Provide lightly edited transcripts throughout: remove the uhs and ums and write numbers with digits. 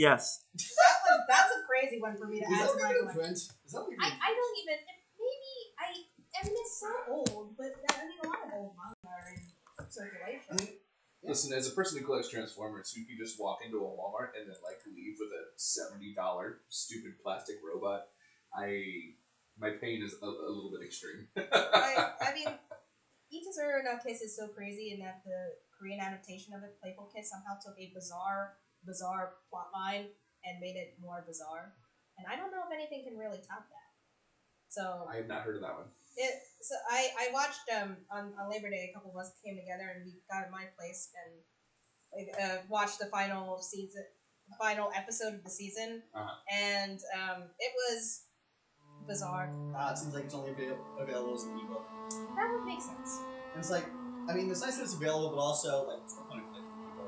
Yes. That's a crazy one for me to add to my collection. Is that what you're I don't even. I mean, it's so old, but a lot of old manga are in circulation. Listen, as a person who collects Transformers, who can just walk into a Walmart and then leave with a $70 stupid plastic robot, my pain is a little bit extreme. I mean, Ita's no Kiss is so crazy in that the Korean adaptation of it, Playful Kiss, somehow took a bizarre plot line and made it more bizarre. And I don't know if anything can really top that. So I have not heard of that one. So I watched on Labor Day, a couple of us came together and we got at my place and watched the final episode of the season, and it was bizarre. It seems like it's only available as an ebook. That would make sense. And it's like, I mean, it's nice that it's available, but also like it's the point of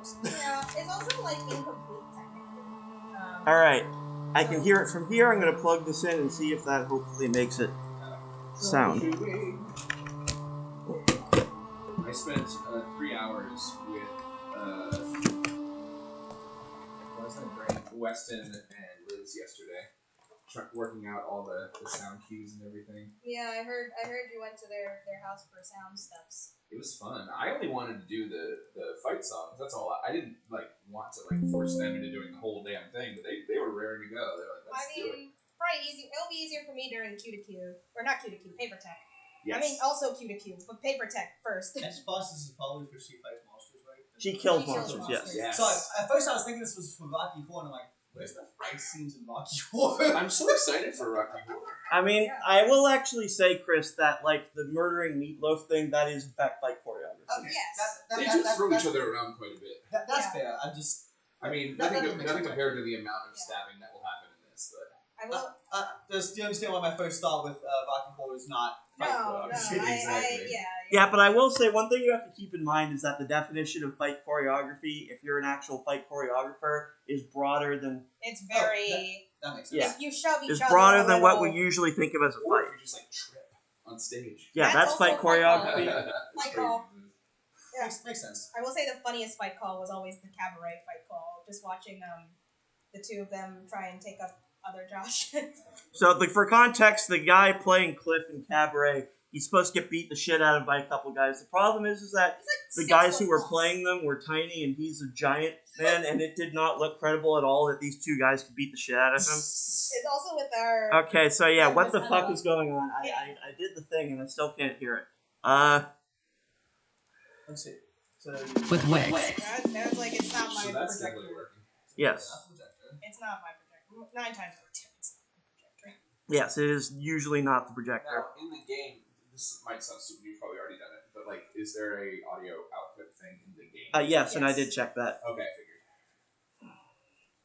ebooks. Yeah, it's also like incomplete technically. All right. I can hear it from here. I'm going to plug this in and see if that hopefully makes it sound. I spent 3 hours with Weston and Liz yesterday, working out all the sound cues and everything. Yeah, I heard you went to their house for sound steps. It was fun. I only wanted to do the fight songs. That's all. I didn't want to force them into doing the whole damn thing, but they were raring to go. They were like, let's do it. Probably easy. It'll be easier for me during Q to Q, or not Q to Q, Paper Tech. Yes. I mean, also Q to Q, but Paper Tech first. Next boss is probably for she fights monsters, right? She kills monsters, yes. So at first I was thinking this was for Rocky Horror, and I'm like, where's the fight scenes in Rocky Horror? I'm so excited for Rocky Horror. I mean, I will actually say, Chris, that the murdering meatloaf thing, that is in fact fight choreography. Oh, yes. They do throw each other around quite a bit. That's fair. I mean, nothing compared to the amount of stabbing that will happen in this, but. I will. Do you understand why my first thought with Rocky Horror is not fight choreography? Exactly. Yeah, but I will say one thing you have to keep in mind is that the definition of fight choreography, if you're an actual fight choreographer, is broader than... It's very... That makes sense. Yeah. If you shove each it's other broader than what we usually think of as a Or fight. if you just trip on stage. Yeah, that's fight choreography. Fight call. Yeah. Makes sense. I will say the funniest fight call was always the cabaret fight call. Just watching the two of them try and take up other Josh. So, for context, the guy playing Cliff in Cabaret, he's supposed to get beat the shit out of by a couple guys. The problem is that the guys who were playing them were tiny, and he's a giant man, and it did not look credible at all that these two guys could beat the shit out of him. It's also with our... Okay, so yeah, what the fuck is going on? I did the thing, and I still can't hear it. Let's see. So, with Wix. That's like, it's not my that's projector. definitely working. Yes. It's not my projector. 9 times out of 10, it's not my projector. Yes, it is usually not the projector. Now, in the game, this might sound stupid, you've probably already done it, but is there a audio output thing in the game? Yes, and I did check that. Okay, I figured.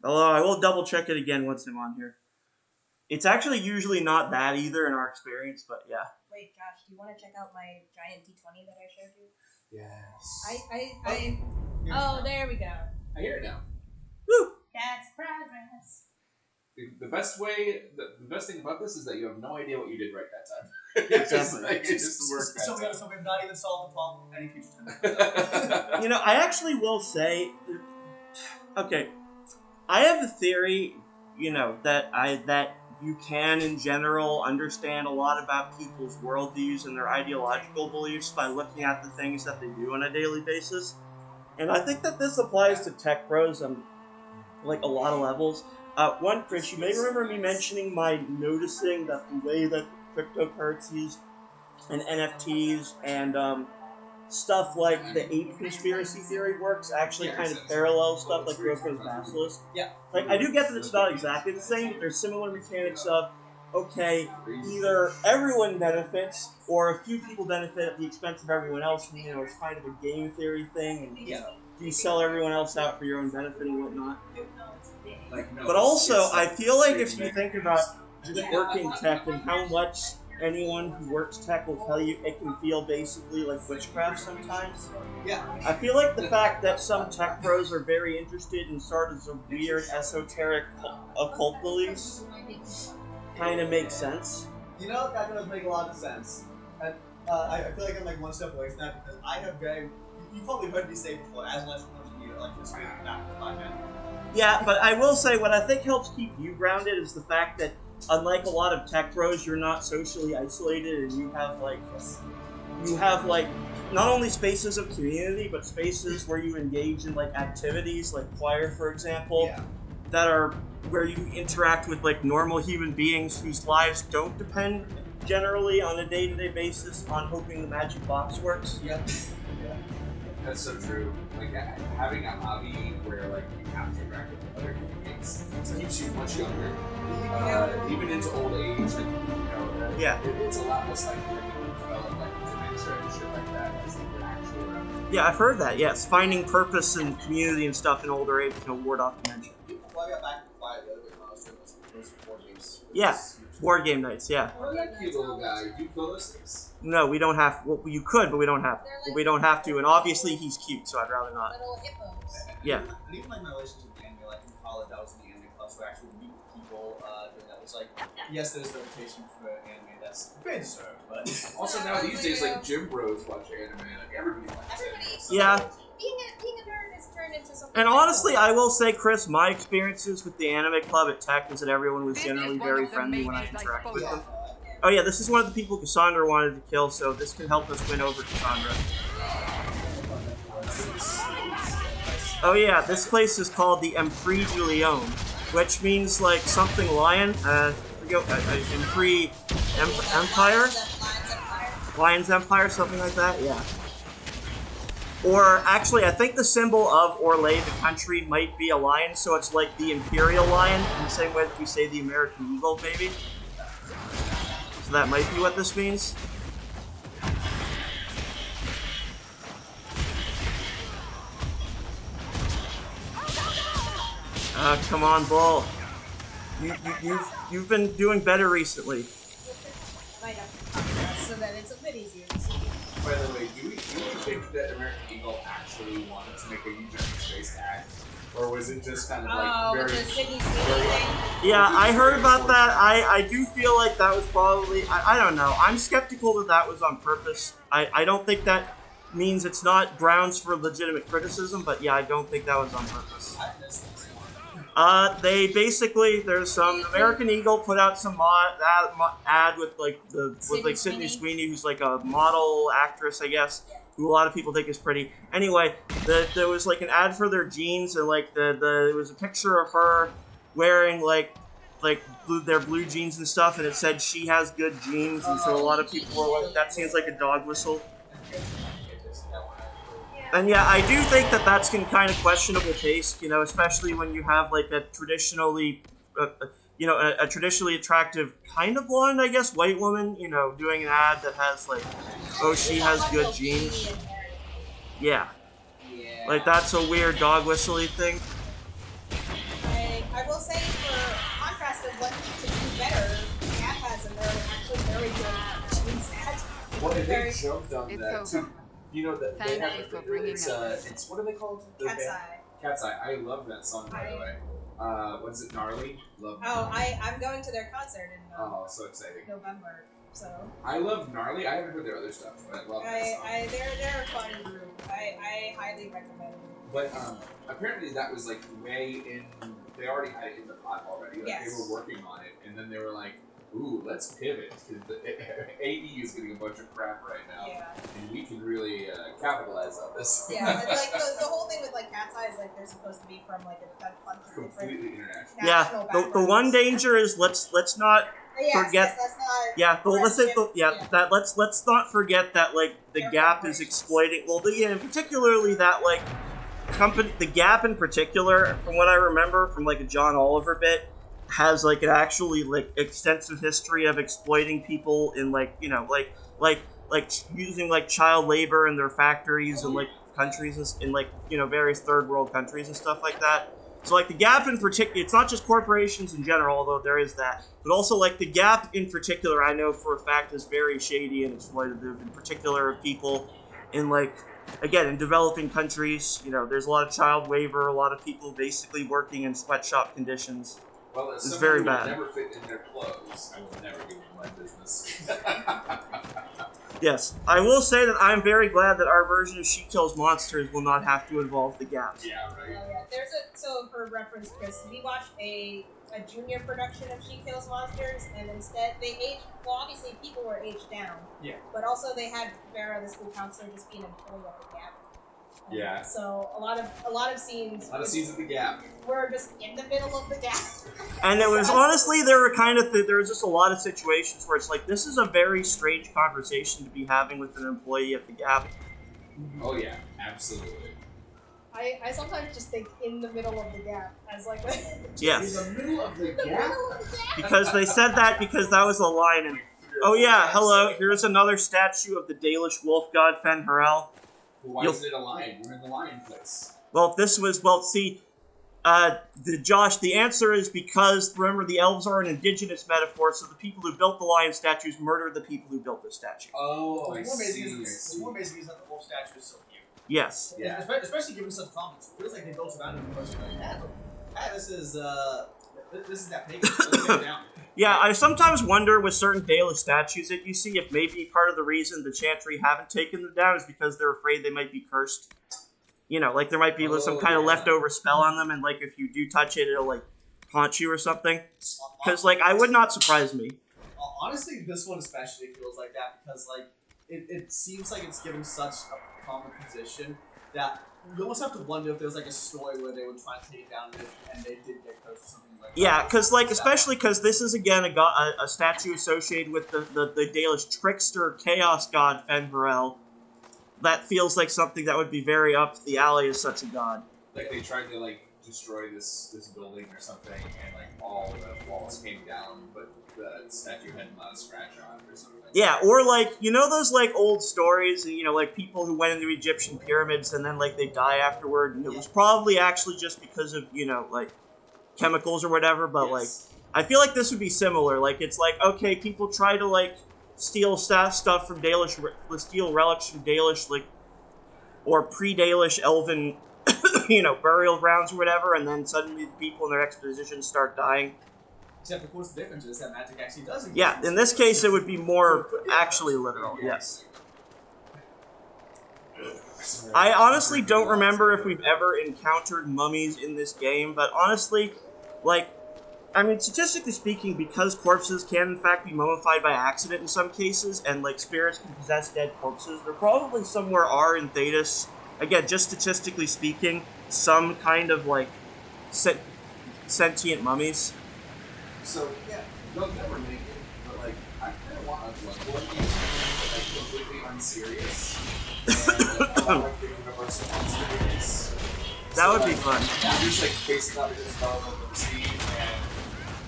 Although I will double check it again once I'm on here. It's actually usually not that either in our experience, but yeah. Wait, Josh, do you want to check out my giant D20 that I showed you? Yes. Oh, there we go. I hear it now. Woo! That's progress. The best thing about this is that you have no idea what you did right that time. Exactly. It just worked. So we have not even solved the problem any future time. I actually will say, okay, I have a theory, that you can, in general, understand a lot about people's worldviews and their ideological beliefs by looking at the things that they do on a daily basis. And I think that this applies to tech pros on, a lot of levels. One, Chris, you may remember me mentioning my noticing that the way that cryptocurrencies and NFTs and stuff like the ape conspiracy theory works actually kind of parallel stuff like Groko's Basilisk. Yeah. I do get that it's not exactly the same, but there's similar mechanics of, okay, either everyone benefits or a few people benefit at the expense of everyone else. And, it's kind of a game theory thing, and you sell everyone else out for your own benefit and whatnot. But also, I feel like if you think about just working tech and how much anyone who works tech will tell you, it can feel basically like witchcraft sometimes. Yeah. I feel like the fact that some tech pros are very interested in sort of some weird esoteric occult beliefs kind of makes sense. That does make a lot of sense. And I feel like I'm one step away from that because I have you probably heard me say before, as less as you need electricity back in the podcast. Yeah, but I will say what I think helps keep you grounded is the fact that unlike a lot of tech bros, you're not socially isolated, and you have like not only spaces of community, but spaces where you engage in like activities, like choir, for example, Yeah. that are where you interact with like normal human beings whose lives don't depend generally on a day-to-day basis on hoping the magic box works. Yep. That's so true. Like having a hobby where like you have to interact with other human beings keeps you much younger. Even into old age, like Yeah. it's a lot less likely that you develop like dementia and shit like that as like you're actually around. Yeah, I've heard that. Yes, finding purpose and community and stuff in older age can ward off dementia. Well, I got back to fly the other bit when I was doing those board games. Yeah. Board game nights. Yeah. Oh, that cute little guy. Do you kill those things? No, we don't have. Well, you could, but we don't have. But we don't have to. And obviously, he's cute, so I'd rather not. Little hippos. Yeah. And even like my relationship with anime, like in college, I was in the anime club, so I actually meet people doing that. It's like, yes, there's the rotation for anime that's been served, but Also now these days, like gym bros watch anime. Like everybody watches Everybody. anime. So Yeah. Being a nerd has turned into something. And very honestly, cool. I will say, Chris, my experiences with the anime club at Tech was that everyone was generally very friendly when I interacted with them. Oh yeah, this is one of the people Cassandra wanted to kill, so this can help us win over Cassandra. Oh yeah, this place is called the Empire du Lion, which means like something lion. Empire, Empire, Lion's Empire, something like that. Yeah. Or actually, I think the symbol of Orlais, the country, might be a lion, so it's like the imperial lion, in the same way that we say the American eagle, maybe. So that might be what this means. Come on, Bull. You've been doing better recently. Might have to talk about it so that it's a bit easier to see. by the way, do we think that American Eagle actually wanted to make a eugenics-based act? Or was it just kind of like with very... the Sydney Sweeney thing? Yeah, I heard about that. I do feel like that was probably... I don't know. I'm skeptical that that was on purpose. I don't think that means it's not grounds for legitimate criticism, but yeah, I don't think that was on purpose. They basically, there's some American Eagle put out some ad with Sydney Sweeney, who's like a model actress, I guess, who a lot of people think is pretty. Anyway, there was like an ad for their jeans, and like there was a picture of her wearing their blue jeans and stuff, and it said she has good jeans, and so a lot of people were like, that seems like a dog whistle. And yeah, I do think that that's kind of questionable taste, you know, especially when you have like a traditionally, a traditionally attractive kind of blonde, I guess, white woman, you know, doing an ad that has like, oh, she has good jeans. Yeah. Like that's a weird dog whistly thing. I will say, for contrast of what to do better, Cat has a very good jeans ad. Well, they jumped on It's that over. too. You know that they Thank have you for bringing it's us. it's what are they called? Cat's Eye. Cat's Eye. I love that song, by the way. What's it? Gnarly. Love. Oh, I'm going to their concert in Oh, so exciting. November. So I love Gnarly. I haven't heard their other stuff, but I love that song. they're a fun group. I highly recommend them. But apparently that was like way in. They already had it in the pot already. Like Yes. they were working on it, and then they were like, "Ooh, let's pivot because the AE is getting a bunch of crap right now, Yeah. and we can really capitalize on this." Yeah, and, like the whole thing with like Cat's Eye is like they're supposed to be from like a bunch of different Completely international. Yeah, national the backgrounds. one danger is let's not forget. Yes, that's not. Yeah, but let's say friendship. that let's not forget that like the They're Gap is corporations. exploiting. Well, particularly that like company, the Gap in particular, from what I remember from like a John Oliver bit, has like an actually like extensive history of exploiting people in like using like child labor in their factories and like countries in like various third world countries and stuff like that. So like the Gap in particular, it's not just corporations in general, although there is that, but also like the Gap in particular, I know for a fact is very shady and exploitative, in particular of people in like, again, in developing countries. There's a lot of child labor, a lot of people basically working in sweatshop conditions. Well, as It's someone very who will bad. never fit in their clothes, I will never give them my business. Yes, I will say that I'm very glad that our version of She Kills Monsters will not have to involve the Gap. Yeah, right. Yeah. So for reference, Chris, we watched a junior production of She Kills Monsters, and instead they aged. Well, obviously people were aged down. Yeah. But also they had Vera, the school counselor, just be an employee at the Gap. Yeah. So a lot of scenes. A lot of scenes at the Gap. Were just in the middle of the Gap. And it was honestly, there was just a lot of situations where it's like, this is a very strange conversation to be having with an employee at the Gap. Oh yeah, absolutely. I sometimes just think in the middle of the Gap as like Yes. In the middle of the Gap? Because they said that because that was a line in. Oh yeah, hello, here's another statue of the Dalish wolf god Fen'Harel. Why You'll- is it a lion? We're in the lion place. Well, Josh, the answer is because, remember, the elves are an indigenous metaphor, so the people who built the lion statues murdered the people who built the statue. Oh, I What's more amazing see. is that the wolf statue is so cute. Yes. Yeah. Especially given such comments. It feels like they built around it and like, this is that pagan. Let's take it down. Yeah, I sometimes wonder with certain Dalish statues that you see if maybe part of the reason the Chantry haven't taken them down is because they're afraid they might be cursed. You know, like there might be some kind of leftover spell on them, and like if you do touch it, it'll like haunt you or something. Because like I would not surprise me. Honestly, this one especially feels like that because like it seems like it's given such a common position that you almost have to wonder if there's like a story where they would try to take it down and they did get cursed or something like that. Yeah, because like especially because this is again a statue associated with the Dalish trickster chaos god Fen'Harel. That feels like something that would be very up the alley as such a god. Like they tried to like destroy this building or something, and like all the walls came down, but the statue had not a scratch on it or something. Yeah, or like, you know those like old stories, you know, like people who went into Egyptian pyramids and then like they die afterward, and it was probably actually just because of, you know, like chemicals or whatever, but like I feel like this would be similar. Like it's like, okay, people try to like steal stuff from Dalish, steal relics from Dalish, like, or pre-Dalish elven, you know, burial grounds or whatever, and then suddenly the people in their exposition start dying. Except of course the difference is that magic actually does exist. Yeah, in this case it would be more actually literal, yes. I honestly don't remember if we've ever encountered mummies in this game, but honestly, like, I mean, statistically speaking, because corpses can in fact be mummified by accident in some cases, and like spirits can possess dead corpses, there probably somewhere are in Thetis, again, just statistically speaking, some kind of like sentient mummies. So yeah, they'll never make it, but like I kind of want a Bloodborne game that's completely unserious. And like universal monsters. That would be fun. You're just like facing up against Velvet Sea, and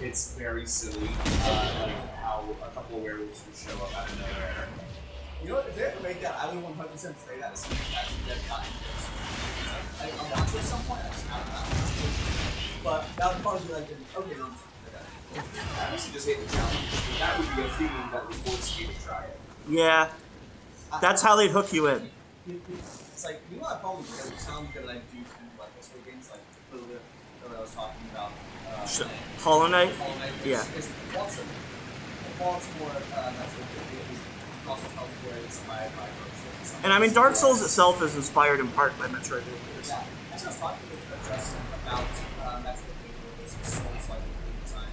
it's very silly. Like how a couple of werewolves will show up out of nowhere. You know what? If they ever make that, I would 100% play that as something actually dead cotton. I'll watch it at some point. I don't know. But that would probably be like, okay, no. I honestly just hate the challenge. That would be a theme that would force you to try it. Yeah, that's how they'd hook you in. It's like, you know what I probably get a challenge that I do like this with games, like a little bit of what I was talking about. Hollow Knight? Hollow Knight. Yeah. It's Fallout's more, that's what it is. Also tells where it's inspired by Dark Souls. And I mean, Dark Souls itself is inspired in part by Metroidvania. Yeah. Actually, I was talking with Justin about Metroidvania Souls-like design.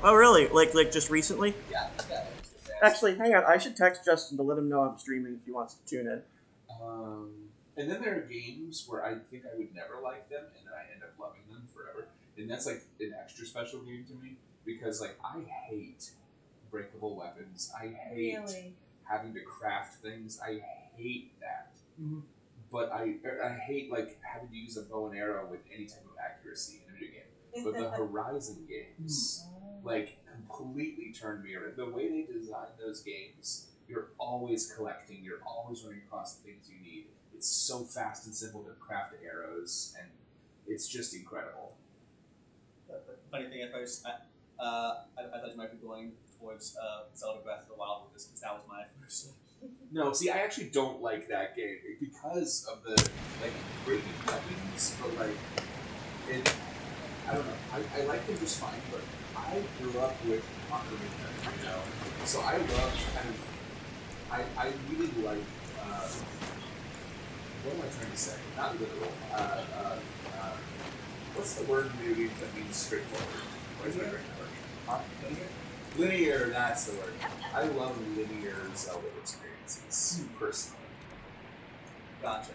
Oh, really? Like just recently? Yeah. Actually, hang on. I should text Justin to let him know I'm streaming if he wants to tune in. And then there are games where I think I would never like them, and then I end up loving them forever. And that's like an extra special game to me because like I hate breakable weapons. I hate having to craft things. I hate that. Mm-hmm. But I hate like having to use a bow and arrow with any type of accuracy in a video game. But the Horizon games like completely turned me around. The way they design those games, you're always collecting. You're always running across the things you need. It's so fast and simple to craft arrows, and it's just incredible. The funny thing, I thought you might be going towards Zelda Breath of the Wild with this because that was my first. No, see, I actually don't like that game because of the like breaking weapons, but like it. I don't know. I like them just fine, but I grew up with Ocarina, you know? So I love kind of, I really like, what am I trying to say? Not literal. What's the word in video games that means straightforward? What is my brain word? Huh? Linear, that's the word. I love linear Zelda experiences, personally. Gotcha.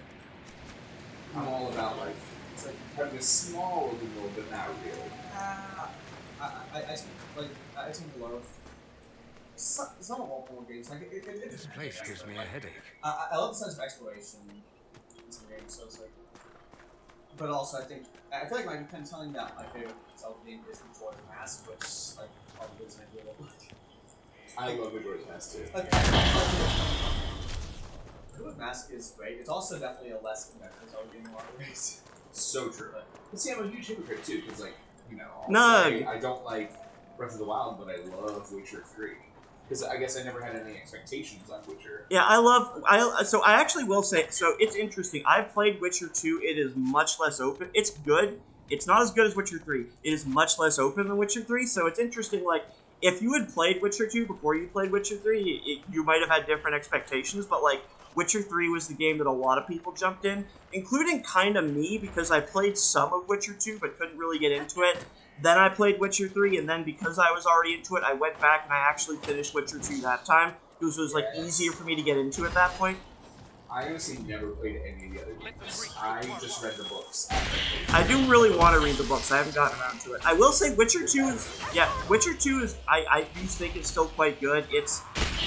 I'm all about, like, it's like having a small open world, but not really. I think a lot of some of open world games, like This place gives me a headache. I love the sense of exploration in some games, so it's like, but also I feel like my kind of telling that my favorite Zelda game is the Majora's Mask, which like probably isn't ideal. I love Majora's Mask too. Like, Majora's Mask is great. It's also definitely a less competitive Zelda game in a lot of ways. So true. But see, I'm a huge hypocrite too, because like, you know, I don't like Breath of the Wild, but I love Witcher 3. Because I guess I never had any expectations on Witcher. Yeah, so I actually will say, so it's interesting. I've played Witcher 2. It is much less open. It's good. It's not as good as Witcher 3. It is much less open than Witcher 3, so it's interesting, like, if you had played Witcher 2 before you played Witcher 3, you might have had different expectations, but, like, Witcher 3 was the game that a lot of people jumped in, including kind of me, because I played some of Witcher 2, but couldn't really get into it. Then I played Witcher 3, and then because I was already into it, I went back and I actually finished Witcher 2 that time. It was like, easier for me to get into at that point. I honestly never played any of the other games. I just read the books. I do really want to read the books. I haven't gotten around to it. I will say Witcher 2 is, Witcher 2 is, I do think it's still quite good. It's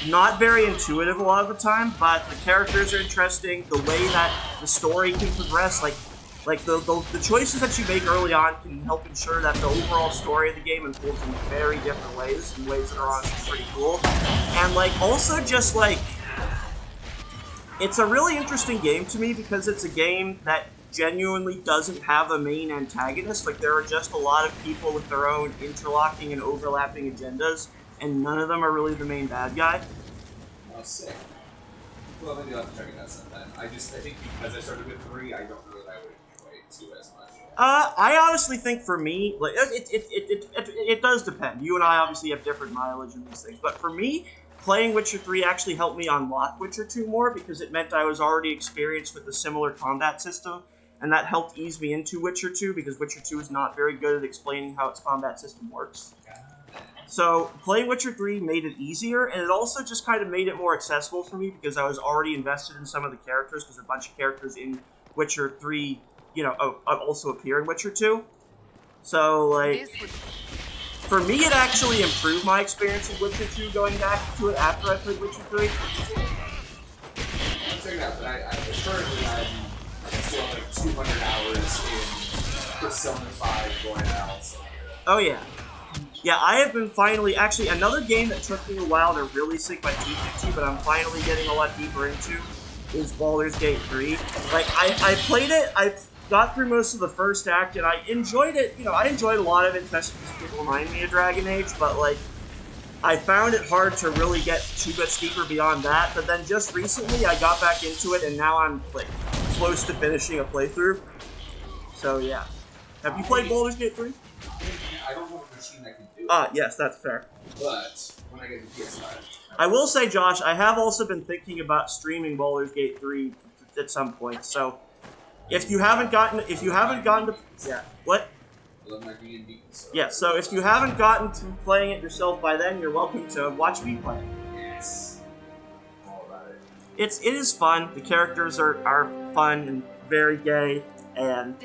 not very intuitive a lot of the time, but the characters are interesting. The way that the story can progress, like the choices that you make early on can help ensure that the overall story of the game unfolds in very different ways, in ways that are honestly pretty cool. And like, also just like, it's a really interesting game to me because it's a game that genuinely doesn't have a main antagonist. Like, there are just a lot of people with their own interlocking and overlapping agendas, and none of them are really the main bad guy. Oh, sick. Well, maybe I'll have to check it out sometime. I think because I started with 3, I don't know that I would enjoy 2 as much. I honestly think for me, like, it does depend. You and I obviously have different mileage in these things, but for me, playing Witcher 3 actually helped me unlock Witcher 2 more because it meant I was already experienced with a similar combat system, and that helped ease me into Witcher 2 because Witcher 2 is not very good at explaining how its combat system works. So playing Witcher 3 made it easier, and it also just kind of made it more accessible for me because I was already invested in some of the characters, because a bunch of characters in Witcher 3, you know, also appear in Witcher 2. So, like, for me, it actually improved my experience in Witcher 2 going back to it after I played Witcher 3. I'm checking it out, but currently I'm still like 200 hours in Persona 5 going out. So. Oh, yeah. Yeah, I have been finally, actually, another game that took me a while to really sink my teeth into, but I'm finally getting a lot deeper into, is Baldur's Gate 3. Like, I played it, I got through most of the first act, and I enjoyed it. You know, I enjoyed a lot of it, especially because it reminded me of Dragon Age, but, like, I found it hard to really get too much deeper beyond that. But then just recently, I got back into it, and now I'm, like, close to finishing a playthrough. So, yeah. Have you played Baldur's Gate 3? I don't have a machine that can do it. Yes, that's fair. But when I get the PS5... I will say, Josh, I have also been thinking about streaming Baldur's Gate 3 at some point, so... If you haven't gotten to, yeah, what? I love my D&D. Yeah, so if you haven't gotten to playing it yourself by then, you're welcome to watch me play it. Yes. All about it. It is fun. The characters are fun and very gay, and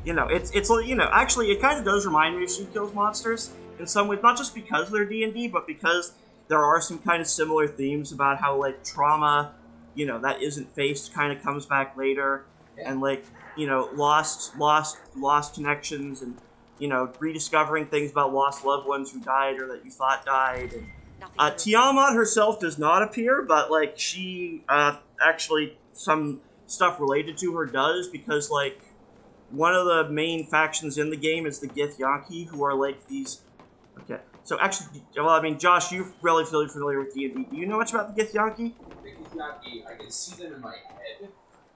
you know, it's you know, actually it kind of does remind me of She Kills Monsters in some ways, not just because they're D&D, but because there are some kind of similar themes about how, like, trauma, you know, that isn't faced kind of comes back later. And, like, you know, lost connections, and, you know, rediscovering things about lost loved ones who died or that you thought died. And Tiamat herself does not appear, but, like, she actually, some stuff related to her does, because, like, one of the main factions in the game is the Githyanki, who are, like, these... Okay, so actually, well, I mean, Josh, you're relatively familiar with D&D. Do you know much about the Githyanki? The Githyanki, I can see them in my head.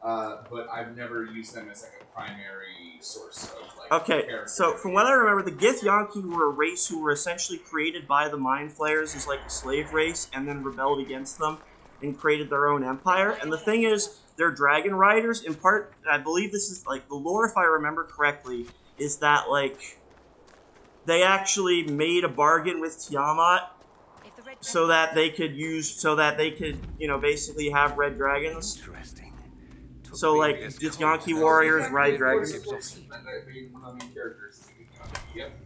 but I've never used them as like a primary source of like. Okay, so from what I remember, the Githyanki were a race who were essentially created by the Mind Flayers as like a slave race, and then rebelled against them and created their own empire. And the thing is, they're dragon riders. In part, I believe this is like the lore, if I remember correctly, is that like they actually made a bargain with Tiamat so that they could basically have red dragons. Interesting. So like Githyanki warriors ride dragons. Yep.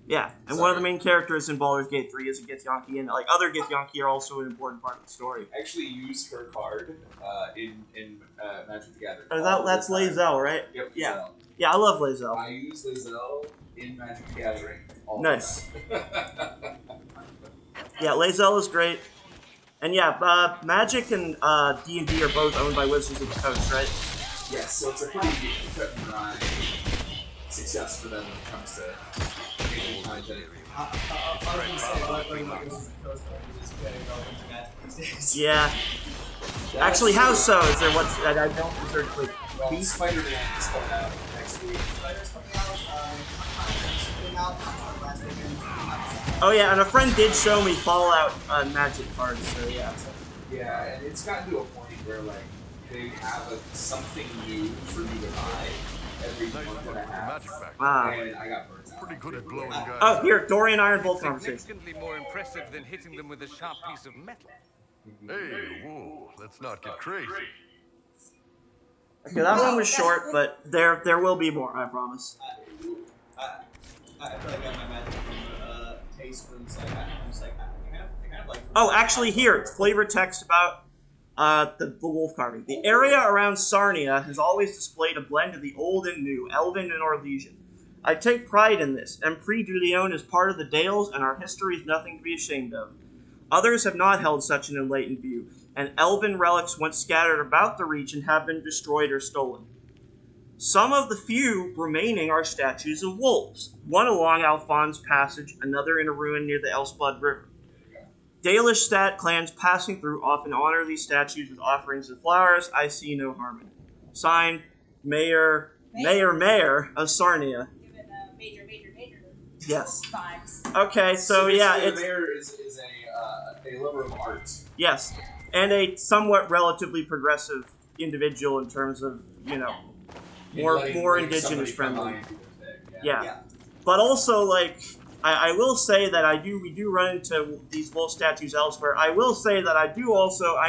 Yeah, and one of the main characters in Baldur's Gate 3 is a Githyanki, and like other Githyanki are also an important part of the story. I actually used her card in Magic the Gathering. That's Lae'zel, right? Yep. Yeah. Lae'zel. Yeah, I love Lae'zel. I use Lae'zel in Magic the Gathering. All Nice. the time. Yeah, Lae'zel is great. And yeah, Magic and D&D are both owned by Wizards of the Coast, right? Yes, so it's a pretty cut and dry success for them when it comes to making content. I was gonna say, what about Wizards of the Coast is very relevant to Magic these days. Yeah. Actually, how so? Is there what's I don't research like Well, Spider-Man is coming out next week. Spider's coming out, last weekend. Oh yeah, and a friend did show me Fallout Magic cards, so yeah. Yeah, and it's gotten to a point where like they have something new for you to buy every month and a half, Ah. and I got burnt out. Pretty good at blowing guys. Oh, here, Dorian Ironbolt conversation. Significantly more impressive than hitting them with a sharp piece of metal. Hey, whoa, let's not get crazy. Okay, that one was short, but there will be more, I promise. I feel like I have my Magic taste for this. Like, I'm just like, I kind of like. Oh, actually, here, flavor text about the wolf carving. The area around Sarnia has always displayed a blend of the old and new, Elven and Orlesian. I take pride in this. Empre du Lion is part of the Dales, and our history is nothing to be ashamed of. Others have not held such an enlightened view, and Elven relics once scattered about the region have been destroyed or stolen. Some of the few remaining are statues of wolves, one along Alphonse Passage, another in a ruin near the Elsblood River. Dalish stat clans passing through often honor these statues with offerings of flowers. I see no harm in it. Signed, Mayor of Sarnia. Give it major Yes. vibes. Okay, so yeah, basically it's the mayor is a lover of art. yes, and a somewhat relatively progressive individual in terms of more Letting indigenous somebody come friendly. by and do their thing, Yeah. Yeah. But also, like, I will say that we do run into these wolf statues elsewhere. I will say that I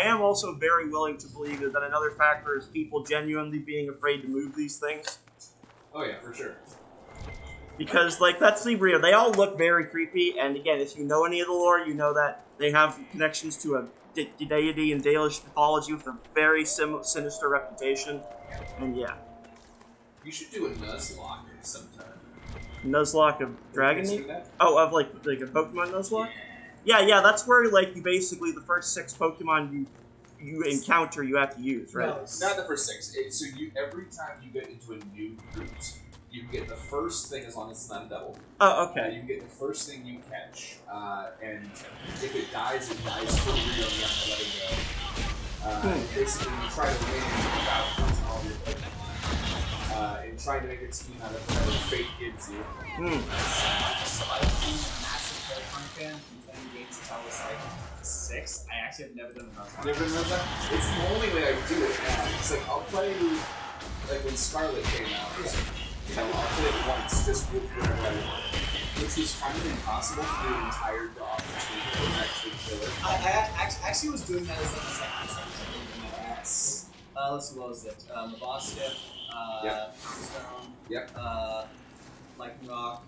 am also very willing to believe that another factor is people genuinely being afraid to move these things. Oh yeah, for sure. Because, like, let's be real, they all look very creepy, and again, if you know any of the lore, you know that they have connections to a deity in Dalish mythology with a very sinister reputation, and yeah. You should do a Nuzlocke sometime. Nuzlocke of Dragon Can you Meat? do that? Oh, of like a Pokemon Nuzlocke? Yeah, that's where like you basically the first 6 Pokemon you encounter you have to use, right? No. Not the first 6. So every time you get into a new route, you get the first thing as long as it's not a double. Oh, okay. You can get the first thing you catch, and if it dies for real. You have to let it go. Basically, you try to win without losing all your Pokemon, and try to make a team out of whatever fate gives you. So I've been a massive Pokemon fan and playing games since I was like 6. I actually have never done a Nuzlocke. Never done that? It's the only way I do it now. It's like I'll play like when Scarlet came out. I'll play it once just with whatever I want, which was kind of impossible for the entire dog to actually kill it. I actually was doing that as like a second S. Let's see, what was it? Mabosstiff, Poundstone, Lightning Rock.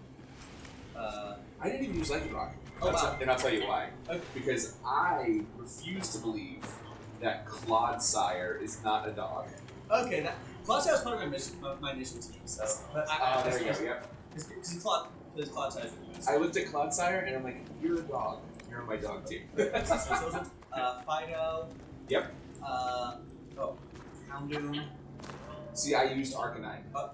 I didn't even use Lightning Rock. Oh, wow. And I'll tell you why. Okay. Because I refuse to believe that Clodsire is not a dog. Okay, that Clodsire was part of my initial team, so. But There you go, yep. Because Clodsire is I looked at Clodsire and I'm like, you're a dog. You're on my dog team. Fido. Yep. Houndoom. See, I used Arcanine. I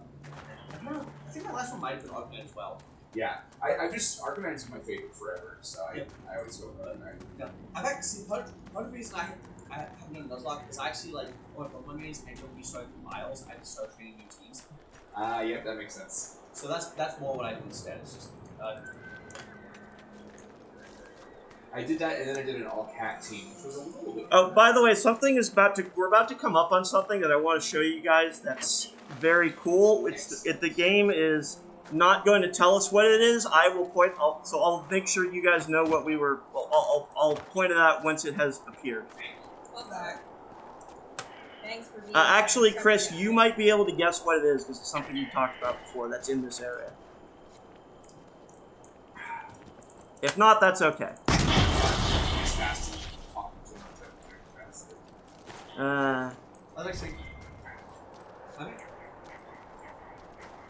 don't know. I think my last one might have been Arcanine as well. Yeah, I just Arcanine is my favorite forever, so I always go with Arcanine. Yeah. I've actually part of the reason I haven't done Nuzlocke is I actually like one means I don't restart miles. I just start training new teams. Yep, that makes sense. So that's more what I do instead. It's just I did that, and then I did an all-cat team, which was a little bit... Oh, by the way, we're about to come up on something that I want to show you guys that's very cool. The game is not going to tell us what it is. I'll make sure you guys know what we were, I'll point it out once it has appeared. Okay. Thanks for being Actually, Chris, you might be able to guess what it is, because it's something you talked about before that's in this area. If not, that's okay. I was actually.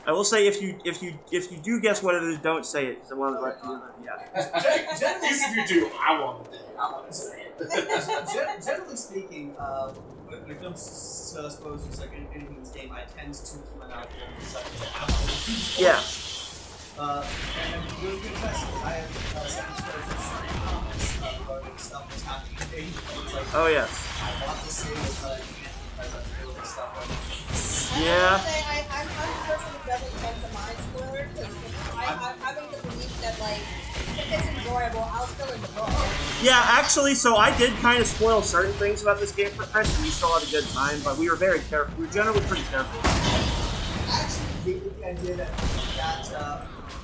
I will say if you do guess what it is, don't say it. Because I want to let you know. Yeah. Even if you do, I want to say it. Generally speaking, when it comes to I suppose just like anything in this game, I tend to keep my mouth closed such as I Yeah. And really good test. I have second stories regarding stuff that's happening in the game. It's like, Oh yes. I want to say that because I'm dealing with stuff right Yeah. I'm the person who doesn't tend to mind spoilers because I'm in the belief that like if it's enjoyable, I'll still enjoy it. Yeah, actually, so I did kind of spoil certain things about this game for Chris, and we still had a good time, but we were very careful. We were generally pretty careful. I actually hated the idea that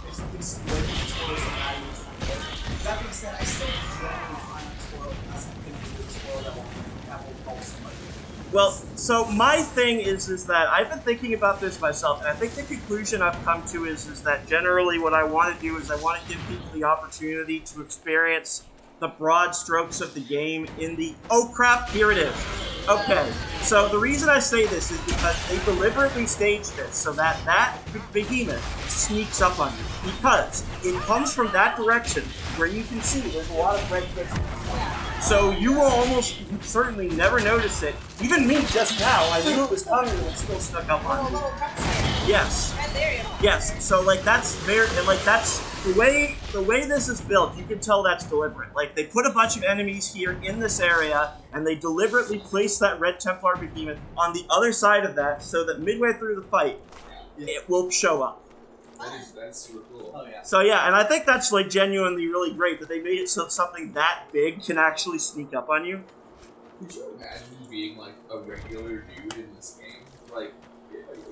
there's nothing spoiled in spoilers and I use them. That being said, I still generally try not to spoil because I think it's spoiled that will help somebody. Well, so my thing is that I've been thinking about this myself, and I think the conclusion I've come to is that generally what I want to do is I want to give people the opportunity to experience the broad strokes of the game in the... Oh crap, here it is. Okay, so the reason I say this is because they deliberately staged this so that behemoth sneaks up on you. Because it comes from that direction where you can see there's a lot of red crystals. So you will almost certainly never notice it. Even me just now, I knew it was coming and it still stuck up on me. Yes. Yes. So like that's very that's the way this is built. You can tell that's deliberate. Like they put a bunch of enemies here in this area and they deliberately place that red Templar behemoth on the other side of that so that midway through the fight it will show up. That's super cool. Oh yeah. So yeah, and I think that's like genuinely really great that they made it so something that big can actually sneak up on you. Could you imagine being like a regular dude in this game? Like,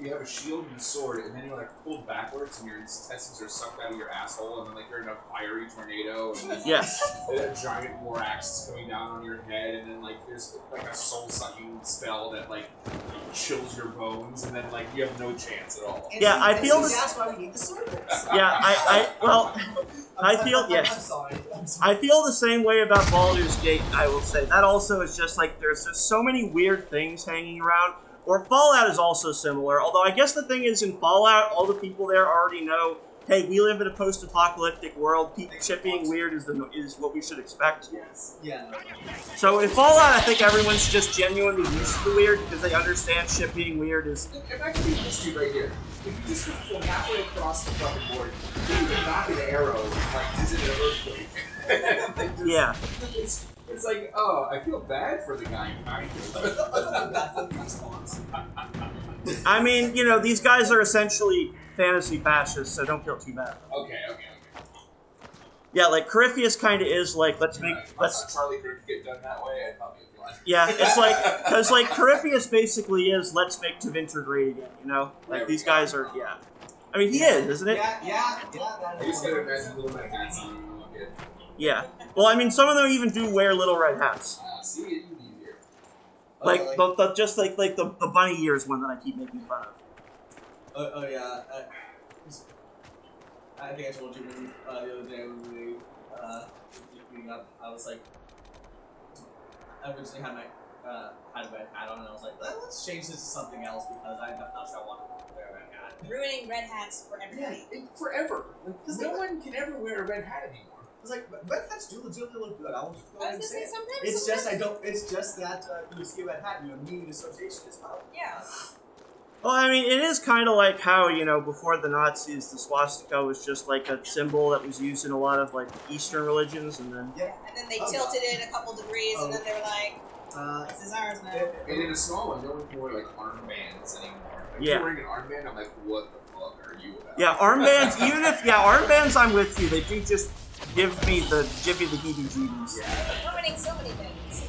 you have a shield and a sword, and then you're like pulled backwards, and your intestines are sucked out of your asshole, and then like you're in a fiery tornado, and then Yes. a giant war axe is coming down on your head, and then like there's like a soul sucking spell that like chills your bones, and then like you have no chance at all. Yeah, I feel this. That's why we need the sword. Yeah, I feel yes. I'm sorry. I feel the same way about Baldur's Gate, I will say. That also is just like, there's just so many weird things hanging around. Or Fallout is also similar, although I guess the thing is, in Fallout, all the people there already know, hey, we live in a post-apocalyptic world, shit being weird is what we should expect. Yes. Yeah. So in Fallout, I think everyone's just genuinely used to the weird, because they understand shit being weird is... If I could be this dude right here, if you just go halfway across the fucking board, you can knock an arrow, like, is it an earthquake? Yeah. It's like, oh, I feel bad for the guy behind you. I mean, you know, these guys are essentially fantasy fascists, so don't feel too bad. Okay. Yeah, like, Corypheus kind of is like, let's Charlie Kirk get done that way, I'd probably feel like... Yeah, it's like, because, like, Corypheus basically is, let's make Tevinter great again, you know? Like, these guys are, yeah. I mean, he is, isn't it? Yeah. I just gotta imagine little red hats on you. Yeah. Well, I mean, some of them even do wear little red hats. See, it's easier. Like, just like the bunny ears one that I keep making fun of. Oh yeah. I think I told you the other day when we meeting up. I was like, I originally had my had a red hat on, and I was like, let's change this to something else because I'm not sure I want to wear a red hat. Ruining red hats for everybody. Yeah, forever. Because no one can ever wear a red hat anymore. It's like red hats do legitimately look good. I was gonna say sometimes. It's just that you see a red hat and your immediate association is power. Yeah. Well, I mean, it is kind of like how, before the Nazis, the swastika was just like a symbol that was used in a lot of like Eastern religions, and then... Yeah. And then they tilted it a couple degrees, and then they were like, this is ours now. And in a small one, no one can wear like armbands anymore. Like, Yeah. If you're wearing an armband, I'm like, what the fuck are you about? Yeah, armbands, armbands, I'm with you. They do just give me the heebie-jeebies. Yeah. We're winning so many things.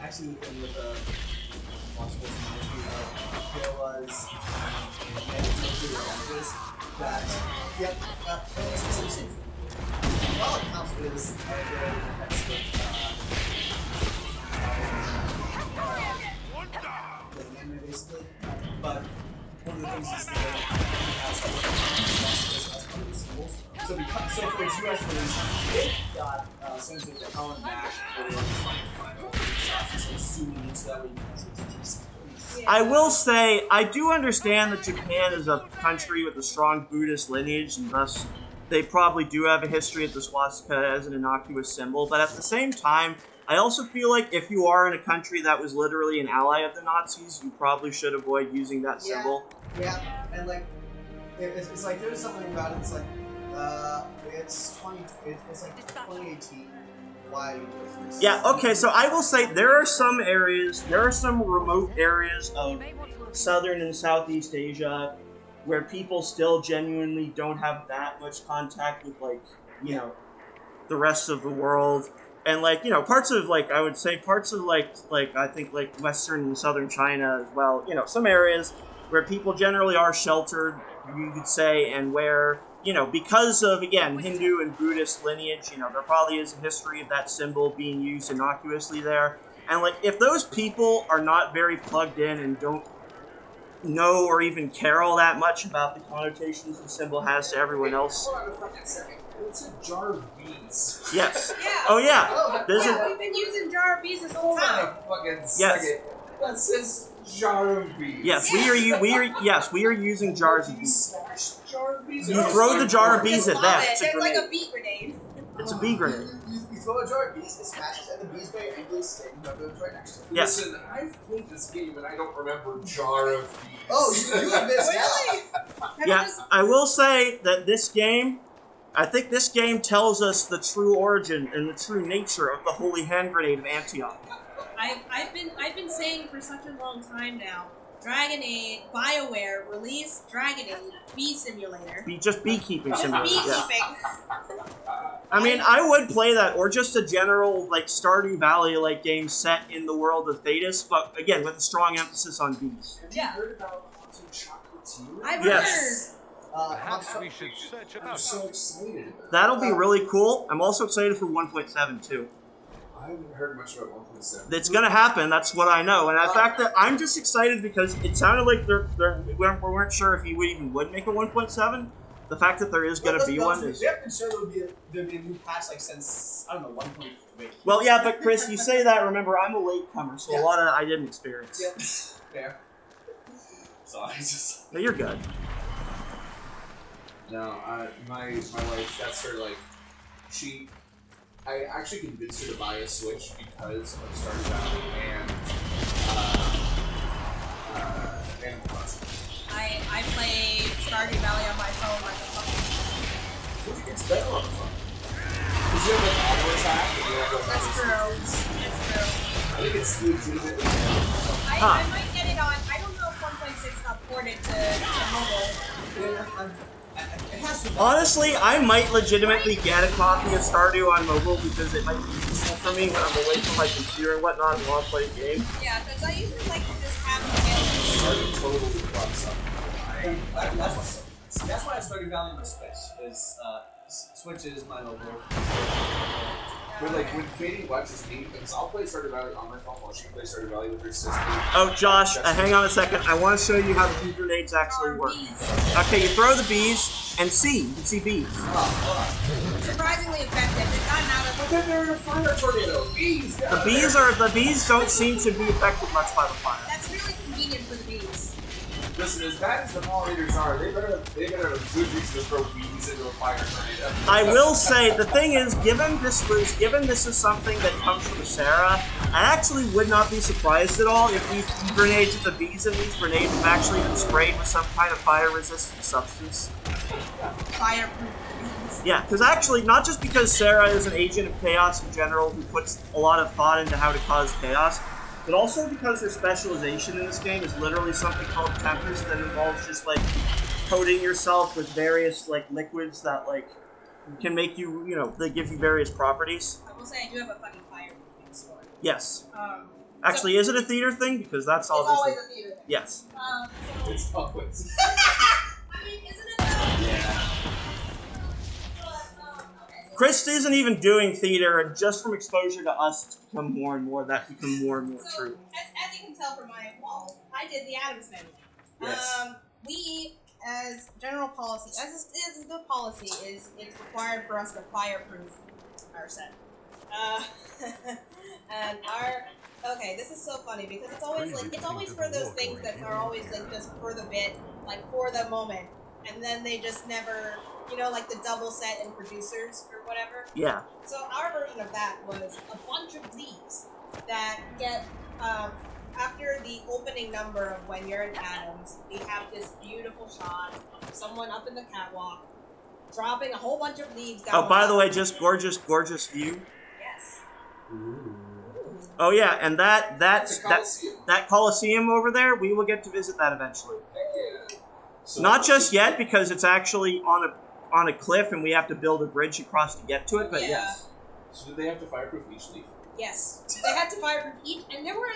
Actually, with the Watchable Humanity, there was that, well, it counts as a expert the anime basically, but one of the things is so for its US release, it got essentially the Helen Mash so that way you can I will say, I do understand that Japan is a country with a strong Buddhist lineage, and thus they probably do have a history of the swastika as an innocuous symbol, but at the same time, I also feel like if you are in a country that was literally an ally of the Nazis, you probably should avoid using that symbol. Yeah, and like, it's like there's something about it, it's like, it's like 2018. Why are you doing this? Yeah, okay, so I will say there are some remote areas of Southern and Southeast Asia where people still genuinely don't have that much contact with, like, the rest of the world. And, like, parts of, like, I would say parts of, like I think, like, Western and Southern China as well. Some areas where people generally are sheltered, you could say, and where, because of, again, Hindu and Buddhist lineage, there probably is a history of that symbol being used innocuously there. And, like, if those people are not very plugged in and don't know or even care all that much about the connotations the symbol has to everyone else... Hold on a fucking second. It's a jar of bees. Yes. Yeah. Oh, yeah. There's We've been using jar of bees this whole Hold on time. a fucking Yes. second. That says jar of bees. Yes, we are using jars of bees. Smash jar of bees? You throw the jar of bees Just at lob them. it. It's a It's like grenade. a beet grenade. It's a bee grenade. You throw a jar of bees, it smashes, and the bees very angrily stick and goes right next to it. Yes. Listen, I've played this game and I don't remember jar of bees. Oh, you have this Really? Yeah, I will say that I think this game tells us the true origin and the true nature of the holy hand grenade of Antioch. I've been saying for such a long time now. Dragon Age, BioWare released Dragon Age Bee Simulator. Just beekeeping Just simulator. Yeah. beekeeping. I mean, I would play that, or just a general like Stardew Valley like game set in the world of Thetis, but again with a strong emphasis on bees. Have you heard about Haunted Chocolatier? I've Yes. Perhaps we should search I'm about so it. excited. That'll be really cool. I'm also excited for 1.7 too. I haven't heard much about 1.7. It's gonna happen. That's what I know. And the fact that I'm just excited because it sounded like we weren't sure if he would make a 1.7. The fact that there is gonna be one is. They have been sure there'd be a new patch like since I don't know 1.3. Well, yeah, but Chris, you say that. Remember, I'm a latecomer, so a lot of that I didn't experience. Yep. Fair. Sorry, just. No, you're good. No, my wife, that's her, like, I actually convinced her to buy a Switch because of Stardew Valley and, Animal Crossing. I play Stardew Valley on my phone like a fucking. It's better on the phone. Because you have, like, auto attack, and you have, like, That's true. That's true. I think it's legitimately better. I might get it on. I don't know if 1.6 got ported to mobile. It has to. Honestly, I might legitimately get a copy of Stardew on mobile because it might be useful for me when I'm away from my computer and whatnot and want to play a game. Yeah, because I usually like to just have it available. Stardew totally fucks up. That's why I started valuing the Switch. Is Switch is my mobile. But, like, when Katie watches me, because I'll play Stardew Valley on my phone while she plays Stardew Valley with her sister. Oh, Josh, hang on a second. I want to show you how the bee grenades actually work. Okay, you throw the bees and see. You can see bees. Surprisingly effective. They've gotten out of But then they're in a fire tornado. Bees! The bees don't seem to be affected much by the fire. That's really convenient for the bees. Listen, as bad as the pollinators are, they better have good reason to throw bees into a fire tornado. I will say, the thing is, given this is something that comes from Sarah, I actually would not be surprised at all if these grenades, if the bees in these grenades have actually been sprayed with some kind of fire-resistant substance. Fireproof. Yeah, because actually, not just because Sarah is an agent of chaos in general who puts a lot of thought into how to cause chaos, but also because her specialization in this game is literally something called Tempest that involves just, like, coating yourself with various, like, liquids that, like, can make you, you know, they give you various properties. I will say I do have a funny fireproofing story. Yes. Actually, Is it a theater thing? Because that's it's obviously... always a theater thing. Yes. It's always. I mean, isn't it? Yeah. Chris isn't even doing theater, and just from exposure to us, it's become more and more, that become more and more So, true. as you can tell from my wall, I did the Addams Family. Yes. We, as general policy, as is the policy, is it's required for us to fireproof our set. And okay, this is so funny because it's always like it's always for those things that are always like just for the bit, like for the moment, and then they just never, you know, like the double set and producers or whatever. Yeah. So our version of that was a bunch of leaves that get after the opening number of When You're in Adams, we have this beautiful shot of someone up in the catwalk dropping a whole bunch of leaves down. Oh, by the way, just gorgeous, gorgeous view. Yes. Ooh. Oh yeah, and that Coliseum. Coliseum over there, we will get to visit that eventually. Heck yeah. So, Not just yet, because it's actually on a cliff, and we have to build a bridge across to get to it. But Yeah. yes. So do they have to fireproof each leaf? Yes. They had to fireproof each, and there were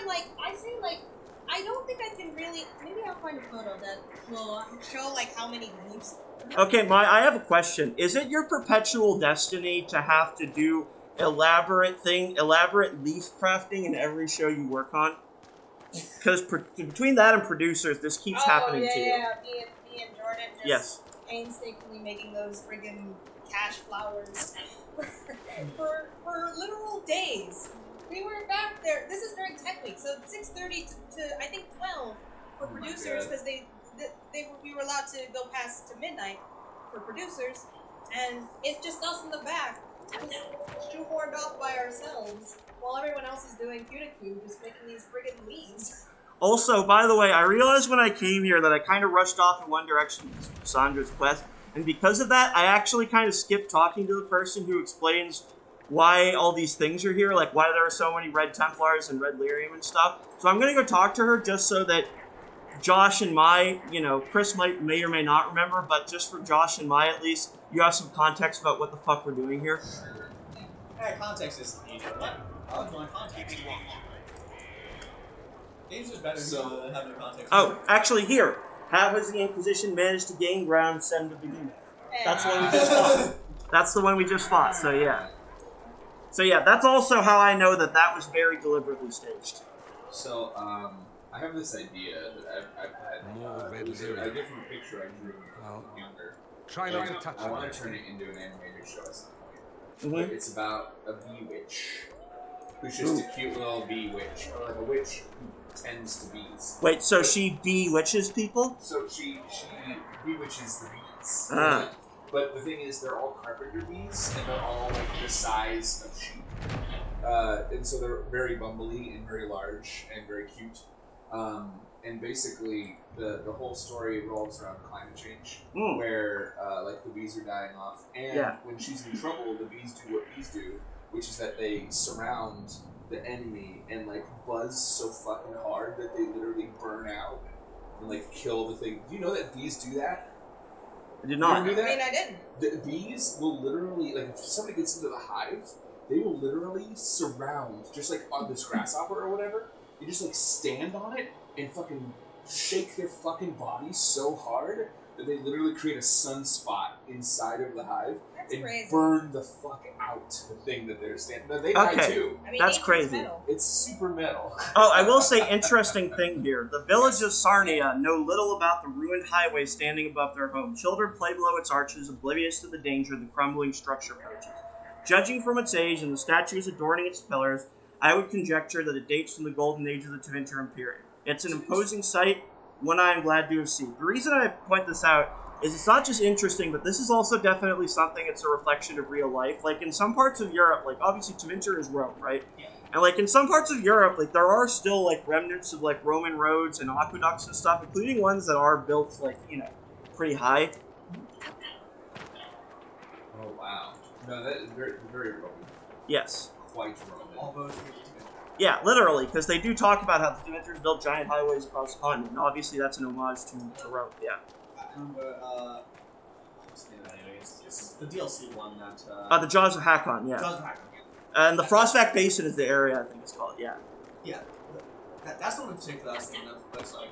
I don't think I can really. Maybe I'll find a photo that will show like how many leaves. Okay, I have a question. Is it your perpetual destiny to have to do elaborate leaf crafting in every show you work on? Because between that and producers, this keeps happening to you. Yeah. Me and Jordan just Yes. painstakingly making those friggin' cash flowers for literal days. We were back there. This is during Tech Week, so 6:30 to I think 12 for producers because we were allowed to go past to midnight for producers, and it's just us in the back, just shoehorned off by ourselves while everyone else is doing Q2Q, just making these friggin' leaves. Also, by the way, I realized when I came here that I kind of rushed off in one direction because of Sandra's quest, and because of that, I actually kind of skipped talking to the person who explains why all these things are here, like why there are so many Red Templars and Red Lyrium and stuff. So I'm going to go talk to her just so that Josh and Mai, you know, Chris may or may not remember, but just for Josh and Mai at least, you have some context about what the fuck we're doing here. Hey, context is needed. I'll join context. Games is better than having context. Oh, actually here. How has the Inquisition managed to gain ground 7 to begin with? That's the one we just fought. That's the one we just fought, so yeah. So yeah, that's also how I know that was very deliberately staged. So, I have this idea that I've had. More red I did lyrium. from a picture I drew Well, when younger. Try not to touch I want it. to turn it into an animated show at some point. Mhm. But it's about a bee witch who's just a cute little bee witch, or like a witch who tends to bees. Wait, so she bewitches people? So she bewitches the bees. Ah. But the thing is, they're all carpenter bees, and they're all like the size of sheep. And so they're very bumbly and very large and very cute. And basically, the whole story revolves around climate change, where like the bees are dying off, and when she's in trouble, the bees do what bees do, which is that they surround the enemy and like buzz so fucking hard that they literally burn out and like kill the thing. Do you know that bees do that? I did You not. ever do that? I mean, I didn't. The bees will literally, like, if somebody gets into the hive, they will literally surround, just like on this grasshopper or whatever, you just like stand on it and fucking shake their fucking bodies so hard that they literally create a sunspot inside of the hive That's and crazy. burn the fuck out the thing that they're standing. No, they die Okay. too. I mean, That's nature's crazy. metal. It's super metal. Oh, I will say, interesting thing here. The village of Sarnia know little about the ruined highway standing above their home. Children play below its arches, oblivious to the danger the crumbling structure poses. Judging from its age and the statues adorning its pillars, I would conjecture that it dates from the golden age of the Tevinter period. It's an imposing sight. one I am glad to have seen. The reason I point this out is it's not just interesting, but this is also definitely something. It's a reflection of real life. Like in some parts of Europe, like obviously Tevinter is Rome, right? Yeah. And like in some parts of Europe, like there are still like remnants of like Roman roads and aqueducts and stuff, including ones that are built like pretty high. Oh wow. No, that is very, very Roman. Yes. Quite Roman. All those Yeah, literally, because they do talk about how the Tevinters built giant highways across the continent. And obviously, that's an homage to Rome. Yeah. I remember, what's the name of that anyway? It's the DLC one that, The Jaws of Hakon. Yeah. Jaws of Hackman. And the Frostback Basin is the area I think it's called. Yeah. Yeah. That's the one in particular I was thinking of, that's like,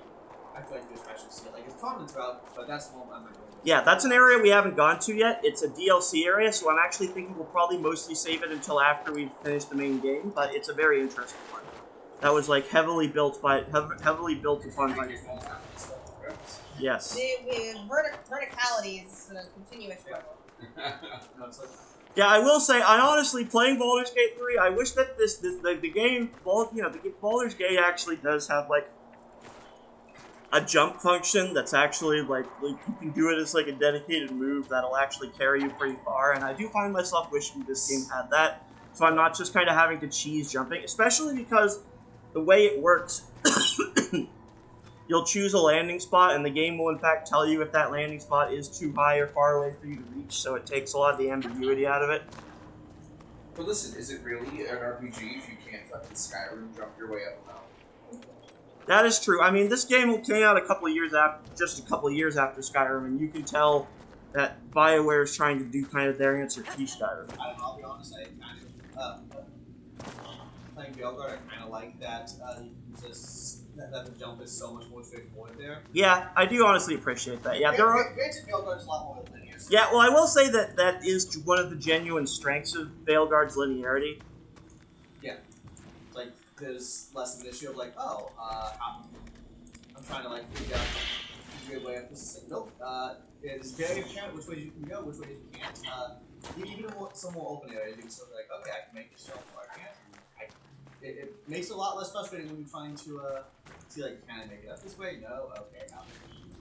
I feel like there's actually see it. Like, it's common throughout, but that's the one I'm going to Yeah, that's an area we haven't gone to yet. It's a DLC area, so I'm actually thinking we'll probably mostly save it until after we've finished the main game. But it's a very interesting one. That was like heavily built upon by. Yes. Verticality is a continuous struggle. No, it's like, Yeah, I will say, I honestly, playing Baldur's Gate 3, I wish that the game, Baldur's Gate actually does have, like, a jump function that's actually, like you can do it as, like, a dedicated move that'll actually carry you pretty far, and I do find myself wishing this game had that, so I'm not just kind of having to cheese jumping, especially because the way it works, you'll choose a landing spot, and the game will in fact tell you if that landing spot is too high or far away for you to reach, so it takes a lot of the ambiguity out of it. But listen, is it really an RPG if you can't fucking Skyrim jump your way up a mountain? That is true. I mean, this game came out just a couple of years after Skyrim, and you can tell that BioWare is trying to do kind of their answer to Skyrim. I don't know, I'll be honest, I kind of, playing Veilguard, I kind of like that, you can just, that the jump is so much more straightforward there. Yeah, I do honestly appreciate that. Yeah, there are. Granted, Veilguard's a lot more linear. So Yeah, well, I will say that that is one of the genuine strengths of Veilguard's linearity. yeah. Like, there's less of an issue of like, oh, I'm trying to like figure out a good way up this. Like, nope, it's very apparent which way you can go, which way you can't. Even in some more open areas, you can still be like, okay, I can make this jump, or I can't. It makes it a lot less frustrating when you're trying to see, like, can I make it up this way? No? Okay, now.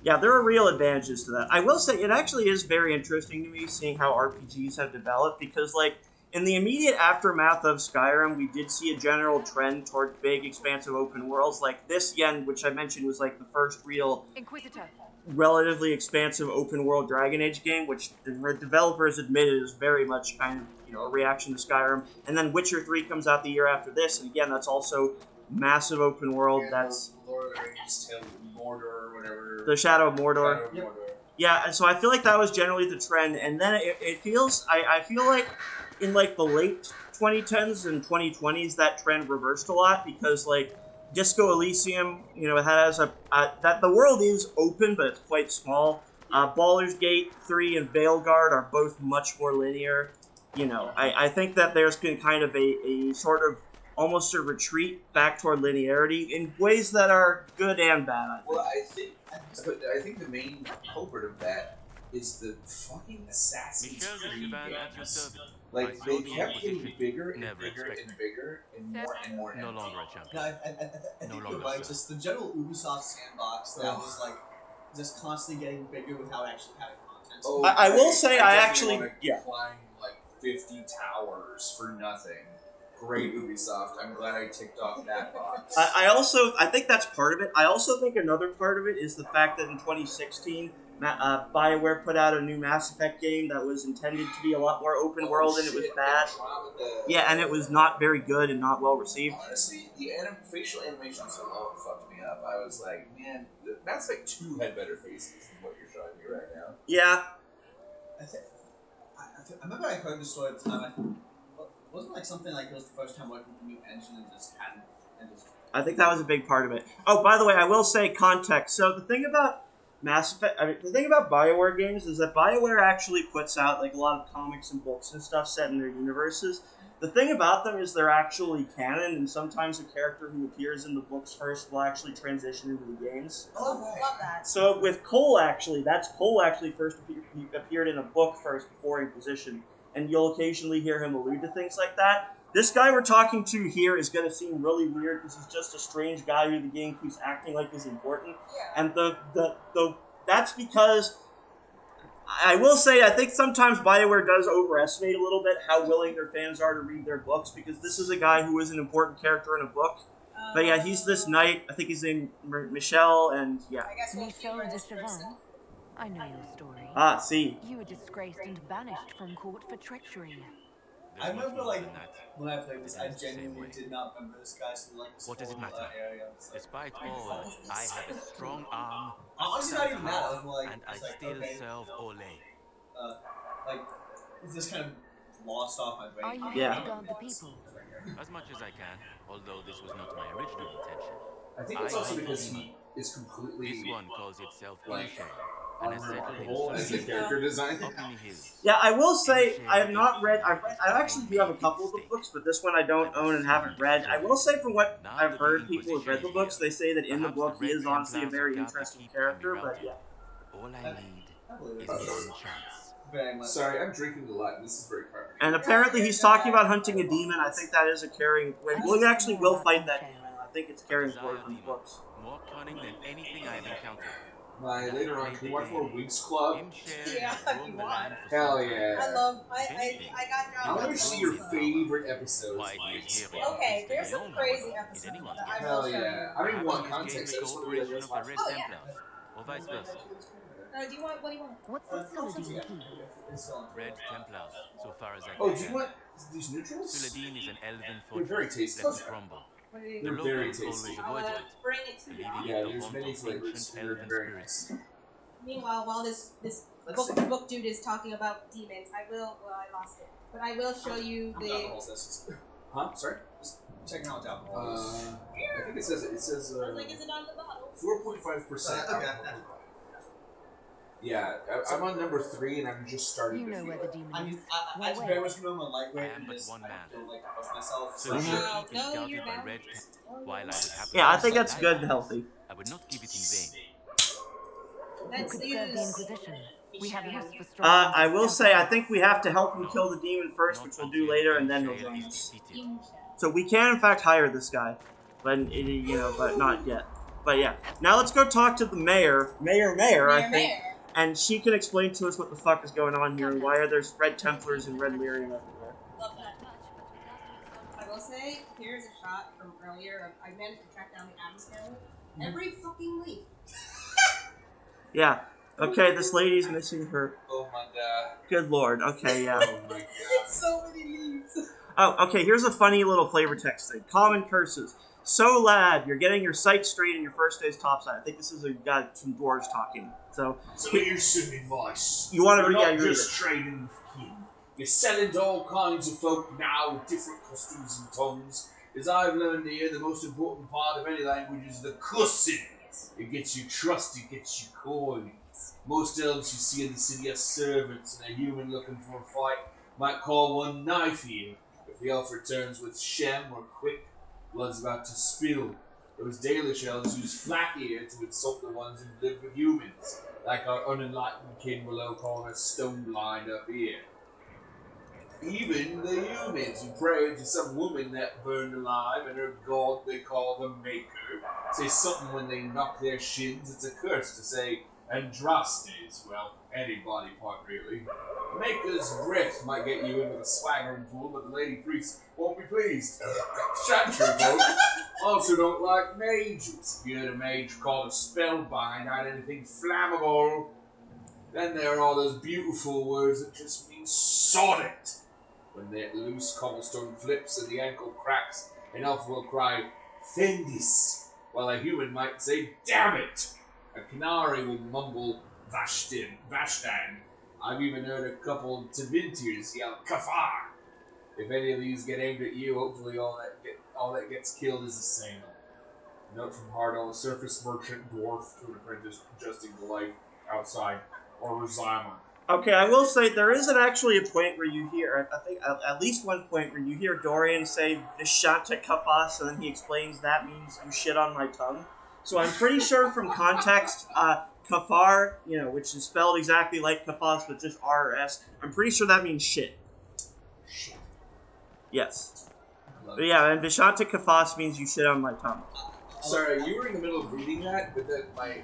Yeah, there are real advantages to that. I will say it actually is very interesting to me seeing how RPGs have developed because, like, in the immediate aftermath of Skyrim, we did see a general trend toward big, expansive open worlds. Like this, Yen, which I mentioned, was like the first real Inquisitor. relatively expansive open world Dragon Age game, which the developers admitted is very much kind of a reaction to Skyrim. And then Witcher 3 comes out the year after this, and again, that's also massive open world. Yeah, that's Lord of the Rings, Tale of Mordor, or whatever. the Shadow of Mordor. Shadow of Yep. Mordor. Yeah, and so I feel like that was generally the trend, and then it feels I feel like in like the late 2010s and 2020s that trend reversed a lot because like Disco Elysium, it has that the world is open but it's quite small. Baldur's Gate 3 and Veilguard are both much more linear. I think that there's been kind of a sort of almost a retreat back toward linearity in ways that are good and bad. I think. Well, I think the main culprit of that is the fucking Assassin's Creed games. Like, they kept getting bigger and bigger and bigger and more No longer a champion. No, I think No you're longer right. so. Just the general Ubisoft sandbox that was like just constantly getting bigger without actually having content. Oh, I will say I definitely actually wanna climb like 50 towers for nothing. Great Ubisoft. I'm glad I ticked off that box. I think that's part of it. I also think another part of it is the fact that in 2016, BioWare put out a new Mass Effect game that was intended to be a lot more open world, and it was bad. Yeah, and it was not very good and not well received. Honestly, the facial animations alone fucked me up. I was like, man, Mass Effect 2 had better faces than what you're showing me right now. Yeah. I remember I heard the story at the time. Wasn't like something like it was the first time working with a new engine and just hadn't. I think that was a big part of it. Oh, by the way, I will say context. So the thing about the thing about BioWare games is that BioWare actually puts out like a lot of comics and books and stuff set in their universes. The thing about them is they're actually canon, and sometimes a character who appears in the books first will actually transition into the games. Oh, love that. So with Cole actually first appeared in a book first before Inquisition, and you'll occasionally hear him allude to things like that. This guy we're talking to here is going to seem really weird because he's just a strange guy who the game keeps acting like is important. Yeah. And that's because I will say I think sometimes BioWare does overestimate a little bit how willing their fans are to read their books, because this is a guy who is an important character in a book. But yeah, he's this knight. I think he's named Michelle, and yeah. I guess we'll Michel humor de this Chavannes. person. I know your story. Ah, see. You were disgraced and banished from court for treachery. I remember, like, when I played It this, is I the same genuinely way. did not remember this guy, so like, this What does it whole, matter? area. It's like, Despite what the all, fuck is this? I have a strong arm, a Honestly, stout not even that. heart, I'm like, and I it's like, still okay, serve Ole. like, it's just kind of lost off my Are brain. you Yeah. here to guard the people? As much as I can, although this was not my original intention. I think it's I also hate because demon. he is completely This one calls itself like, Inquisition, and has settled unremarkable as a in character design. up in the hills. Yeah, I will say I have not read. I actually do have a couple of the books, but this one I don't own and haven't read. I will say from what I've heard, people who've read the books, they say that in the book he is honestly a very interesting character. But yeah. All I need I believe is it. one chance. Very much. Sorry, I'm drinking a lot, and this is very hard. And apparently he's talking about hunting a demon. I think that is a carrying. We actually will fight that demon. I think it's carrying forward from the books. More cunning than anything I have encountered. My later on, can you watch more Winx Club? Yeah, if you want. Hell yeah. I got I dropped. want to see your favorite episodes. Why he is here. Okay, there's some crazy episodes that I will Hell show you. yeah. I don't even want context, I just want to be Cooperation like, of the Red Oh, yeah. Templars, or vice versa. Do you want? What do you want? What's the Saladin key? Red Templars, so far as I Oh, can do you tell. want these neutrals? Suladin is an elven They're very fortress tasty. left to crumble. What do you? The They're very locals always tasty. I'm avoided gonna it, bring it to you. believing Yeah, it the there's haunt many of flavors. ancient They're elven very spirits. nice. Meanwhile, while this Let's book dude is talking about demons, I will. Well, I lost it, but I will show you I'm the. alcohol says. Huh? Sorry? Checking out alcohol is. I think it says I was like, is it on the bottle? 4.5% Okay. alcohol. Yeah, I'm on number 3 and I'm just starting You to know feel where the it. demon I mean, is. I just very much remember my lightweight I am and but just one I man. don't like to push myself. So So the Wow. keep is No, guarded you're by not. Red Templars. While I would have Yeah, I think that's good and healthy. I would not give it in vain. You Let's could serve the use. Inquisition. We have use for strong. I will say I think we have to help him kill the demon first, which we'll do later, and then he'll join us. So we can in fact hire this guy, but but not yet. But yeah, now let's go talk to the mayor, I think, and she can explain to us what the fuck is going on here and why are there Red Templars and Red Lyrium everywhere. Love that. I will say, here's a shot from earlier. I managed to track down the Adams Herald. Every fucking week. Yeah. Okay, this lady's missing her. Oh my god. Good lord. Okay, yeah. Oh my god. So many leaves. Oh, okay, here's a funny little flavor text thing. Common curses. So, lad, you're getting your sights straight in your first day's topside. I think this is a guy, some dwarves talking. So, here's some advice. you want to You're read? Yeah, not you read just it. trading with kin. You're selling to all kinds of folk now with different customs and tongues. As I've learned here, the most important part of any language is the cussing. It gets you trust, it gets you coin. Most elves you see in the city are servants, and a human looking for a fight might call one knife here. If the elf returns with shem or quick, blood's about to spill. Those Dalish elves use flat ear to insult the ones who live with humans, like our unenlightened kin below calling us stone blind up here. Even the humans who pray to some woman that burned alive and her god they call the Maker say something when they knock their shins. It's a curse to say Andrastes, well, any body part really. Maker's breath might get you in with a swaggering fool, but the lady priest won't be pleased. Chantry folk also don't like mages. If you heard a mage called a spellbind out anything flammable, then there are all those beautiful words that just mean sod it. When that loose cobblestone flips and the ankle cracks, an elf will cry, Fendis, while a human might say, damn it. A canary will mumble, Vashtan. I've even heard a couple Tevintirs yell, Kafar. If any of these get aimed at you, hopefully all that gets killed is a sailor. Note from Hardo, a surface merchant dwarf to an apprentice adjusting to life outside, or Rosamond. Okay, I will say there isn't actually a point where you hear, I think at least one point where you hear Dorian say Vishanta Kapas, and then he explains that means you shit on my tongue. So I'm pretty sure from context, Kafar, which is spelled exactly like Kapas, but just R-S, I'm pretty sure that means shit. Yes. But yeah, and Vishanta Kafas means you shit on my tongue. Sorry, you were in the middle of reading that, but then my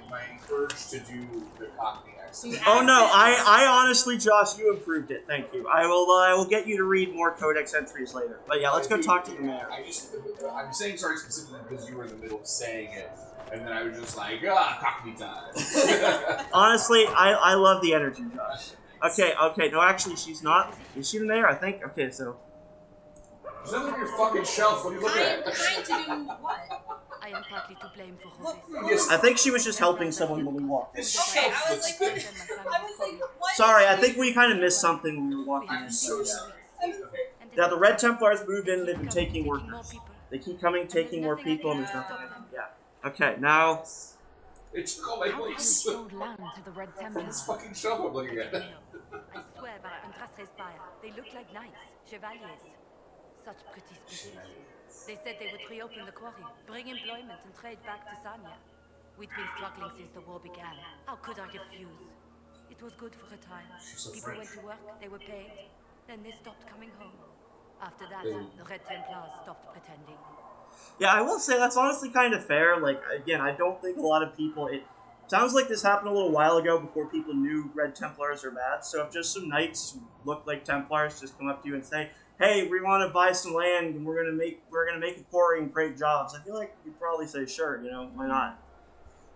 urge to do the Cockney accent. Oh no, I honestly, Josh, you improved it. Thank you. I will get you to read more Codex entries later. But yeah, let's go talk to the mayor. I'm saying sorry specifically because you were in the middle of saying it, and then I was just like, Cockney time. Honestly, I love the energy, Josh. Okay, no, actually, she's not. Is she the mayor? I think. Okay, so. There's nothing on your fucking shelf. What are you looking at? Trying to do what? I am partly to blame for Look, all this. Yes. I think she was just helping someone when we walked. Okay, I was like, what? Sorry, I think we kind of missed something when we were walking I'm in. so sorry. Now, the Red Templars moved in, they've been taking workers. They keep coming, taking more people, and there's nothing. Yeah. Okay, now. It's called my How can you place. sold land to the Red This Templars? fucking shelf I'm looking at. I swear by Andraste's spire, they look like knights, chevaliers. Such pretty species. They said they would reopen the quarry, bring employment and trade back to Sanya. We'd been struggling since the war began. How could I refuse? It was good for a time. so People French. went to work, they were paid. Then they stopped coming home. After that, the Red Templars stopped pretending. Yeah, I will say that's honestly kind of fair. Like, again, I don't think a lot of people. It sounds like this happened a little while ago before people knew Red Templars are bad. So if just some knights who look like Templars just come up to you and say, "Hey, we want to buy some land and we're gonna make a quarry and create jobs," I feel like you'd probably say, "Sure, why not?"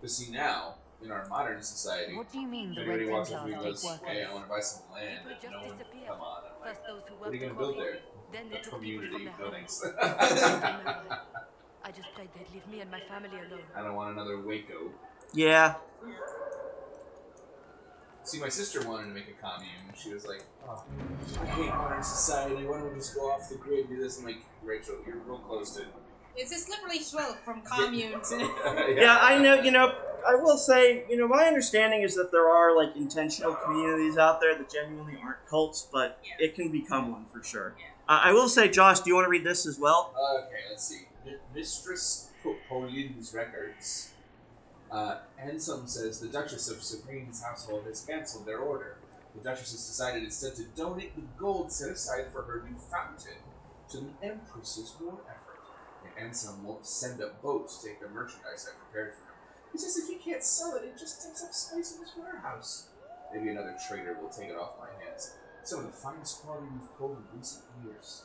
But see now, in our modern society, What do you mean if the anybody Red walks up to me and Templars goes, take "Hey, I workers? want to buy some land," People just no one disappear. come on. I'm like, First those who what are worked you the gonna build quarry, there? then they A took people from community. their No homes. thanks. I just prayed they'd leave me and my family alone. I don't want another Waco. Yeah. See, my sister wanted to make a commune. She was like, "Oh, I hate modern society. Why don't we just go off the grid and do this?" I'm like, "Rachel, you're real close to." It's a slippery slope from commune to. Yeah, I know. I will say, my understanding is that there are like intentional communities out there that genuinely aren't cults, but it can become one for sure. I will say, Josh, do you want to read this as well? Okay, let's see. Mistress Pauline's records. Anselm says the Duchess of Sabrine's household has cancelled their order. The Duchess has decided instead to donate the gold set aside for her new fountain to the Empress's war effort. And Anselm won't send a boat to take the merchandise I prepared for him. He says if he can't sell it, it just takes up space in his warehouse. Maybe another trader will take it off my hands. Some of the finest quality we've pulled in recent years.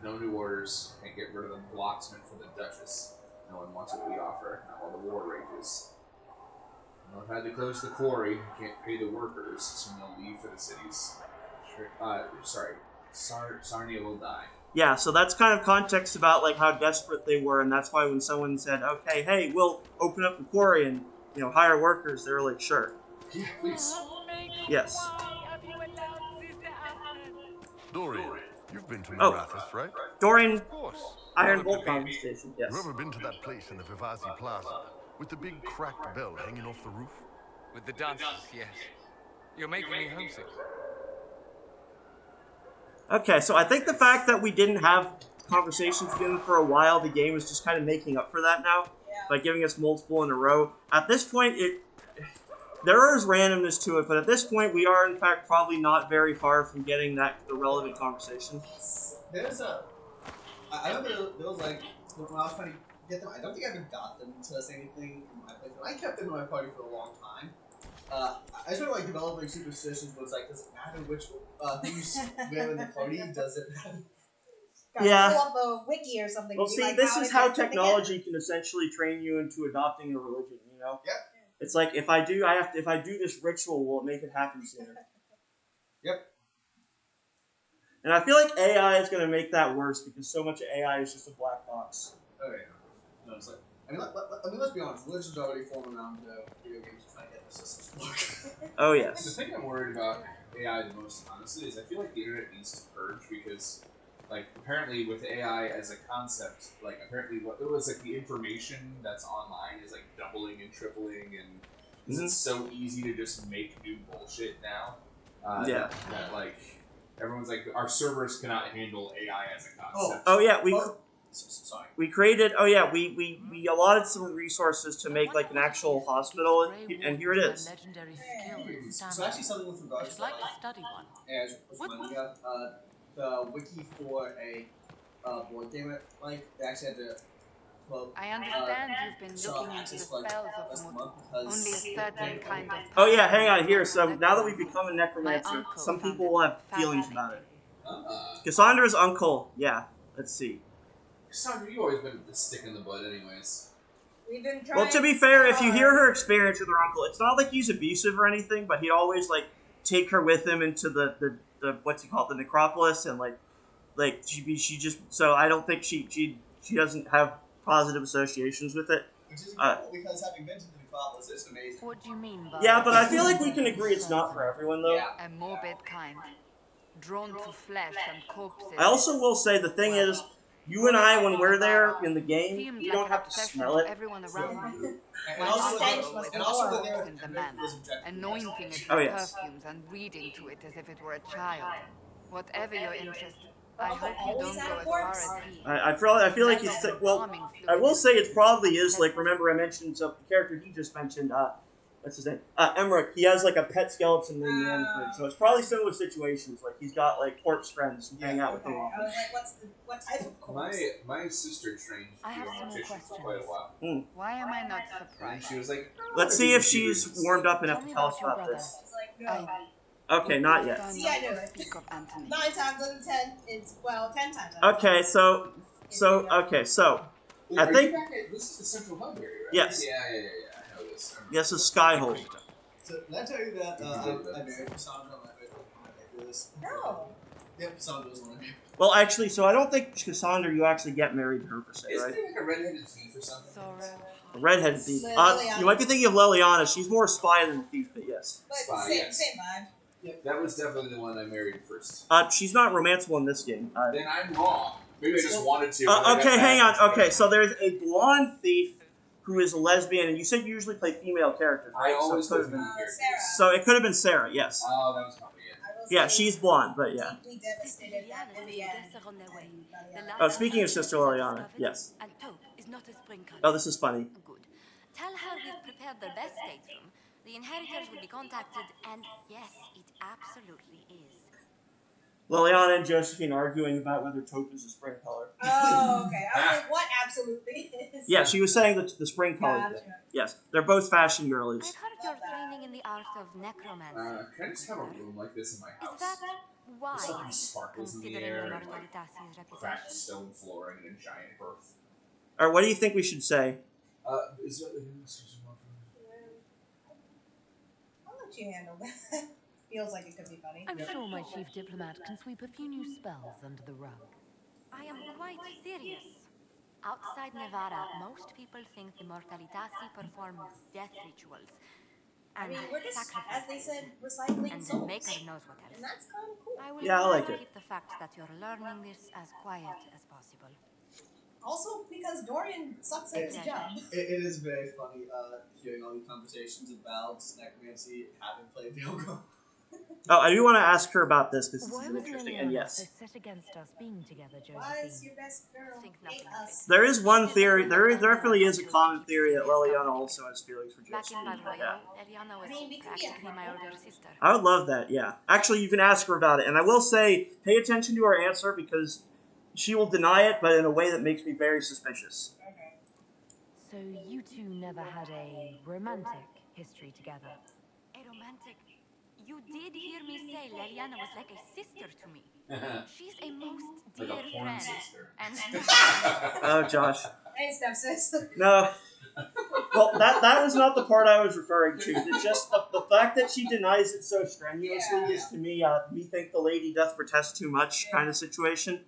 No new orders. Can't get rid of the blocksman for the Duchess. No one wants what we offer, not while the war rages. I've had to close the quarry. Can't pay the workers, so they'll leave for the cities. Sarnia will die. Yeah, so that's kind of context about like how desperate they were, and that's why when someone said, "Okay, hey, we'll open up the quarry and hire workers," they were like, "Sure." Yeah, please. Yes. Dorian, you've been to Oh. Marathis, right? Dorian, Of course. Iron One Bolt of the- conversation. Yes. You ever been to that place in the Vivazi Plaza with the big cracked bell hanging off the roof? With the dances, yes. You're making me homesick. Okay, so I think the fact that we didn't have conversations together for a while, the game is just kind of making up for that now by giving us multiple in a row. At this point, there is randomness to it, but at this point, we are in fact probably not very far from getting the relevant conversation. There's I remember there was like when I was trying to get them. I don't think I ever got them to say anything in my place. I kept them in my party for a long time. I started like developing superstitions, but it's like, does it matter which who's there in the party? Does it matter? Yeah. Pull up a wiki or something. Well, and be see, like, this to is how get them technology can essentially train you into adopting a religion. Yep. It's like if I do this ritual, will it make it happen sooner? Yep. And I feel like AI is going to make that worse because so much of AI is just a black box. Okay. No, it's like I mean, let's be honest. Religion's already forming around video games trying to get the systems to work. Oh The yes. thing I'm worried about AI the most, honestly, is I feel like the internet needs to purge because, like, apparently with AI as a concept, like, apparently what it was like the information that's online is like doubling and tripling, and it's so easy to just make new bullshit now. Yeah. That like everyone's like, our servers cannot handle AI as a concept. Oh yeah, Sorry. we created. Oh yeah, we allotted some resources to make like an actual hospital, and here it is. Legendary skill in So stamina. actually, something with regards I'd to like to study one. as was reminding me of the wiki for a board game like they actually had to quote I understand you've been shut looking off into the access for like spells less of than the a month Mut. because Only a certain kind of Oh yeah, hang person on here. is So now that we necromancer. become a My necromancer, uncle some found people will it have feelings about it. fascinating. Cassandra's uncle, yeah. Let's see. Cassandra, you always been a stick in the butt, anyways. We've been trying. Well, to be fair, if you hear her experience with her uncle, it's not like he's abusive or anything, but he'd always like take her with him into the what's he called, the necropolis, and like she just, so I don't think she doesn't have positive associations with it. which is incredible because having been to the Necropolis, it's amazing. What do you mean by Yeah, but I feel like we can agree it's not for everyone though. Yeah. a morbid kind, drawn to flesh and corpses? I also will say the thing is, you and I, when we're there in the game, Seemed you like don't an have to obsession smell to it. everyone around me. And My also, uncle was and also that the there in the man, was objective. anointing it Oh, with yes. perfumes and reading to it as if it were a child. Whatever your interest, I Also, hope you always don't had go a as far corpse. as he. I feel like he's well. I will say it probably is like, remember I mentioned the character he just mentioned. What's his name? Emmerich. He has like a pet skeleton named Manfred, so it's probably similar situations. Like he's got like corpse friends who hang out with him I often. was like, what type of corpse? My sister trained I have to be a some more mortician for questions. quite a while. Why am I not And surprised? she was like, Let's see if she's warmed up enough to tell us about I this. was like, no. Okay, not yet. Prefer See, not I knew to it. speak of Anthony. 9 times out of 10, it's, well, 10 times out of 10. Okay, so Wait, I are think- you back at, this is the central hub area, right? Yes. Yeah, I know this. I remember. yes, it's Skyhold. So did I tell you that You I did that. married Cassandra when I did this? No. Yep, Cassandra was the one I married. Well, actually, so I don't think Cassandra, you actually get married to her per se, Isn't right? there like a redheaded thief or something? Sorrow. A redheaded thief. Liliana. You might be thinking of Liliana. She's more a spy than a thief, but yes. But Spy, same, yes. same vibe. That was definitely the one I married first. She's not romanceable in this game. Then I'm wrong. Maybe I just wanted to. but I got Okay, hang on. mad. Okay, so there's a blonde thief who is a lesbian, and you said you usually play female characters, I right? always so, it put could have been, Sarah. so it could have been Sarah, yes. Oh, that was probably it. I will Yeah, say she's blonde, but yeah. deeply devastated that in the end. Are on their way. Oh, speaking of Sister Liliana, yes. And taupe is not a spring color. Oh, this is funny. Good. Tell her we've prepared the best stateroom. The inheritors will be contacted, and yes, it absolutely is. Liliana and Josephine arguing about whether taupe is a spring color. Oh, okay. I was like, what absolutely is? Yeah, she was saying that the spring color Gotcha. thing. Yes, they're both fashion girlies. I've heard you're training in the art of necromancy. Can I just have a room like this in my Is house? that why? Something sparkles in the Considering air the and like Mortalitasi's cracked reputation? stone flooring and a giant hearth. Or what do you think we should say? Is that I'll let you handle that. Feels like it could be funny. I'm sure my chief diplomat can sweep a few new spells under the rug. I am quite serious. Outside Nevada, most people think the Mortalitasi perform death rituals. I And mean, we're just, as they sacrifices. said, recycling And the souls. maker knows what And else. that's kind of cool. I will Yeah, I try like to it. keep the fact that you're learning this as quiet as possible. Also, because Dorian sucks at his Yeah. job. It is very funny hearing all these conversations about necromancy having played Vilgo. Oh, I do want to ask her about this because this Why is was interesting. And Liliana yes, so set against us being together, Why is Josephine? your best girl Think hate nothing of us? there is one theory. There definitely is a common theory that Liliana also has feelings for Back in Josephine. Valroyo, Yeah. Eliana was I mean, we could be a practically my older sister. I would love that, yeah. Actually, you can ask her about it. And I will say, pay attention to her answer because she will deny it, but in a way that makes me very suspicious. Okay. So you two never had a romantic history together? A romantic. You did hear me say Leliana was like a sister to me. She's a most dear like a porn friend. sister. And Oh, Josh. Hey, stepsis. No. Well, that was not the part I was referring to. It's just the fact that she denies it so strenuously Yeah. is to me, me think the lady doth protest too much kind of situation.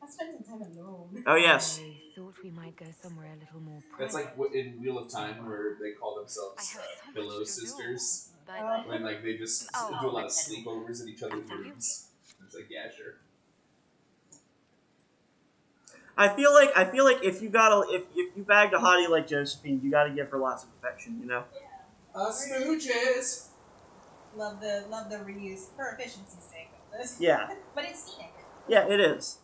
I spent some time alone. Oh, yes. I thought we might go somewhere a little more private. That's like what in Wheel of Time where they call I themselves have so much pillow to sisters. do. But When like they just Oh, do a lot of that's- sleepovers in each other's After you. rooms. It's like, yeah, sure. I feel like if you bagged a hottie like Josephine, you gotta give her lots of affection, you know? Smooches! Love the reuse for efficiency's sake of this. Yeah. But it's scenic. Yeah, it is.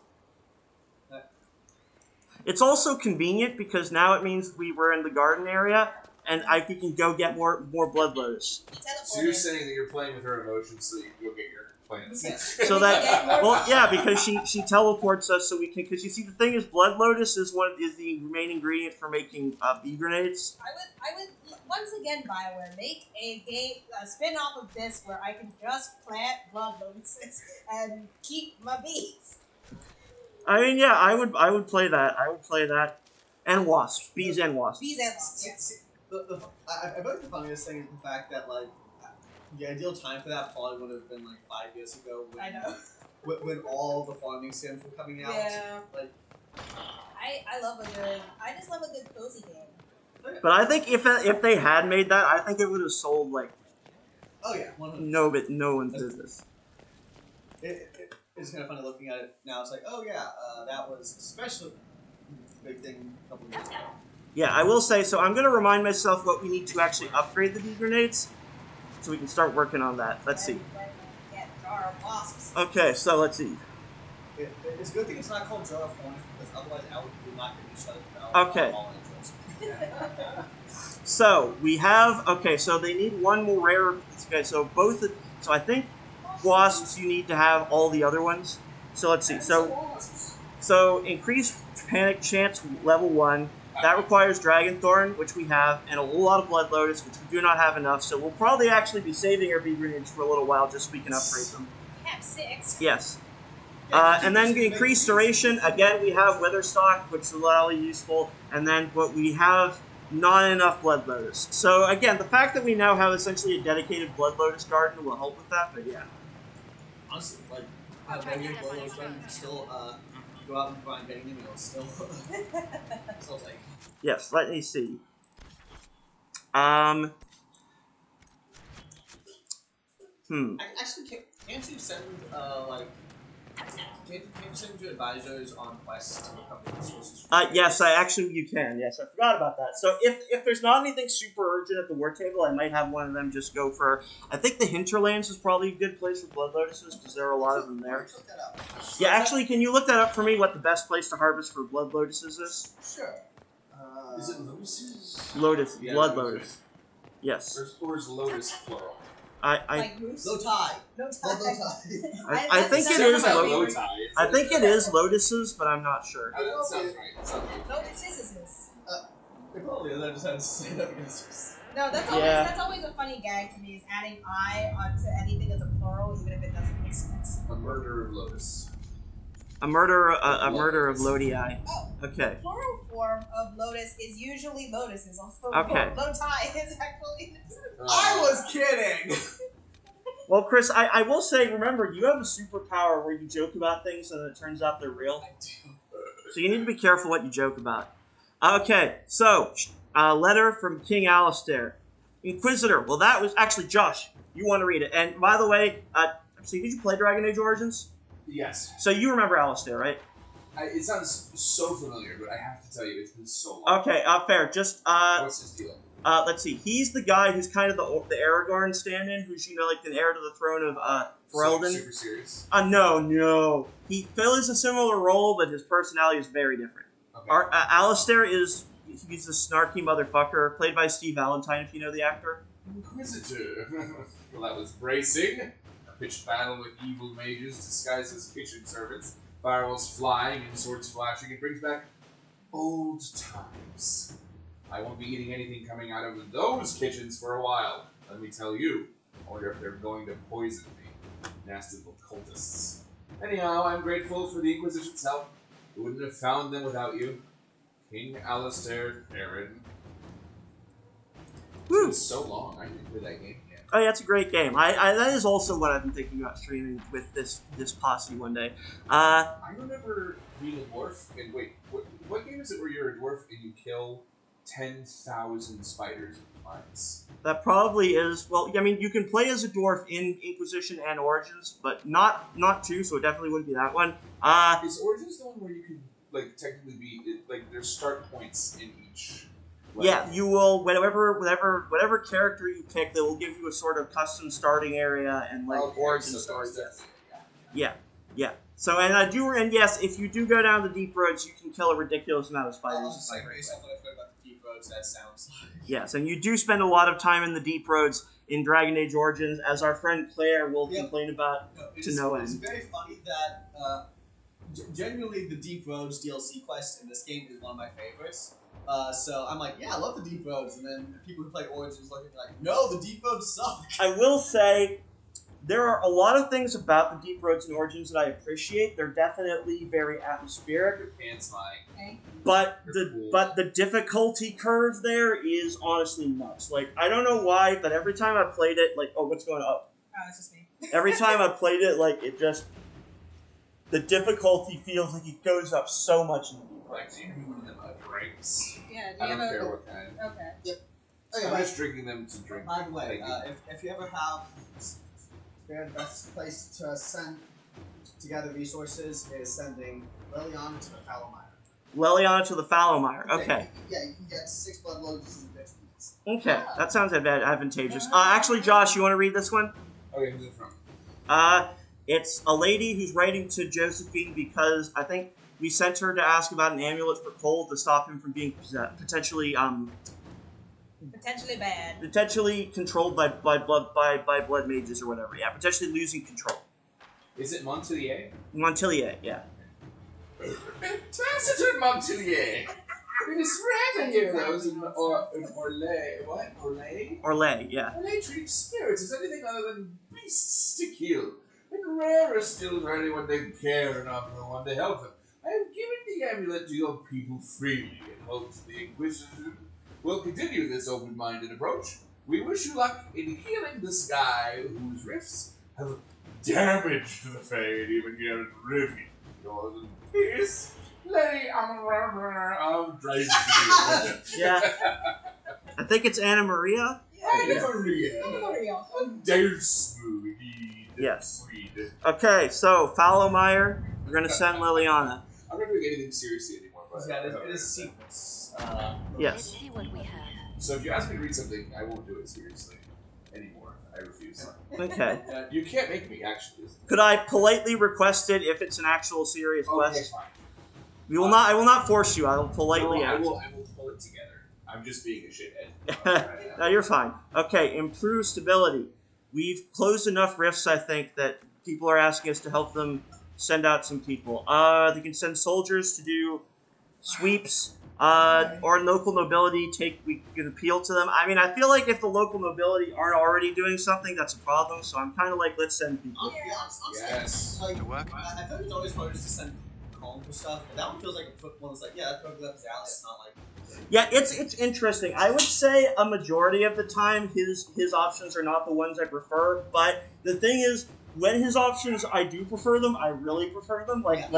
It's also convenient because now it means we were in the garden area, and we can go get more blood lotus. We So you're teleported. saying that you're playing with her emotions so you can go get plants. Yes. So that, well, yeah, because she teleports us so we can. Because you see, the thing is, Blood Lotus is the main ingredient for making bee grenades. I would once again, Bioware, make a spin-off of this where I can just plant blood lotuses and keep my bees. I mean, yeah, I would play that. I would play that, and wasps, bees and wasps. Bees and wasps, yes. I bet the funniest thing is the fact that like the ideal time for that probably would have been like 5 years ago. I know. When all the farming sims were coming out. Yeah. Like, I just love a good cozy game. But I think if they had made that, I think it would have sold like oh yeah, 100%. no one's business. It's kind of funny looking at it now. It's like, oh yeah, that was especially a big thing a couple of years ago. Yeah, I will say, so I'm going to remind myself what we need to actually upgrade the bee grenades, so we can start working on that. Let's see. Yeah, jar of wasps. Okay, so let's see. It's a good thing it's not called jar of hornets, because otherwise I would not get me shut it down. Okay. All intros. So, we have, okay, so they need one more rare, okay, so so I think wasps, you need to have all the other ones. So let's see, so increase panic chance level 1, that requires Dragon Thorn, which we have, and a whole lot of Blood Lotus, which we do not have enough, so we'll probably actually be saving our bee grenades for a little while just so we can upgrade them. We have 6. Yes. And then increase duration, again we have Witherstock, which is really useful, and then but we have not enough Blood Lotus. So again, the fact that we now have essentially a dedicated Blood Lotus garden will help with that, but yeah. Honestly, like, dedicated Blood Lotus garden, you can still go out and find getting emails. Still like. Yes, let me see. Actually, can't you send can't you send your advisors on quests to look up the resources? Yes, you can. Yes, I forgot about that. So if there's not anything super urgent at the war table, I might have one of them just go for. I think the Hinterlands is probably a good place for Blood Lotuses because there are a lot of them there. Look that up. Yeah, actually, can you look that up for me? What the best place to harvest for Blood Lotuses is? Sure. Is it lotuses? Lotus, Yeah, Blood lotus. Lotus. Yes. Or is lotus plural? I moose? Low tie. No Low tie. tie. I think it Sounds is like low we- tie. I think it is lotuses, but I'm not sure. That sounds right. That sounds right. No, it's this. They probably I just had to say that because. No, that's always a funny gag to me is adding I onto anything as a plural, even if it doesn't make sense. A murder of lotus. A murder of Lodi. Oh. Okay. The plural form of lotus is usually lotuses. Also, Okay. low tie is actually. I was kidding. Well, Chris, I will say, remember, you have a superpower where you joke about things and it turns out they're real. So you need to be careful what you joke about. Okay, so, letter from King Alistair. Inquisitor. Well, that was actually Josh. You want to read it. And by the way, did you play Dragon Age Origins? Yes. So you remember Alistair, right? It sounds so familiar, but I have to tell you, it's been so long. Okay, fair. Just, What's his deal? let's see. He's the guy who's kind of the Aragorn stand-in, who's, like the heir to the throne of, Ferelden. Super serious. No. He fills a similar role, but his personality is very different. Okay. Alistair he's a snarky motherfucker, played by Steve Valentine, if you know the actor. Inquisitor. Well, that was bracing. A pitched battle with evil mages disguised as kitchen servants. Fireballs flying and swords flashing. It brings back old times. I won't be eating anything coming out of those kitchens for a while. Let me tell you. I wonder if they're going to poison me. Nasty little cultists. Anyhow, I'm grateful for the Inquisition's help. We wouldn't have found them without you. King Alistair Aaron. It's been so long. I didn't play that game yet. Oh yeah, it's a great game. That is also what I've been thinking about streaming with this posse one day. I remember being a dwarf, and wait, what game is it where you're a dwarf and you kill 10,000 spiders with mines? That probably is. Well, I mean, you can play as a dwarf in Inquisition and Origins, but not 2, so it definitely wouldn't be that one. Is Origins the one where you can technically be there's start points in each? Yeah, you will whatever character you pick, they will give you a sort of custom starting area and origin story. Yes. Yeah. So and yes, if you do go down the deep roads, you can kill a ridiculous amount of spiders. Based on what I've heard about the deep roads, that sounds like. Yes, and you do spend a lot of time in the deep roads. in Dragon Age Origins, as our friend Claire will complain about to no end. It's very funny that genuinely the Deep Roads DLC quest in this game is one of my favorites. So I'm like, yeah, I love the Deep Roads, and then people who play Origins look at me like, no, the Deep Roads suck. I will say, there are a lot of things about the Deep Roads and Origins that I appreciate. They're definitely very atmospheric. Pants flying. But the difficulty curve there is honestly nuts. Like, I don't know why, but every time I played it, like, oh, what's going on? Oh, it's just me. Every time I played it, like, it just, the difficulty feels like it goes up so much in the Deep Roads. Like, do you need one of them drinks? Yeah, do I you don't have care what kind. Okay. Yep. I'm just drinking them to drink. By the way, Thank you. if you ever have the best place to send together resources is sending Liliana to the Fallow Mire. Liliana to the Fallow Mire. Okay. Yeah, you can get 6 blood loads in 15 minutes. Okay, that sounds advantageous. Actually, Josh, you want to read this one? Okay, who's it from? It's a lady who's writing to Josephine because I think we sent her to ask about an amulet for Cole to stop him from being potentially bad. potentially controlled by blood mages or whatever. Yeah, potentially losing control. Is it Montelier? Montelier, yeah. Taciturn Montelier! It is rare to hear those in Orlais. What? Orlais? Orlais, yeah. Orlais treats spirits as anything other than beasts to kill. And rarer still for anyone they care enough for one to help them. I have given the amulet to your people freely in hopes the Inquisition will continue this open-minded approach. We wish you luck in healing this guy whose rifts have damaged the Fade even here in Rivian. Yours in peace, Lady Dragon. Yeah. I think it's Anna Maria. Anna Maria. Dare smooth. Yes. Okay, so Fallow Mire, we're gonna send Liliana. I'm not doing anything seriously anymore. But Yeah, it is sequence. Yes. Let's see what we have. So if you ask me to read something, I won't do it seriously anymore. I refuse. Okay. You can't make me actually. Could I politely request it if it's an actual serious Okay, quest? fine. I will not force you. I will politely I ask. will pull it together. I'm just being a shithead. Right No, you're fine. Okay, improve stability. We've closed enough rifts, I think, that people are asking us to help them send out some people. They can send soldiers to do sweeps, or local nobility. We can appeal to them. I mean, I feel like if the local nobility aren't already doing something, that's a problem. So I'm kind of like, let's send people. I'll be honest, Yes. like, To work? I feel like it's always hard to send calm for stuff, but that one feels like a quick one. It's like, yeah, that's perfectly up his alley. It's not like. Yeah, it's interesting. I would say a majority of the time his options are not the ones I prefer. But the thing is, when his options I do prefer them, I really prefer them. Like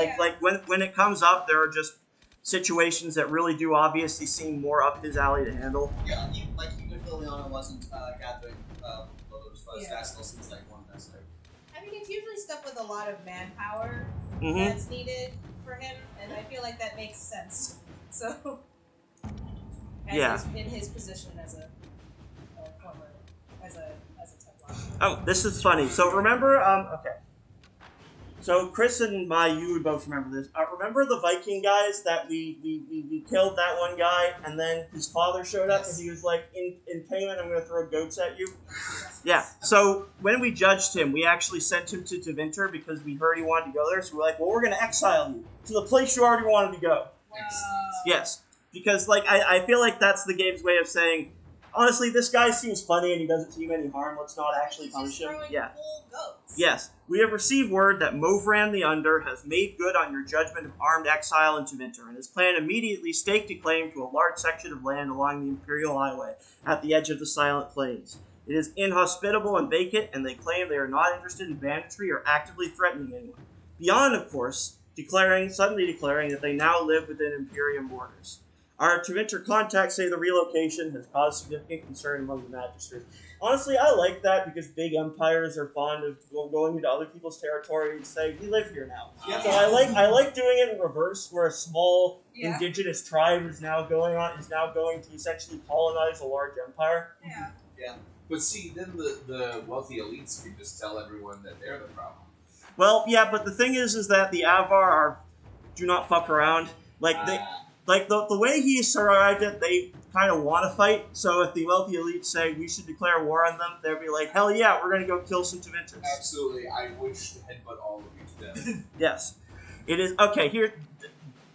when it comes up, there are just situations that really do obviously seem more up his alley to handle. Yeah, even if Liliana wasn't gathering those first, that still seems like one that's like. I mean, it's usually stuff with a lot of manpower Mm-hmm. that's needed for him, and I feel like that makes sense. So, in his position as a Templar. Oh, this is funny. So remember, okay. So Chris and you would both remember this. Remember the Viking guys that we killed that one guy, and then his father showed up, and he was like, in payment, I'm going to throw goats at you. Yeah. So when we judged him, we actually sent him to Tevinter because we heard he wanted to go there. So we're like, well, we're going to exile you to the place you already wanted to go. Yes. Because I feel like that's the game's way of saying, honestly, this guy seems funny and he doesn't seem any harm. Let's not actually punish him. Yeah. Yes. We have received word that Movran the Under has made good on your judgment of armed exile into Tevinter and has planned immediately staked a claim to a large section of land along the Imperial Highway at the edge of the Silent Plains. It is inhospitable and vacant, and they claim they are not interested in banditry or actively threatening anyone. Beyond, of course, suddenly declaring that they now live within Imperium borders. Our Tevinter contacts say the relocation has caused significant concern among the magistrates. Honestly, I like that because big empires are fond of going into other people's territory and saying, we live here now. Yeah. So I like doing it in reverse, where a small indigenous tribe is now going to essentially colonize a large empire. Yeah. But see, then the wealthy elites can just tell everyone that they're the problem. Well, yeah, but the thing is that the Avar do not fuck around. The way he survived it, kind of want to fight. So if the wealthy elite say we should declare war on them, they'll be like, hell yeah, we're going to go kill some Tevinter. Absolutely, I wish to headbutt all of you to death. Yes. It is, okay, here,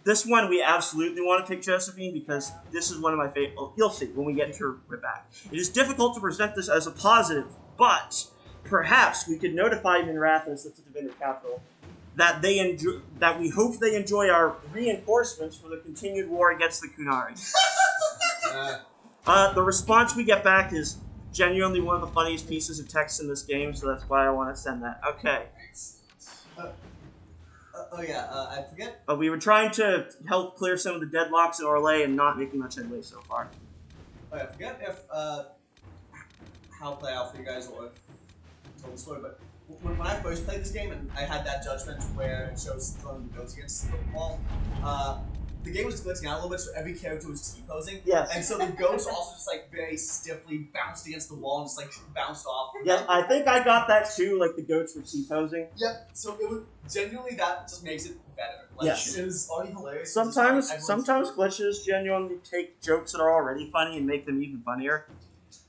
this one we absolutely want to pick Josephine because this is one of my favorite, well, you'll see when we get to her back. It is difficult to present this as a positive, but perhaps we could notify Minrathous, that's the Tevinter capital, that that we hope they enjoy our reinforcements for the continued war against the Kunari. The response we get back is genuinely one of the funniest pieces of text in this game, so that's why I want to send that. Okay. I forget. We were trying to help clear some of the deadlocks in Orlais and not making much headway so far. I forget if how it played out for you guys or told the story, but when I first played this game and I had that judgment where it shows throwing the goats against the wall, the game was glitching out a little bit, so every character was T-posing. Yes. And so the goats also just like very stiffly bounced against the wall and just like bounced off. Yes, I think I got that too, like the goats were T-posing. Yep, so it was genuinely that just makes it better. Like, yes. It was already hilarious. Sometimes glitches genuinely take jokes that are already funny and make them even funnier.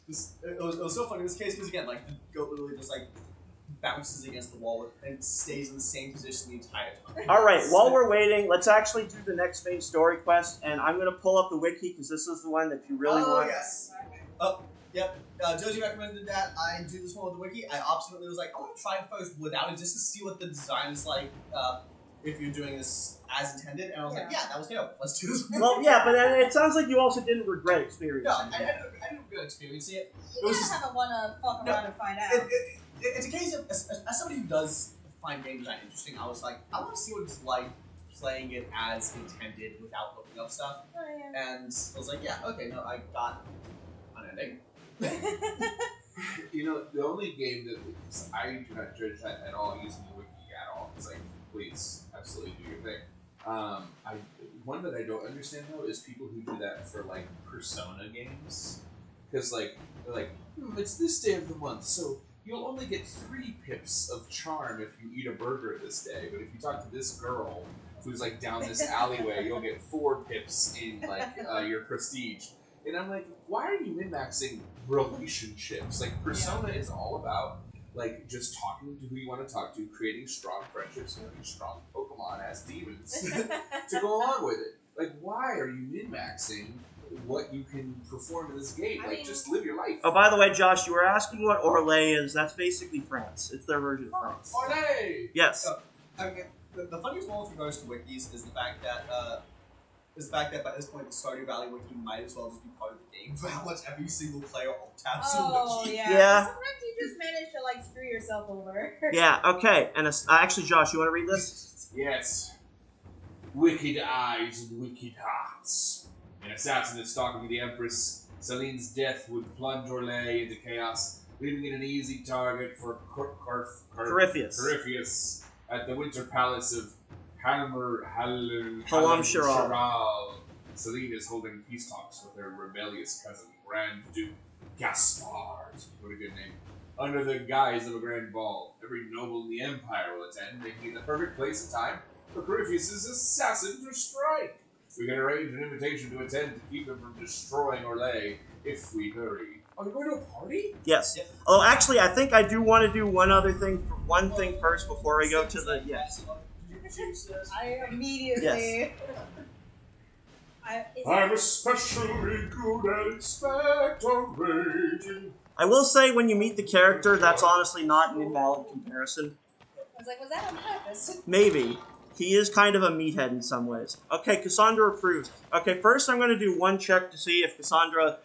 It was so funny in this case because again, like the goat literally just like bounces against the wall and stays in the same position the entire time. Alright, while we're waiting, let's actually do the next main story quest, and I'm going to pull up the wiki because this is the one that you really want. Yes. Oh, yep. Josie recommended that I do this one with the wiki. I absolutely was like, I want to try it first without it just to see what the design is like if you're doing this as intended. And I was like, yeah, that was dope. Let's do this. Well, yeah, but it sounds like you also didn't regret experiencing No, it. I didn't regret experiencing it. You just haven't want to fuck around and find out. It's a case of, as somebody who does find game design interesting, I was like, I want to see what it's like playing it as intended without looking up stuff. Oh, yeah. And I was like, yeah, okay, no, I got an ending. You know, the only game that I do not judge that at all using the wiki at all. It's like, please, absolutely do your thing. One that I don't understand though is people who do that for like Persona games, because like they're like, it's this day of the month, so you'll only get 3 pips of charm if you eat a burger this day, but if you talk to this girl who's like down this alleyway, you'll get 4 pips in like your prestige. And I'm like, why are you min-maxing relationships? Like, Persona is all about like just talking to who you want to talk to, creating strong friendships, and having strong Pokemon as demons to go along with it. Like, why are you min-maxing what you can perform in this game? Like, just live your life. Oh, by the way, Josh, you were asking what Orlais is. That's basically France. It's their version of France. Orlais! Yes. Okay. The funniest one with regards to wikis is the fact that by this point the Stardew Valley wiki might as well just be part of the game for how much every single player taps in the wiki. Yeah. Sometimes you just manage to like screw yourself over. Yeah, okay. And actually, Josh, you want to read this? Yes. Wicked eyes and wicked hearts. An assassin is stalking the Empress. Celine's death would plunge Orlais into chaos, leaving it an easy target for Corypheus at the Winter Palace of Halam Sharal. Celine is holding peace talks with her rebellious cousin, Grand Duke Gaspard. What a good name. Under the guise of a grand ball, every noble in the Empire will attend, making it the perfect place and time for Corypheus' assassin to strike. We can arrange an invitation to attend to keep him from destroying Orlais if we hurry. Are we going to a party? Yes. Although, actually, I think I do want to do one thing first before we go to the... Yes. I immediately... Yes. I'm especially good at expectorating. I will say, when you meet the character, that's honestly not an invalid comparison. I was like, was that on purpose? Maybe. He is kind of a meathead in some ways. Okay, Cassandra approves. Okay, first I'm going to do one check to see if Cassandra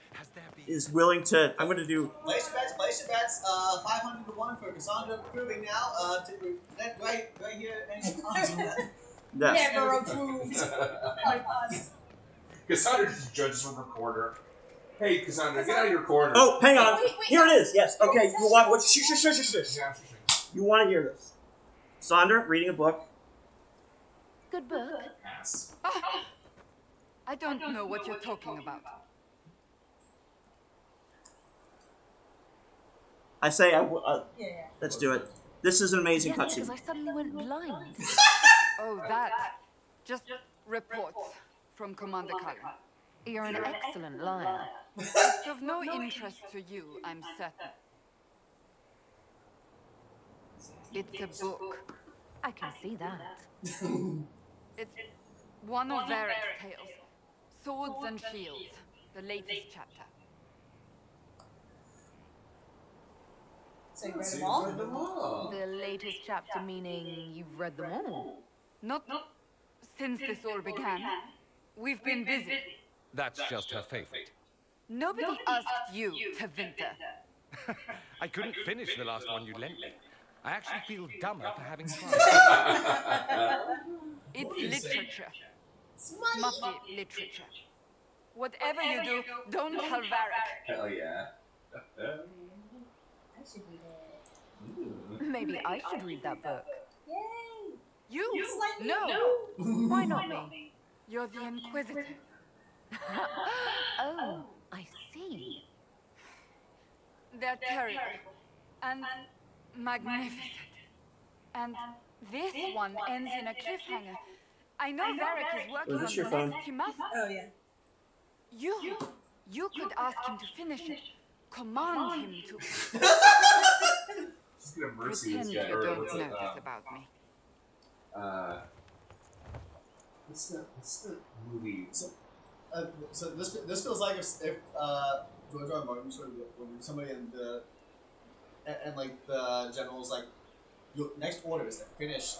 is willing to... I'm going to do... Place your bets. 500 to 1 for Cassandra approving now. Right here. Yes. Never approved. Like us. Cassandra just judges from her corner. Hey, Cassandra, get out of your corner. Oh, hang on. Wait, Here it is. Yes. Okay, you want... What? Shush. You want to hear this. Cassandra, reading a book. Good book. Ass. I don't know what you're talking about. I say, Yeah. let's do it. This is an amazing Yes, cutscene. because I suddenly went blind. Oh, that. Just reports from Commander Cullen. You're an excellent liar. It's of no interest to you, I'm certain. It's a book. I can see that. It's one of Varric's tales. Swords and Shields, the latest chapter. So you read them all? Read them all. The latest chapter meaning you've read them all? Not since this all began. We've been busy. That's just her favorite. Nobody asked you to winter. I couldn't finish the last one you lent me. I actually feel dumber for having tried. It's literature. Smutty literature. Whatever you do, don't tell Varric. Hell yeah. I should read it. Maybe I should read that book. Yay! You? Slightly No. Why not me? You're the Inquisitor. Oh, I see. They're terrible. And magnificent. And this one ends in a cliffhanger. I know Varric is working Is on this your the phone? next. He must. Oh yeah. You could ask him to finish it. Command him to. She's gonna mercy Pretend this you guy. Or don't what's know it? this about me. What's the movie? So this feels like if George R. R. Martin sort of when somebody in the and like the general's like, your next order is to finish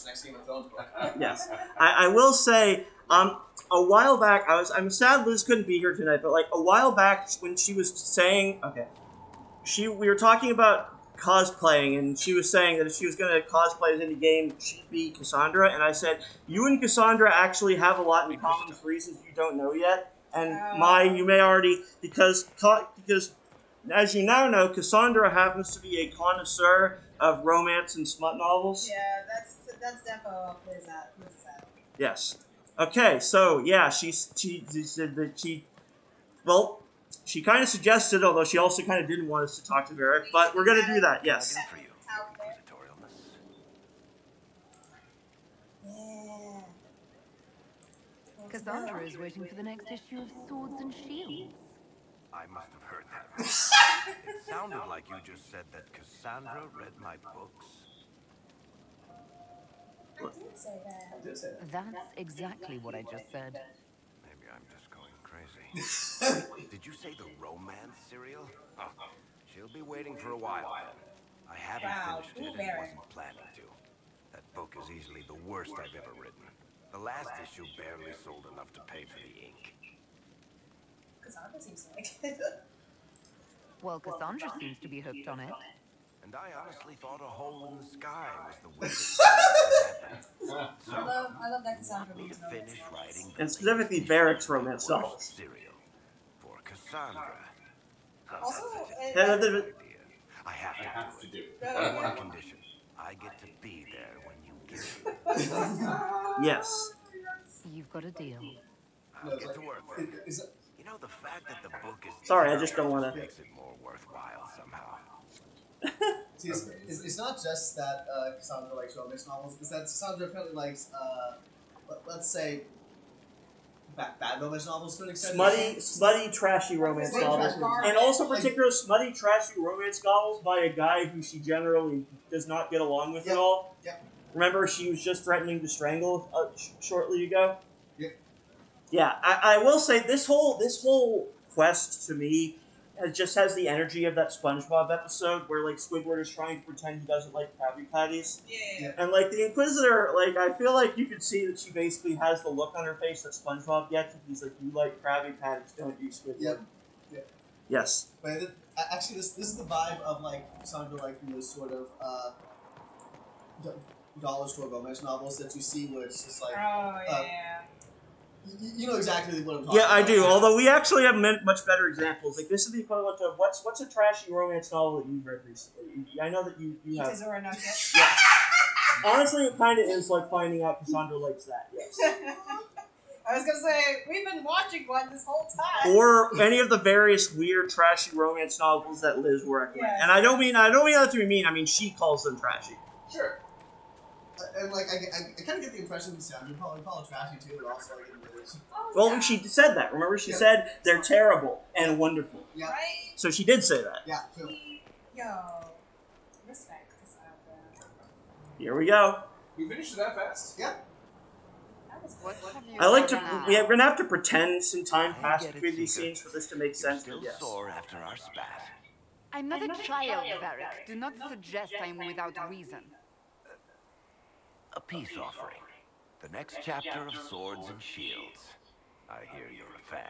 next Game of Thrones book. Yes, I will say, a while back, I'm sad Liz couldn't be here tonight, but like a while back when she was saying, we were talking about cosplaying, and she was saying that if she was going to cosplay as any game, she'd be Cassandra, and I said, you and Cassandra actually have a lot in common for reasons you don't know yet, and you may already, because as you now know, Cassandra happens to be a connoisseur of romance and smut novels. Yeah, that's defo Liz at. Yes. Okay, so yeah, she said that she kind of suggested, although she also kind of didn't want us to talk to Varric, but we're going to do that, yes. For you, Out there. inquisitorialness. Yeah. Cassandra is waiting for the next issue of Swords and Shields. I must have heard that wrong. It sounded like you just said that Cassandra read my books. I did say that. I did say that. That's exactly what I just said. Maybe I'm just going crazy. Did you say the romance serial? Oh, she'll be waiting for a while then. I haven't Wow, finished it and blueberry. wasn't planning to. That book is easily the worst I've ever written. The last issue barely sold enough to pay for the ink. Cassandra seems to like it. Well, Cassandra seems to be hooked on it. And I honestly thought a hole in the sky was the way to happen. So, I love that Cassandra want me to reads romance finish novels. writing And specifically Varric's romance novels. serial for Cassandra. Also, I have I have to do it. On one condition. I get to be there when you get it. Yes. You've got a deal. I'll get to work then. Is it, You know, the fact that the book is Sorry, I just don't wanna- makes it more worthwhile somehow. see, it's not just that Cassandra likes romance novels. It's that Cassandra apparently likes, let's say, bad romance novels to an extent. Smutty, trashy romance Smutty, novels. trashy. And also Like- particular smutty, trashy romance novels by a guy who she generally does not get along with at all. Yep. Remember, she was just threatening to strangle shortly ago? Yep. Yeah, I will say this whole quest to me just has the energy of that SpongeBob episode where like Squidward is trying to pretend he doesn't like Krabby Patties. Yeah. And like the Inquisitor, like I feel like you could see that she basically has the look on her face that SpongeBob gets. And he's like, "You like Krabby Patties, don't you, Squidward?" Yep. Yes. But actually, this is the vibe of like Cassandra liking those sort of dollar store romance novels that you see where it's just like you know exactly what I'm talking Yeah, about. I do. Although we actually have much better examples. Like this is the equivalent of what's a trashy romance novel that you've read recently? I know that you have. Itazura no Kiss. Yeah. Honestly, it kind of is like finding out Cassandra likes that. Yes. I was gonna say we've been watching one this whole time. Or any of the various weird trashy romance novels that Liz will recommend. Yeah. And I don't mean that to be mean. I mean she calls them trashy. Sure. And like, I kind of get the impression that Sam, you probably call it trashy too, but also like in the Well, she said that. Remember, she said they're terrible and wonderful. Yeah. Right? So she did say that. Yeah, true. Yo. Respect to Sandra. Here we go. We finished that fast? Yeah. That was What have you I like to. done now? We're gonna have to pretend some time I passed get it, between these Seeker. scenes for this to make You're sense. still But yes. sore after our spat. I'm not a child, Varric. Do not suggest I'm without reason. A peace offering. The next chapter of Swords and Shields. I hear you're a fan.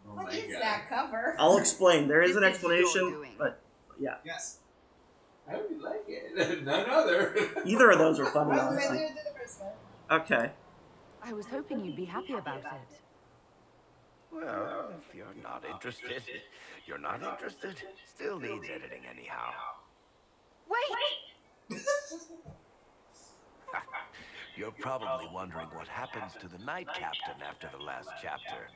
Oh What my is god. that cover? I'll explain. There is This an is explanation, your doing. but yeah, Yes. How do you like it? None other. either of those are funny. Well, Honestly. do the first one. Okay. I was hoping you'd be happy about it. Well, if you're not interested, you're not interested. Still needs editing anyhow. Wait! You're probably wondering what happens to the Knight Captain after the last chapter.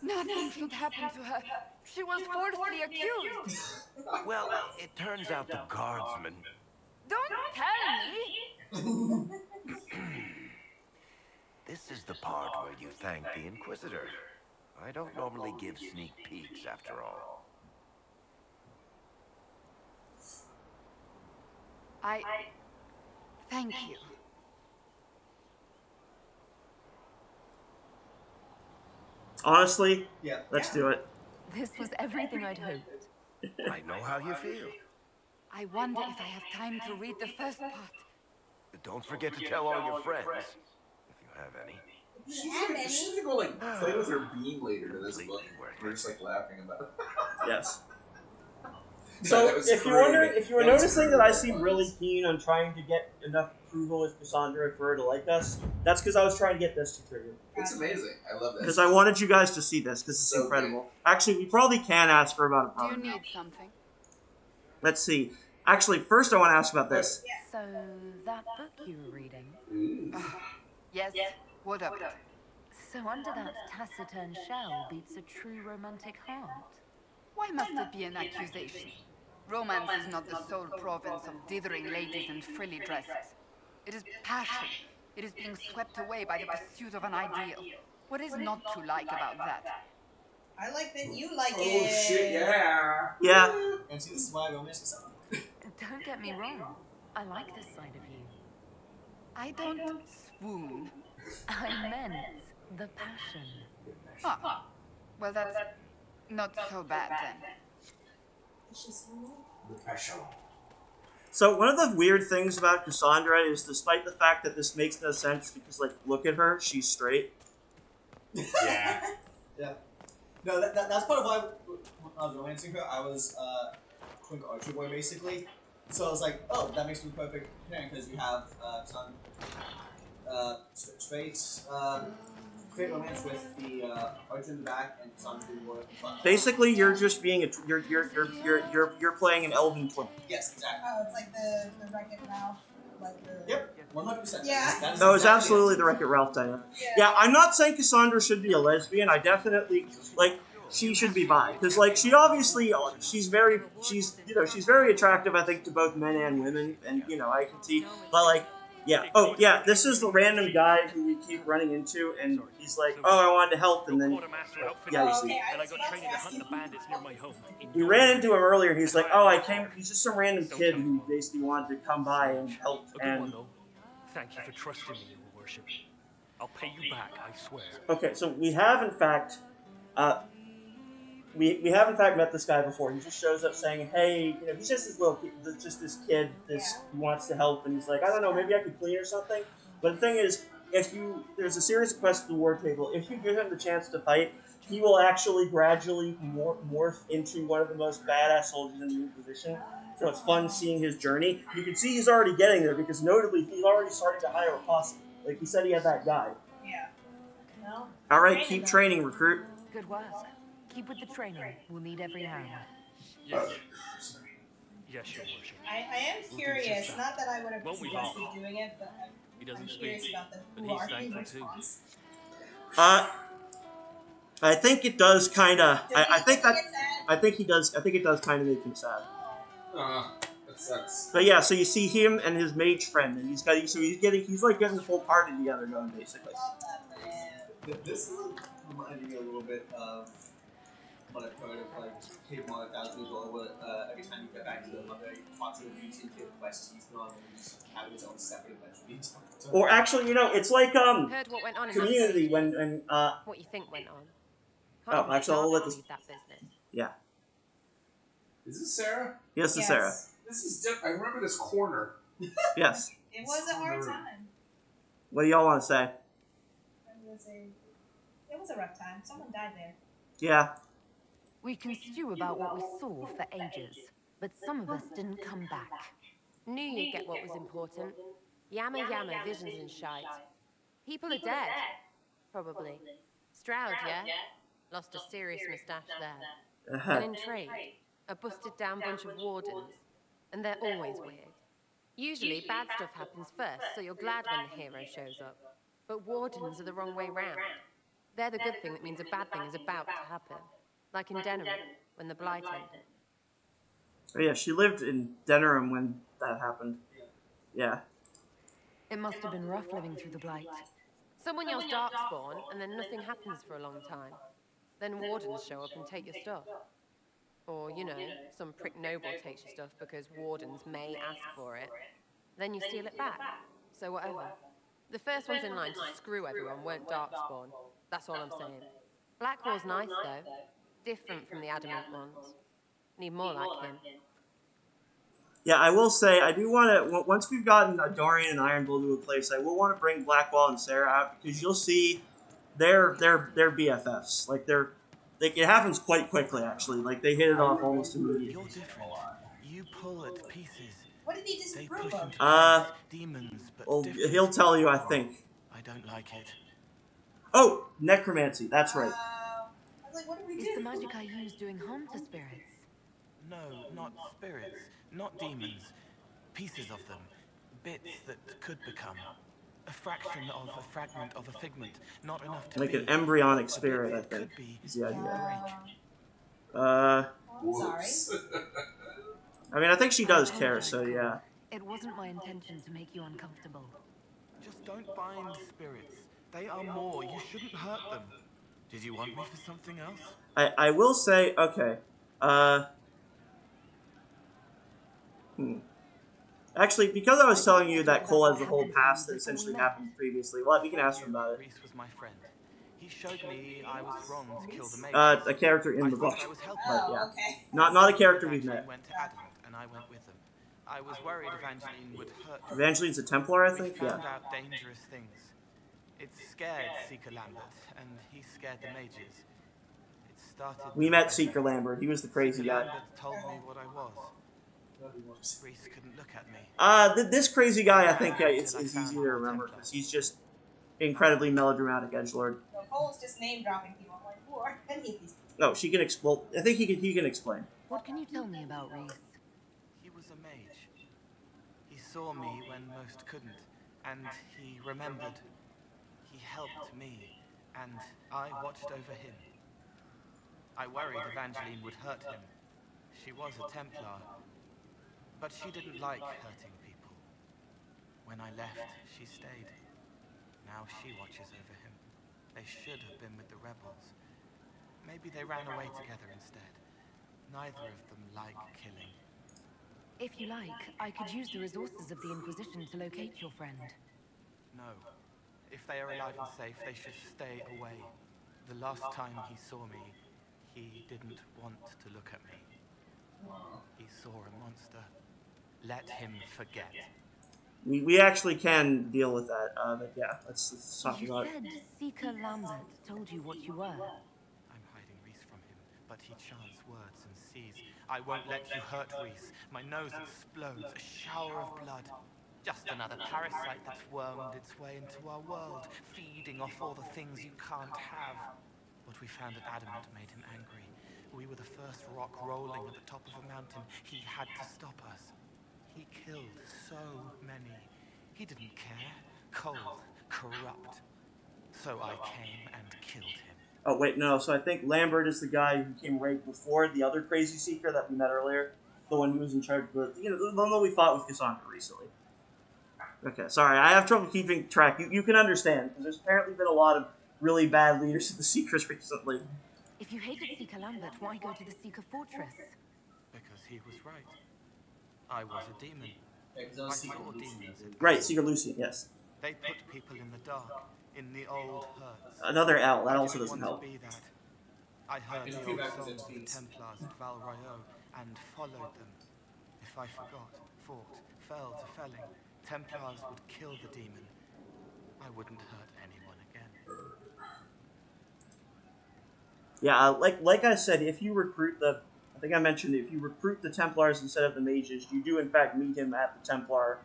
Nothing should happen to her. She was falsely accused. Well, it turns out the guardsman... Don't tell me! This is the part where you thank the Inquisitor. I don't normally give sneak peeks, after all. Thank you. Honestly, Yeah. let's do it. This was everything I'd hoped. I know how you feel. I wonder if I have time to read the first part. Don't forget to tell all your friends, if you have any. She's gonna go like play with her bean later to this book. Completely worth We're it. just like laughing about it. Yes. Yeah, So, that was if you great. wonder, if you were That was noticing great. that I seem really keen on trying to get enough approval with Cassandra for her to like us, that's because I was trying to get this to trigger. It's amazing. I love that. Because I wanted you guys to see this, because it's So incredible. Actually, we probably can ask her about a Do you problem. need something? Let's see. Actually, first I want to ask about this. So, that book you were reading? Ooh. Yes. What of it? So under that taciturn shell beats a true romantic heart. Why must it be an accusation? Romance is not the sole province of dithering ladies in frilly dresses. It is passion. It is being swept away by the pursuit of an ideal. What is not to like about that? I like that you like Oh it. shit! Yeah. Yeah. And see, this is why romance is so. Don't get me wrong. I like this side of you. I don't swoon. I meant the passion. Ah, well that's not so bad then. The passion. So one of the weird things about Cassandra is, despite the fact that this makes no sense, because like, look at her, she's straight. Yeah. Yeah. No, that's part of why when I was romancing her, I was twink archer boy basically. So I was like, oh, that makes me perfect pairing because you have some straight romance with the archer in the back and some doing more in front. Basically, you're just being a you're playing an elven twin. Yes, exactly. Oh, it's like the Wreck-It Ralph. Like the... Yep, 100%. Yeah. That's No, it's exactly absolutely it. the Wreck-It Ralph dynamic. Yeah. Yeah, I'm not saying Cassandra should be a lesbian. I definitely like she should be bi because like she obviously she's very attractive. I think to both men and women, and I can see. But like, yeah. Oh yeah, this is the random guy who we keep running into, and he's like, oh, I wanted to help, and then yeah, you see. And I got training to hunt the bandits near my home. We ran into him earlier, and he's like, oh, I came. He's just some random kid who basically wanted to come by and help. And Thank you for trusting me, Your Worship. I'll pay you back, I swear. okay, so we have in fact, we have in fact met this guy before. He just shows up saying, hey, he's just this little, just this kid, who wants to help, and he's like, I don't know, maybe I could clean or something. But the thing is, there's a series of quests at the war table. If you give him the chance to fight, he will actually gradually morph into one of the most badass soldiers in the Inquisition. So it's fun seeing his journey. You can see he's already getting there because notably he's already starting to hire a posse. Like he said, he had that guy. Yeah. No? All right, keep training, recruit. Good work. Keep with the training. We'll need every hand. Yes. Yes, Your Worship. I am curious. Not that I would have Won't we suggested all? doing it, but He I'm doesn't curious speak, about the but who he's are you thankful too. response. I think it does kind of. Does he I think get that. sad? I think he does. I think it does kind of make him sad. That's That sucks. But yeah, so you see him and his mage friend, and he's like getting the whole party together going, basically. This is like reminding me a little bit of what I've heard of like Cape Mod 1000 as well, where every time you get back to the mother, parts of the beauty and Cape Quest, he's not and just have his own separate adventure. Or actually, it's like Heard what went on in that Community city. when What you think went on. Oh, Can't even actually, I'll start let to this. believe that business. Yeah. Is this Sarah? Yes, it's Sarah. This is I remember this corner. Yes. It was a hard time. What do y'all want to say? I'm gonna say it was a rough time. Someone died there. Yeah. We can stew about what we saw for ages, but some of us didn't come back. Knew you'd get what was important. Yammer yammer, visions and shite. People are dead. Probably. Stroud, yeah? Lost a serious moustache there. And in trade, a busted down bunch of wardens. And they're always weird. Usually bad stuff happens first, so you're glad when the hero shows up. But wardens are the wrong way round. They're the good thing that means a bad thing is about to happen. Like in Denerim, when the Blight ended. Oh yeah, she lived in Denerim when that happened. Yeah. It must have been rough living through the Blight. Someone yells Darkspawn, and then nothing happens for a long time. Then wardens show up and take your stuff. Or, some prick noble takes your stuff because wardens may ask for it. Then you steal it back. So whatever. The first ones in line to screw everyone weren't Darkspawn. That's all I'm saying. Blackwall's nice, though. Different from the Adamant ones. Need more like him. Yeah, I will say, I do want to, once we've gotten Dorian and Ironbull to a place, I will want to bring Blackwall and Sarah out, because you'll see they're BFFs. Like, it happens quite quickly, actually. Like, they hit it off almost immediately. You're different. You pull at pieces. What did he They disapprove push of? into demons, but Well, different. he'll tell you, I think. I don't like it. Oh, necromancy, that's right. I was like, what did we Is do? the magic I use doing harm to spirits? No, not spirits, not demons. Pieces of them. Bits that could become. A fraction of a fragment of a figment. Not enough to Like be. an embryonic But spirit, I it think, could be is the idea. break. I'm sorry. I mean, I think she does care, so yeah. It wasn't my intention to make you uncomfortable. Just don't bind spirits. They are more. You shouldn't hurt them. Did you want me for something else? I will say, okay, Actually, because I was telling you that Cole has the whole past that essentially happened previously, well, we can ask him about it. Reese was my friend. He showed me I was wrong to kill the mages. A character in the book, I was helping. but yeah. Okay. Not a character we've Evangeline met. went to Adamant, and I went with them. I was worried Evangeline would hurt me. Evangeline's a Templar, I We think? found Yeah. out dangerous things. It scared Seeker Lambert, and he scared the mages. It started. We met Seeker Lambert, he was the crazy Seeker guy. Lambert told me what I was. Reese couldn't look at me. This crazy guy, I think, it's easy to remember, because he's just incredibly melodramatic edgelord. So Cole's just name dropping people. I'm like, who are any of these people? No, she can explain. I think he can explain. What can you tell me about Reese? He was a mage. He saw me when most couldn't, and he remembered. He helped me, and I watched over him. I worried Evangeline would hurt him. She was a Templar, but she didn't like hurting people. When I left, she stayed. Now she watches over him. They should have been with the rebels. Maybe they ran away together instead. Neither of them like killing. If you like, I could use the resources of the Inquisition to locate your friend. No. If they are alive and safe, they should stay away. The last time he saw me, he didn't want to look at me. He saw a monster. Let him forget. We actually can deal with that, but yeah, let's talk You about it. said Seeker Lambert told you what you were. I'm hiding Reese from him, but he chants words and sees. I won't let you hurt Reese. My nose explodes, a shower of blood. Just another parasite that's wormed its way into our world, feeding off all the things you can't have. What we found at Adamant made him angry. We were the first rock rolling at the top of a mountain. He had to stop us. He killed so many. He didn't care. Cold, corrupt. So I came and killed him. Oh, wait, no, so I think Lambert is the guy who came right before the other crazy seeker that we met earlier. the one who was in charge of the one that we fought with Cassandra recently. Okay, sorry, I have trouble keeping track. You can understand, because there's apparently been a lot of really bad leaders of the Seekers recently. If you hated Seeker Lambert, why go to the Seeker Fortress? Because he was right. I was a demon. Yeah, 'cause that I was Secret saw Lucian. demons in Right, person. Seeker Lucian, yes. They put people in the dark, in the old hurts. Another L, that I also didn't doesn't want help. to be that. I heard It's the feedback old was songs in of the feeds. Templars at Val Royeaux and followed them. If I forgot, fought, fell to felling, Templars would kill the demon. I wouldn't hurt anyone again. Yeah, like I said, if you recruit I think I mentioned if you recruit the Templars instead of the mages, you do in fact meet him at the Templar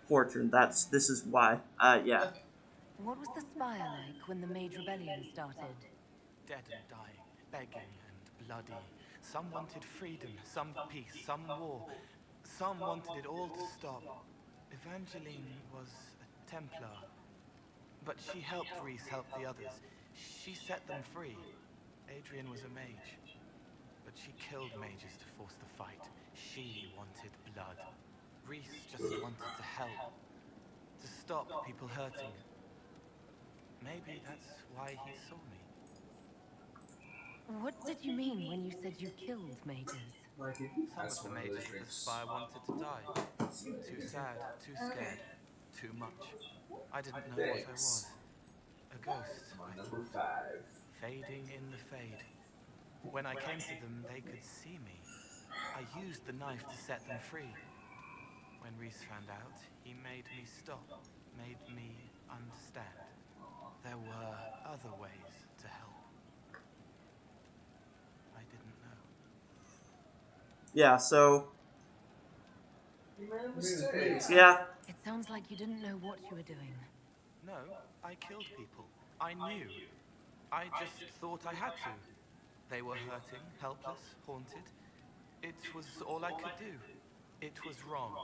Fortune. This is why. Yeah. Okay. What was the spire like when the Mage Rebellion started? Dead and dying, begging and bloody. Some wanted freedom, some peace, some war. Some wanted it all to stop. Evangeline was a Templar. But she helped Reese help the others. She set them free. Adrian was a mage. But she killed mages to force the fight. She wanted blood. Reese just wanted to help. To stop people hurting. Maybe that's why he saw me. What did you mean when you said you killed mages? Some of the mages at the spire wanted to die. Too sad, too scared, too much. I didn't know what I was. A ghost, I Number thought. 5. Fading in the fade. When I came to them, they could see me. I used the knife to set them free. When Reese found out, he made me stop, made me understand. There were other ways to help. I didn't know. Yeah, so Mistakes. yeah. It sounds like you didn't know what you were doing. No, I killed people. I knew. I just thought I had to. They were hurting, helpless, haunted. It was all I could do. It was wrong.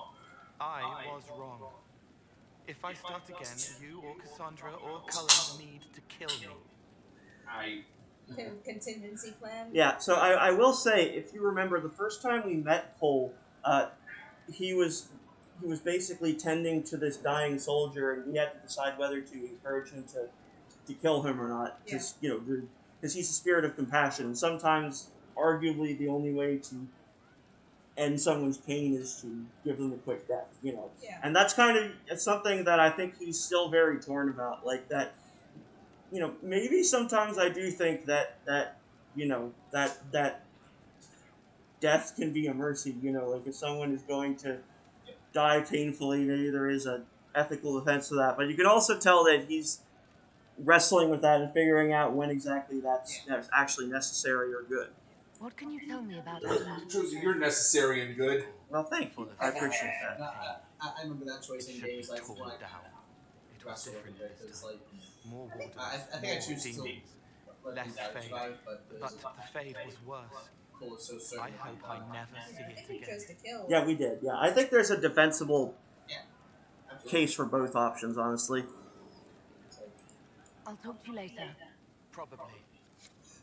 I was wrong. If I start again, you or Cassandra or Cullen need to kill me. Contingency plan. Yeah, so I will say, if you remember, the first time we met Cole, he was basically tending to this dying soldier, and we had to decide whether to encourage him to kill him or not. Just because he's a spirit of compassion, and sometimes, arguably, the only way to end someone's pain is to give them a quick death. Yeah. And that's kind of something that I think he's still very torn about, like that. Maybe sometimes I do think that death can be a mercy. Like if someone is going to die painfully, maybe there is an ethical defense to that. But you can also tell that he's wrestling with that and figuring out when exactly that's actually necessary or good. What can you tell me about Adamant? Josie, you're necessary and good. Well, thank you. I appreciate that. I remember that choice in Should games be like torn when I down. It was wrestled different with it, this because time. like More wardens, I think I more choose to demons. let Less these guys fade. survive, but But the fade was worse. Cole is so certain. I hope I never see I it think he again. chose to kill. Yeah, we did. Yeah, I think there's a defensible Absolutely. case for both options, honestly. I'll talk to you later. Probably.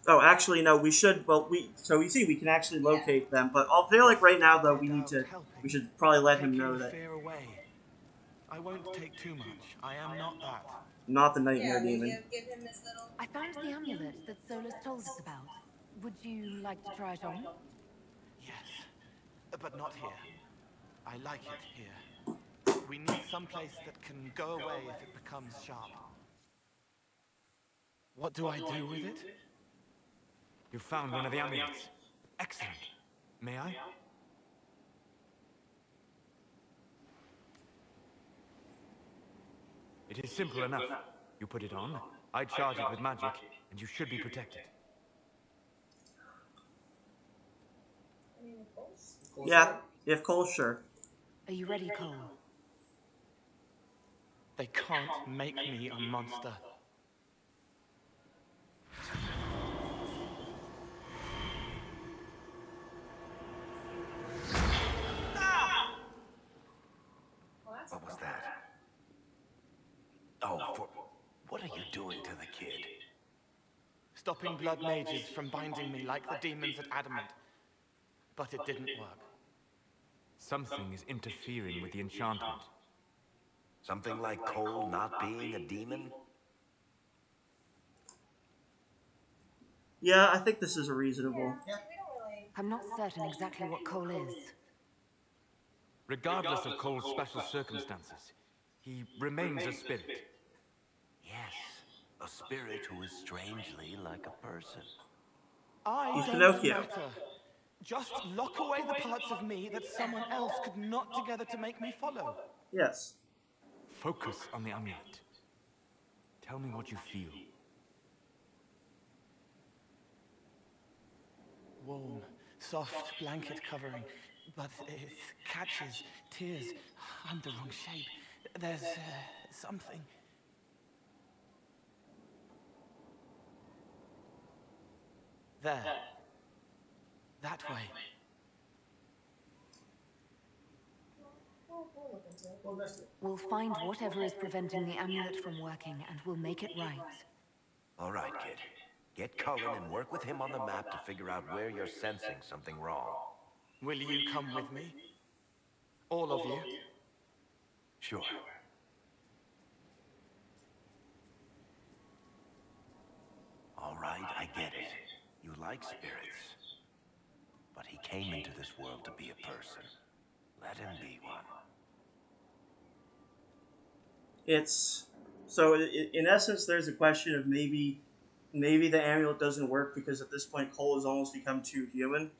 Oh, actually, no. We should. Well, so you see, we can actually locate them. But I feel like right now, though, we should probably let him know that Fear away. I won't take too much. I am not that. not the nightmare Yeah, demon. give him this little. I found the amulet that Solus told us about. Would you like to try it on? Yes, but not here. I like it here. We need some place that can go away if it becomes sharp. What do I do with it? You found one of the amulets. Excellent. May I? It is simple enough. You put it on, I charge it with magic, and you should be protected. Yeah, if Cole, sure. Are you ready, Cole? They can't make me a monster. What was that? Oh, what are you doing to the kid? Stopping blood mages from binding me like the demons at Adamant. But it didn't work. Something is interfering with the enchantment. Something like Cole not being a demon? Yeah, I think this is a reasonable. Yeah, we don't really. I'm not certain exactly what Cole is. Regardless of Cole's special circumstances, he remains a spirit. Yes, a spirit who is strangely like a person. I He's don't Pinocchio. matter. Just lock away the parts of me that someone else could knot together to make me follow. Yes. Focus on the amulet. Tell me what you feel. Warm, soft blanket covering, but it catches tears. I'm the wrong shape. There's something. There. That way. We'll look into it. We'll find whatever is preventing the amulet from working, and we'll make it right. All right, kid. Get Cullen and work with him on the map to figure out where you're sensing something wrong. Will you come with me? All of you? Sure. All right, I get it. You like spirits. But he came into this world to be a person. Let him be one. It's so in essence, there's a question of maybe the amulet doesn't work because at this point Cole has almost become too human.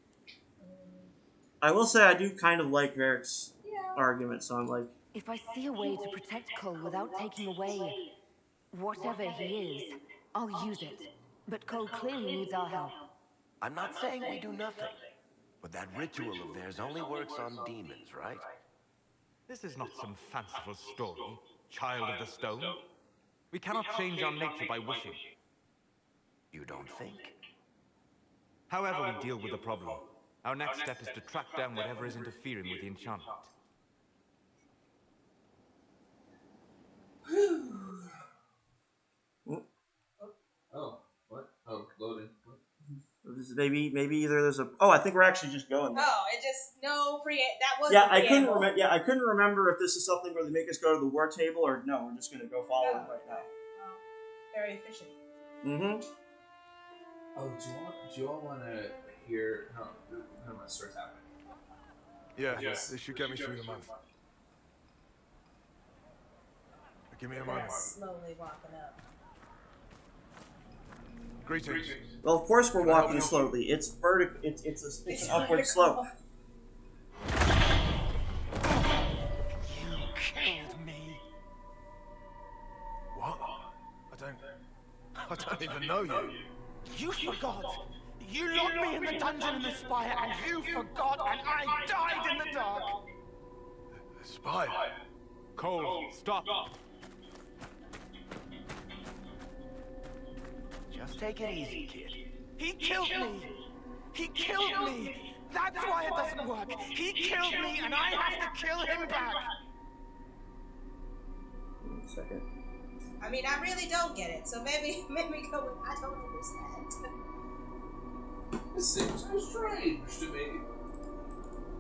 I will say I do kind of like Varric's arguments on like. If I see a way to protect Cole without taking away whatever he is, I'll use it. But Cole clearly needs our help. I'm not saying we do nothing. But that ritual of theirs only works on demons, right? This is not some fanciful story, child of the stone. We cannot change our nature by wishing. You don't think? However we deal with the problem, our next step is to track down whatever is interfering with the enchantment. Oh, what? Oh, loading. What? Maybe either there's a. Oh, I think we're actually just going. Oh, it just no pre. That was. Yeah, I couldn't remember. Yeah, I couldn't remember if this is something where they make us go to the war table or no. We're just gonna go follow them right now. Well, very efficient. Mm-hmm. Oh, do you all want to hear how much starts happening? Yeah, yes. This should get me through the month. Give me a moment. Slowly walking up. Greetings. Well, of course we're walking slowly. It's vertical. It's an upward slope. You killed me. What? I don't even know you. You forgot. You locked me in the dungeon in the spire, and you forgot, and I died in the dark. The spire? Cole, stop! Just take it easy, kid. He killed me. He killed me. That's why it doesn't work. He killed me, and I have to kill him back. One second. I mean, I really don't get it. So maybe go with I don't understand. This seems so strange to me.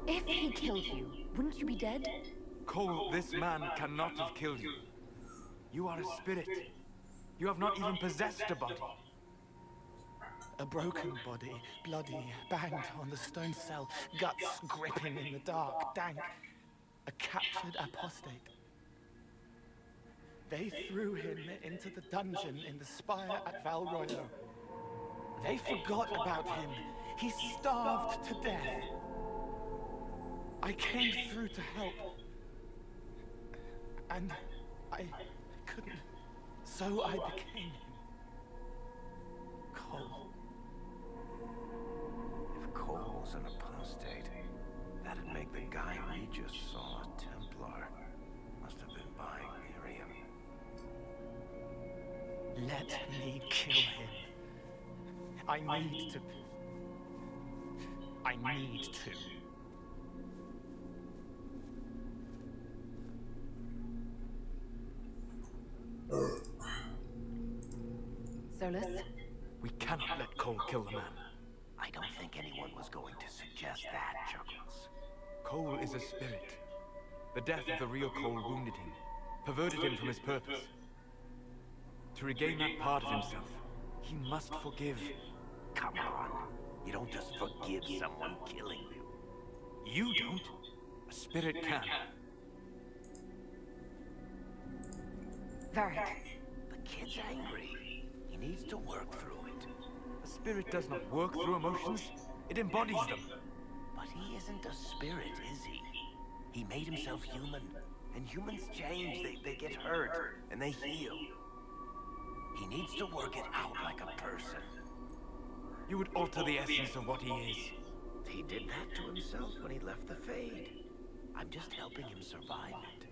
If he killed you, wouldn't you be dead? Cole, this man cannot have killed you. You are a spirit. You have not even possessed a body. A broken body, bloody, banged on the stone cell, guts gripping in the dark, dank. A captured apostate. They threw him into the dungeon in the spire at Val Royo. They forgot about him. He starved to death. I came through to help. And I couldn't. So I became him. Cole. If Cole was an apostate, that'd make the guy we just saw a Templar. Must have been buying Miriam. Let me kill him. I need to. Solus? We cannot let Cole kill the man. I don't think anyone was going to suggest that, Chuckles. Cole is a spirit. The death of the real Cole wounded him, perverted him from his purpose. To regain that part of himself, he must forgive. Come on. You don't just forgive someone killing you. You don't. A spirit can. Varric. The kid's angry. He needs to work through it. A spirit does not work through emotions. It embodies them. But he isn't a spirit, is he? He made himself human. And humans change. They get hurt. And they heal. He needs to work it out like a person. You would alter the essence of what he is. He did that to himself when he left the Fade. I'm just helping him survive it.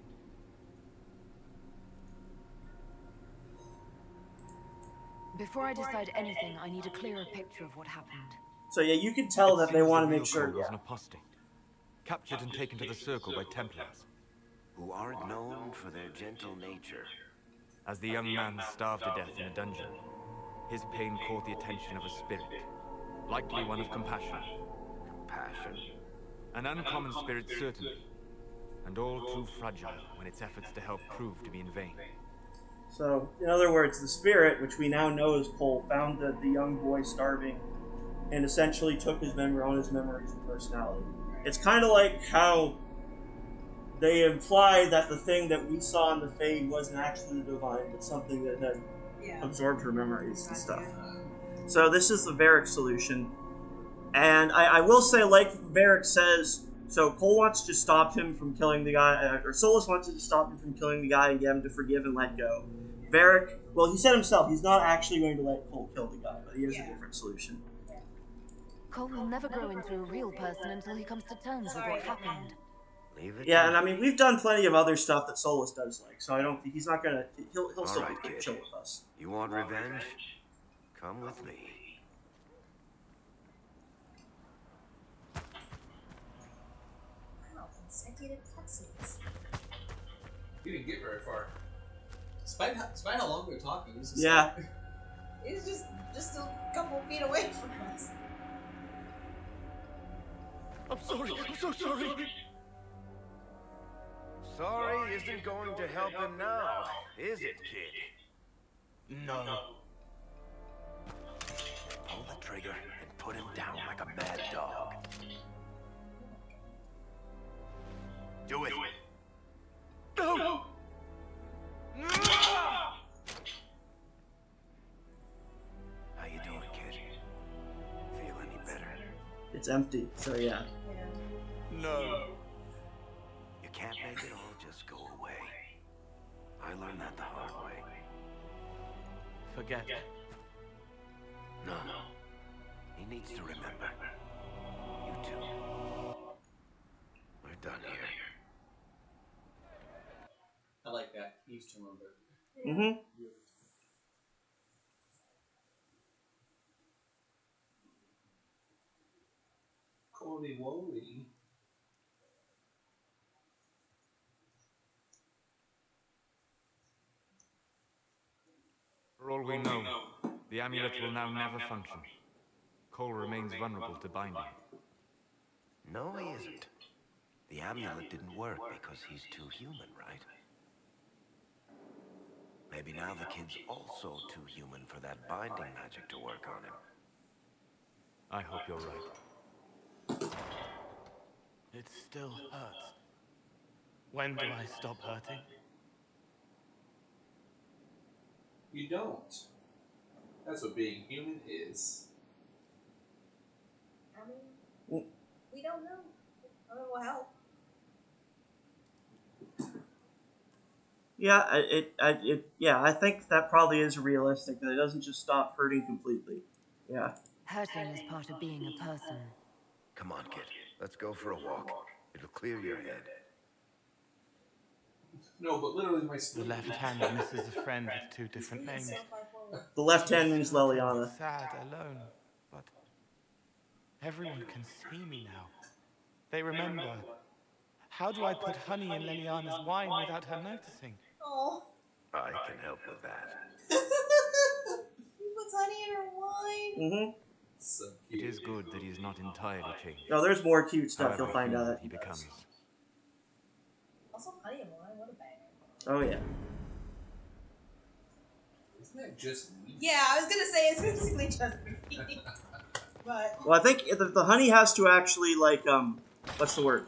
Before I decide anything, I need a clearer picture of what happened. So yeah, you can tell that they want to make sure. Cole was an apostate, captured and taken to the Circle by Templars, who aren't known for their gentle nature. As the young man starved to death in a dungeon, his pain caught the attention of a spirit, likely one of compassion. Compassion? An uncommon spirit, certainly, and all too fragile when its efforts to help prove to be in vain. So, in other words, the spirit, which we now know as Cole, found the young boy starving and essentially took his memories and personality. It's kind of like how they imply that the thing that we saw in the Fade wasn't actually the divine, but something that had absorbed her memories and stuff. So this is the Varric solution. And I will say, like Varric says, so Cole wants to stop him from killing the guy, or Solus wants to stop him from killing the guy and get him to forgive and let go. Varric, well, he said himself, he's not actually going to let Cole kill the guy, but he has a different solution. Cole will never grow into a real person until he comes to terms with what happened. Yeah, and I mean, we've done plenty of other stuff that Solus does like, so I don't think he's not gonna, he'll still right, kid. chill with us. You want revenge? Come with me. Wow, consecutive cutscenes. You didn't get very far. Despite how long we were talking, he's just yeah. He's just a couple feet away from us. I'm sorry. I'm so sorry. Sorry isn't going to help him now, is it, kid? No. Pull the trigger and put him down like a mad dog. Do it. No! How you doing, kid? Feel any better? It's empty, so yeah. No. You can't make it all just go away. I learned that the hard way. Forget. No. He needs to remember. You too. We're done here. I like that. He needs to remember. Mm-hmm. Holy woly. For all we know, the amulet will now never function. Cole remains vulnerable to binding. No, he isn't. The amulet didn't work because he's too human, right? Maybe now the kid's also too human for that binding magic to work on him. I hope you're right. It still hurts. When do I stop hurting? You don't. That's what being human is. I mean, we don't know. I mean, it will help. Yeah, I think that probably is realistic, that it doesn't just stop hurting completely. Yeah. Hurting is part of being a person. Come on, kid. Let's go for a walk. It'll clear your head. No, but literally my The left hand misses a friend with two different names. The left hand means Leliana. Sad, alone, but everyone can see me now. They remember. How do I put honey in Leliana's wine without her noticing? Oh. I can help with that. He puts honey in her wine. Mm-hmm. So It cute. is good that he is not entirely changed. No, there's more cute stuff However you'll find human out. he becomes. Also, Honey and Wine, what a banger. Oh yeah. Isn't that just me? Yeah, I was gonna say it's basically just me. But Well, I think the honey has to actually like what's the word?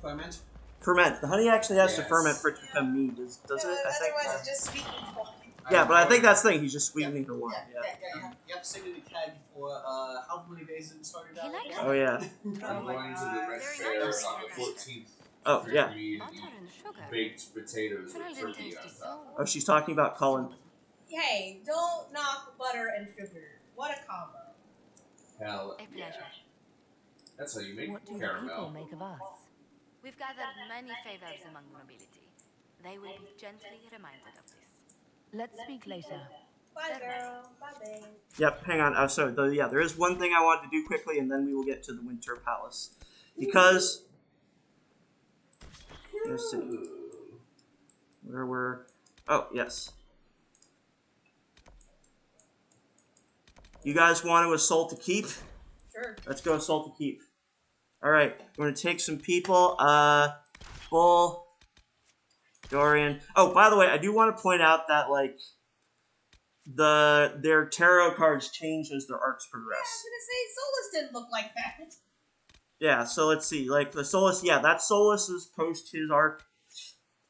Ferment? Ferment. The honey actually has to Yes. ferment for it to become mead, doesn't it? I think. otherwise it's just sweet and wine. Yeah, but I think that's the thing. He's just sweetening her wine. Yeah, you have to stick it in the keg for how many days did it start He likes Oh yeah. I'm going to the Red Fair on the 14th. Oh for yeah. me to Butter eat and sugar. baked potatoes But I with didn't turkey taste on his top. soul. Oh, she's talking about Colin. Hey, don't knock butter and sugar. What a combo. Hell A yeah. pleasure. That's how you make What do the caramel. people make of us? We've gathered many favors among the nobility. They will be gently reminded of this. Let's speak later. Bye, girl. Bye, babe. Yep. Hang on. Oh, so yeah, there is one thing I wanted to do quickly, and then we will get to the Winter Palace because let's see where we're. Oh yes. You guys want to assault the keep? Sure. Let's go assault the keep. Alright, we're gonna take some people. Bull, Dorian. Oh, by the way, I do want to point out that like their tarot cards change as their arcs Yeah, I progress. was gonna say Solus didn't look like that. Yeah, so let's see. Like the Solus, yeah, that's Solus's post his arc.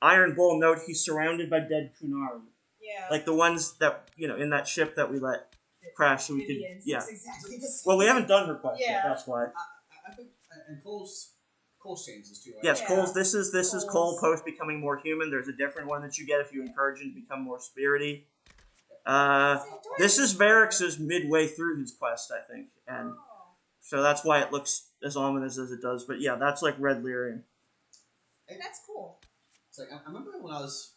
Iron Bull, note he's surrounded by dead Kunari. Yeah. Like the ones that in that ship that we let crash so we could Indians. yeah. It's exactly the same. Well, we haven't done her quest yet, Yeah. that's why. I think, and Cole's changes too, right? Yes, Yeah. Cole's. This is Cole's. Cole post becoming more human. There's a different one that you get if you encourage him to become more spirity. This is Varrix's midway through his quest, I think, and so that's why it looks as ominous as it does. But yeah, that's like Red Lyrium. That's cool. It's like I remember when I was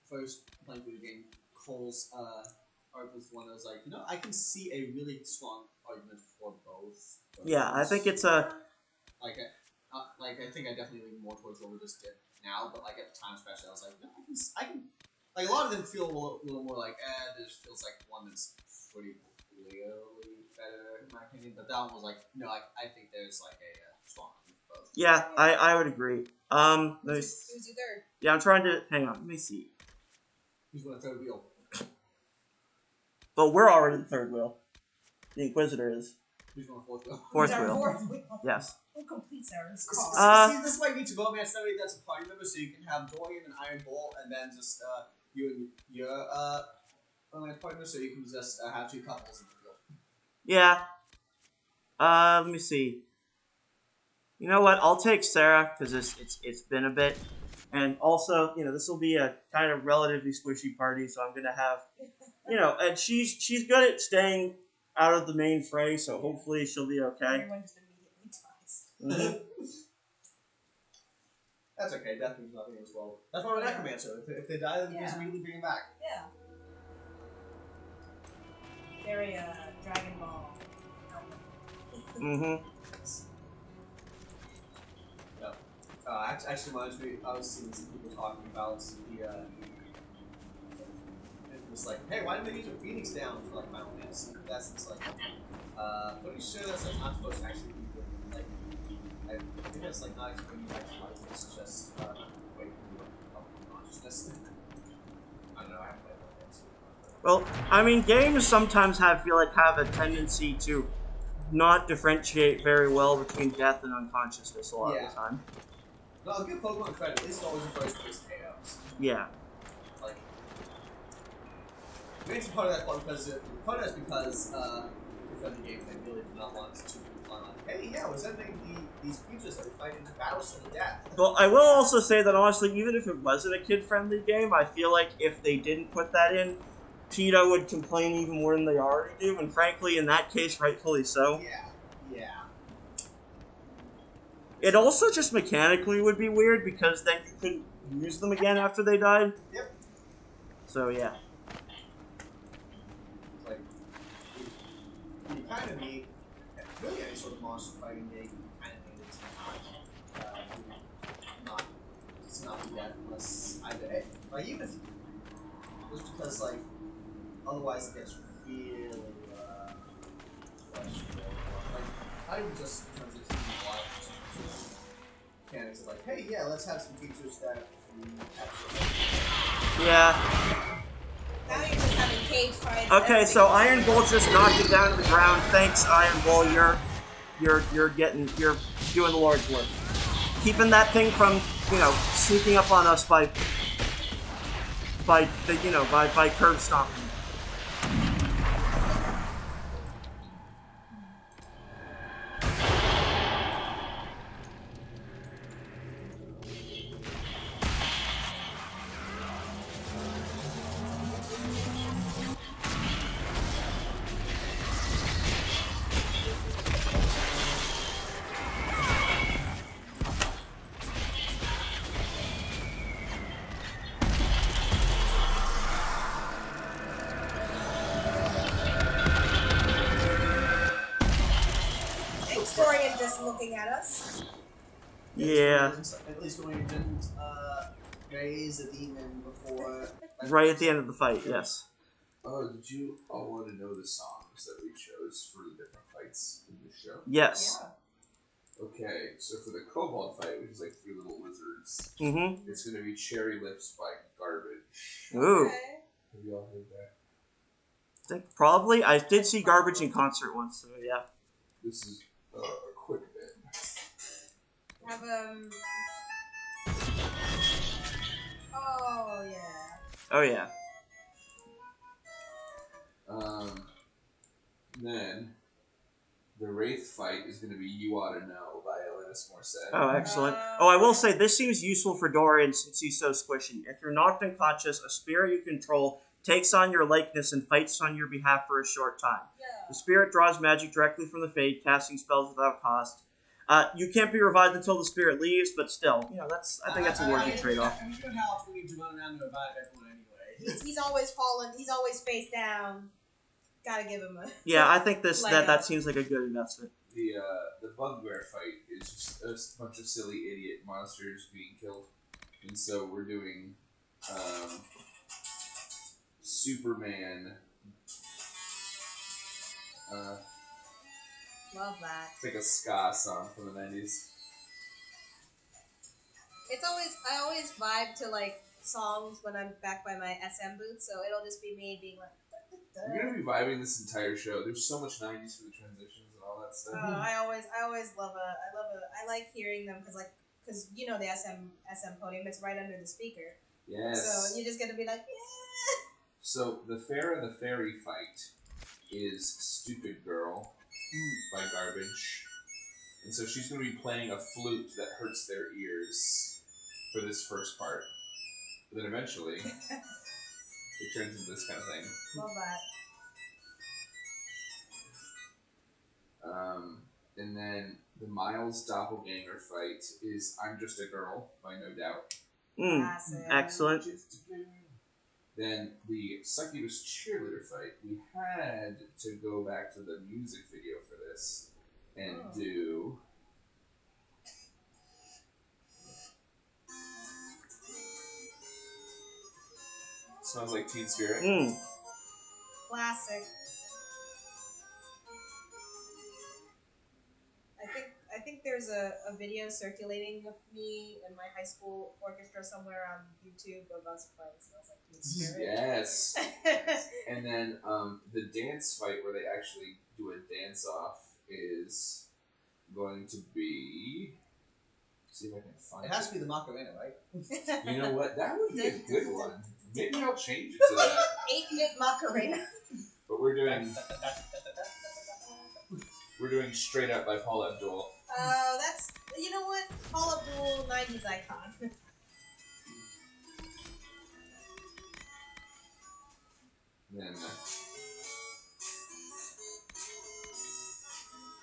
first playing video game, Cole's argument was one that was like, I can see a really strong argument for both. Yeah, I think it's a I think I definitely lean more towards what we just did now, but like at the time especially, I was like, no, I can like a lot of them feel a little more like, this feels like one that's pretty clearly better in my opinion, but that one was like, no, I think there's like a strong argument for both. yeah. I would agree. Who's your third? Yeah, I'm trying to hang on. Let me see. Who's going to third wheel? But we're already the third wheel. The Inquisitor is Who's going fourth wheel? fourth Who's our wheel. fourth wheel? Yes. Who completes Aaron's See, cause? this might need to go, man. Somebody that's a party member, so you can have Dorian and Iron Bull, and then just you and your alliance partner, so you can just have two couples in the field. Yeah. Let me see. You know what? I'll take Sarah because it's been a bit, and also this will be a kind of relatively squishy party, so I'm gonna have and she's good at staying out of the main fray, so hopefully she'll be okay. Everyone just immediately dies. That's okay. Death means nothing as well. That's why we're necromancer. If they die, then we just immediately bring them back. Yeah. Very Dragon Ball. Mm-hmm. Actually reminds me, I was seeing some people talking about the, it was like, hey, why didn't they use a Phoenix down for like Final Fantasy? That's like, pretty sure that's like not supposed to actually be good. Like, I think that's like not actually when you actually like it's just, wait for consciousness. I don't know, I haven't played Final Fantasy. Well, I mean, games sometimes have a tendency to not differentiate very well between death and unconsciousness a lot of the time. No, I'll give Pokemon credit. At least it always refers to its KOs. Yeah. Like, maybe it's part of that part of that's because for the game they really did not want to be fun on. Hey, yeah, we're sending these creatures that we fight into battles to the death. Well, I will also say that honestly, even if it wasn't a kid-friendly game, I feel like if they didn't put that in, PETA would complain even more than they already do, and frankly, in that case, rightfully so. Yeah. It also just mechanically would be weird because then you couldn't use them again after they died. Yep. So yeah. It's like you kind of need really any sort of monster fighting game. You kind of need it to not be dead unless either like even if just because like Otherwise, it gets really questionable. Like, not even just in terms of TV watch, just in terms of mechanics of like, hey, yeah, let's have some features that we actually. Yeah. Now you're just having cage fights. Okay, so Iron Bull just knocked it down to the ground. Thanks, Iron Bull. You're doing the Lord's work. Keeping that thing from, sneaking up on us by curb stomping. Dorian just looking at us. Yeah. At least Dorian didn't raise a demon before. Right at the end of the fight, yes. Did you all want to know the songs that we chose for the different fights in the show? Yes. Yeah. Okay, so for the Kobold fight, which is like 3 little lizards, Mm-hmm. it's going to be Cherry Lips by Garbage. Ooh. Okay. Have you all heard that? I think probably. I did see Garbage in concert once, so yeah. This is a quick bit. Have Oh yeah. Oh yeah. Then the Wraith fight is going to be You Oughta Know by Alanis Morissette. Oh, excellent. I will say, this seems useful for Dorian since he's so squishy. If you're knocked unconscious, a spirit you control takes on your likeness and fights on your behalf for a short time. Yeah. The spirit draws magic directly from the Fade, casting spells without cost. You can't be revived until the spirit leaves, but still, I think that's a worthy trade-off. I mean, you know how often we need to run around and revive everyone anyway. He's always fallen. He's always face down. Gotta give him a. Yeah, I think that seems like a good investment. The Bugbear fight is just a bunch of silly idiot monsters being killed, and so we're doing Superman. Love that. It's like a ska song from the 90s. I always vibe to like songs when I'm back by my SM booth, so it'll just be me being like. I'm gonna be vibing this entire show. There's so much 90s for the transitions and all that stuff. I always I like hearing them because the SM podium, it's right under the speaker. Yes. So you just get to be like, yeah. So the Farrah the Fairy fight is Stupid Girl by Garbage. And so she's going to be playing a flute that hurts their ears for this first part. But then eventually, it turns into this kind of thing. Love that. And then the Miles Doppelganger fight is I'm Just a Girl by No Doubt. Excellent. Then the Succubus Cheerleader fight, we had to go back to the music video for this and do... Smells Like Teen Spirit. Classic. I think there's a video circulating of me in my high school orchestra somewhere on YouTube of us playing Smells Like Teen Spirit. Yes. And then the dance fight where they actually do a dance off is going to be... See if I can find it. It has to be the Macarena, right? You know what? That would be a good one. Maybe I'll change it to that. 8-bit Macarena. But we're doing Straight Up by Paul Abdul. That's, you know what? Paul Abdul, 90s icon. Then...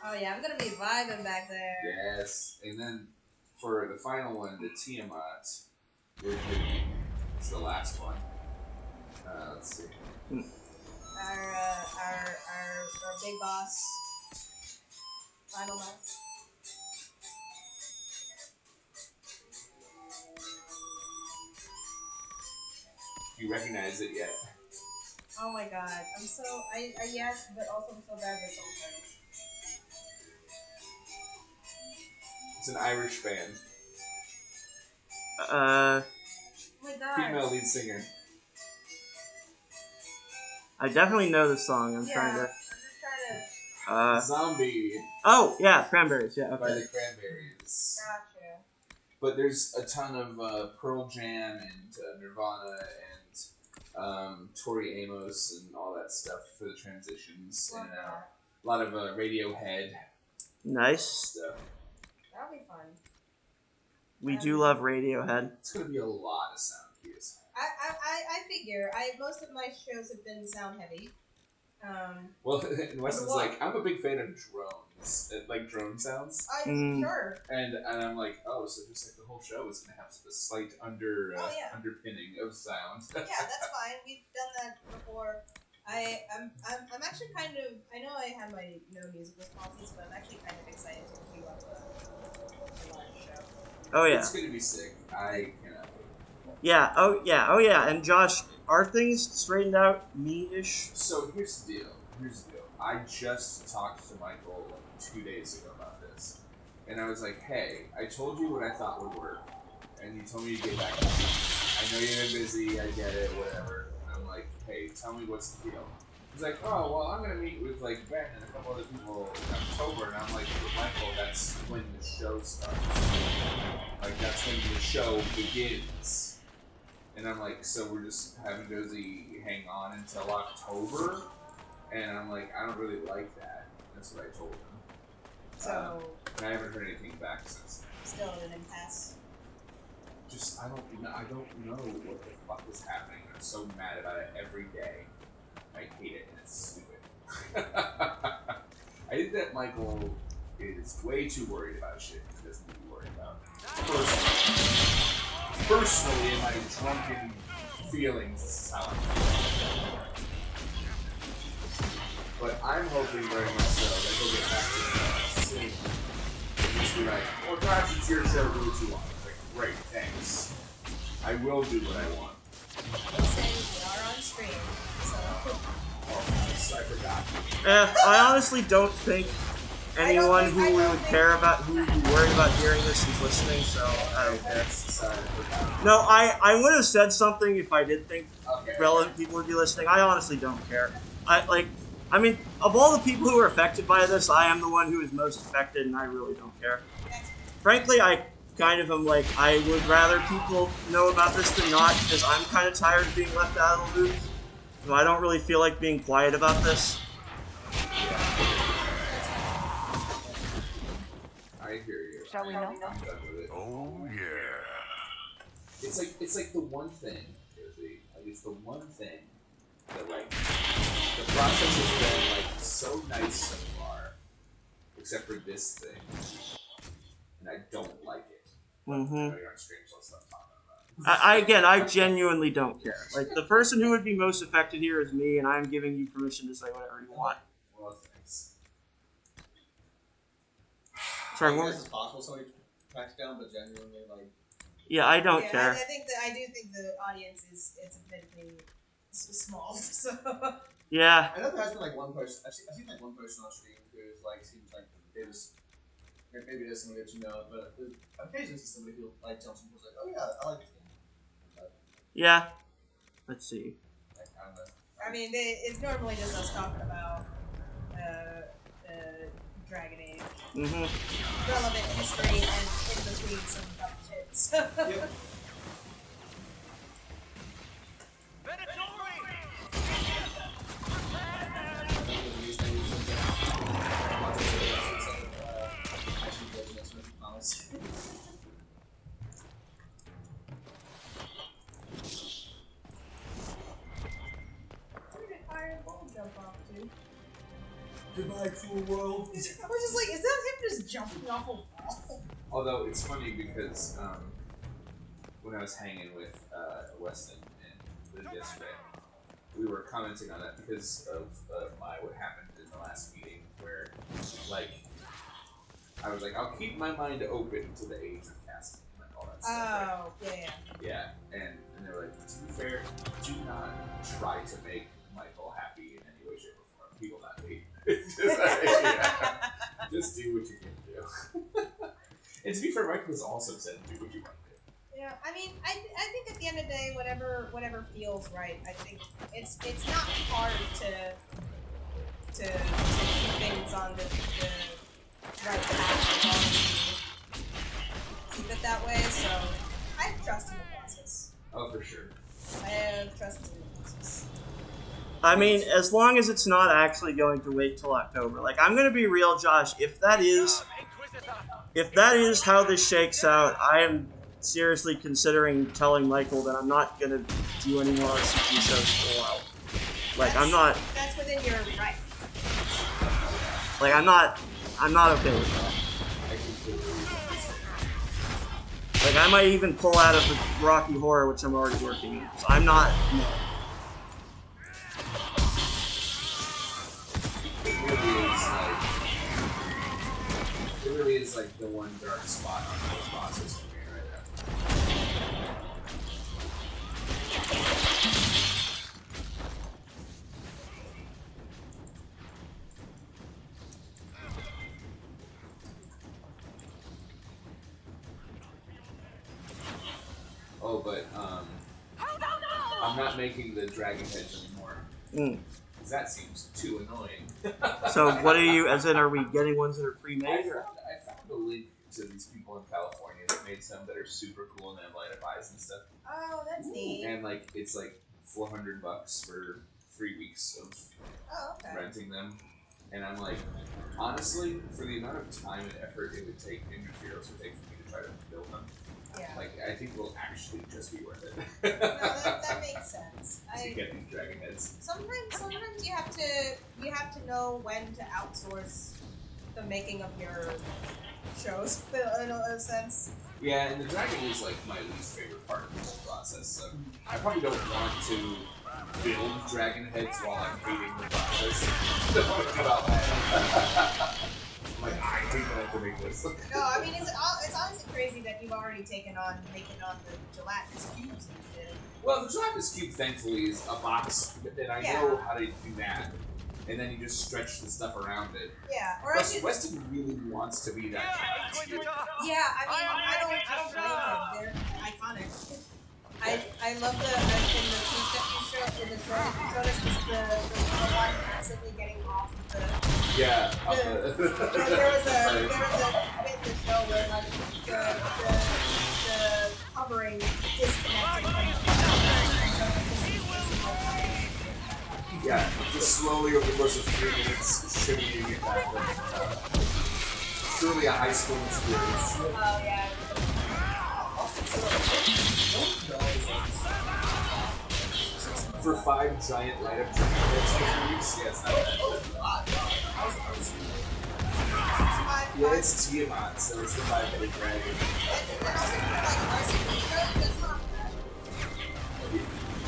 Oh yeah, I'm gonna be vibing back there. Yes. And then for the final one, the Tiamat, we're doing... It's the last one. Let's see. Our big boss. Final boss. You recognize it yet? Oh my god. I'm so I yes, but also I'm so bad with song titles. It's an Irish band. Oh my god. Female lead singer. I definitely know the song. I'm trying to. I'm just trying to. Zombie. Oh yeah, Cranberries. Yeah. By Okay. the Cranberries. Gotcha. But there's a ton of Pearl Jam and Nirvana and Tori Amos and all that stuff for the transitions in and out. A lot of Radiohead Nice. stuff. That'll be fun. We do love Radiohead. It's gonna be a lot of sound cues. I figure. Most of my shows have been sound heavy. Well, and Weston's like, I'm a big fan of drones, like drone sounds. Sure. And I'm like, oh, so just like the whole show is gonna have a slight underpinning of sound. Yeah, that's fine. We've done that before. I'm actually kind of. I know I have my no music responses, but I'm actually kind of excited to queue up the live show. Oh yeah. It's gonna be sick. I cannot wait. Yeah. Oh yeah. Oh yeah. And Josh, are things straightened out me-ish? So here's the deal. I just talked to Michael like 2 days ago about this, and I was like, "Hey, I told you what I thought would work, and you told me to get back to me. I know you've been busy. I get it. Whatever." And I'm like, "Hey, tell me what's the deal." He's like, "Oh, well, I'm gonna meet with like Ben and a couple other people in October," and I'm like, "But Michael, that's when the show starts. Like that's when the show begins." And I'm like, so we're just having Josie hang on until October? And I'm like, I don't really like that. That's what I told him. So. And I haven't heard anything back since. Still at an impasse. Just, I don't know what the fuck is happening. I'm so mad about it every day. I hate it and it's stupid. I think that Michael is way too worried about shit he doesn't need to be worried about. Personally, in my drunken feelings, this is how I feel. But I'm hoping very much so that he'll get back to the city. And just be like, well, perhaps it's your show, do what you want. It's like, great, thanks. I will do what I want. We are on stream, so. Oh, I forgot. I honestly don't think anyone who would care about, who would be worried about hearing this is listening, so I don't care. No, I would have said something if I did think relevant people would be listening. I honestly don't care. I mean, of all the people who are affected by this, I am the one who is most affected, and I really don't care. Frankly, I kind of am like, I would rather people know about this than not, because I'm kind of tired of being left out of the loop. So I don't really feel like being quiet about this. I hear you. Shall we know? I'm done with it. Oh yeah. It's like the one thing, Josie. Like it's the one thing that like the process has been like so nice so far, except for this thing, and I don't like it. Mm-hmm. I know you're on stream, so I'll stop talking about it. I genuinely don't care. Like, the person who would be most affected here is me, and I'm giving you permission to say whatever you want. Well, thanks. Sorry, I what guess was... it's possible somebody tracks down, but genuinely, like. Yeah, I don't care. I do think the audience is admittedly small. So. Yeah. I know there has been like one person. I've seen like one person on stream who's like seems like they was maybe there's somebody that you know, but there's occasionally somebody who like jumps in and goes like, oh yeah, I like this game. But, Yeah. Let's see. like, I mean, it's normally just us talking about Dragon Age. Mm-hmm. Relevant history and in between some dumb tits. Yep. Where did Iron Bull jump off to? Goodbye, cruel world. I was just like, is that him just jumping off a wall? Although it's funny because when I was hanging with Weston and Liz yesterday, we were commenting on that because of what happened in the last meeting, where like I was like, I'll keep my mind open to the age of casting, like all that stuff. Oh, yeah. Yeah, and they were like, to be fair, do not try to make Michael I mean, I think at the end of the day, whatever feels right. I think it's not hard to keep things on the right path as long as you keep it that way. So I trust in the process. Oh, for sure. I have trust in the process. I mean, as long as it's not actually going to wait till October. Like, I'm gonna be real, Josh. If that is how this shakes out, I am seriously considering telling Michael that I'm not gonna do any more RCG shows for a while. Like, I'm not. That's within your right. Like, I'm not okay with that. Like, I might even pull out of the Rocky Horror, which I'm already working on. So I'm not. No. It really is like the one dark spot on the process for me right now. Oh, but I'm not making the dragon heads anymore. Because that seems too annoying. So what are you, as in, are we getting ones that are pre-made? I found a link to these people in California that made some that are super cool and have light up eyes and stuff. Oh, that's neat. And like, it's like $400 for 3 weeks of renting them. And I'm like, honestly, for the amount of time and effort it would take and materials it would take for me to try to build them, like, I think it will actually just be worth it. No, that makes sense. To get these dragon heads. Sometimes you have to know when to outsource the making of your shows in a sense. Yeah, and the dragon is like my least favorite part of the whole process. So I probably don't want to build dragon heads while I'm hating the process. Don't want to do all that. I'm like, I think I have to make this. No, I mean it's honestly crazy that you've already taken on making on the gelatinous cubes and shit. Well, the gelatinous cube, thankfully, is a box, and I know how to do that. And then you just stretch the stuff around it. Yeah, or Weston really wants to be that gelatinous cube. Yeah, I mean, I don't blame them. They're iconic. I love the in the piece that you showed in the show that you showed us was the one constantly getting off of the. Yeah. There was a bit in the show where like the covering disconnected from Yeah, just slowly over the course of 3 minutes, shimmying it back. Truly a high school experience. Oh yeah. For 5 giant light up drinks for 3 weeks, yeah, it's not bad. Yeah, it's Tiamat, so it's the 5-headed dragon.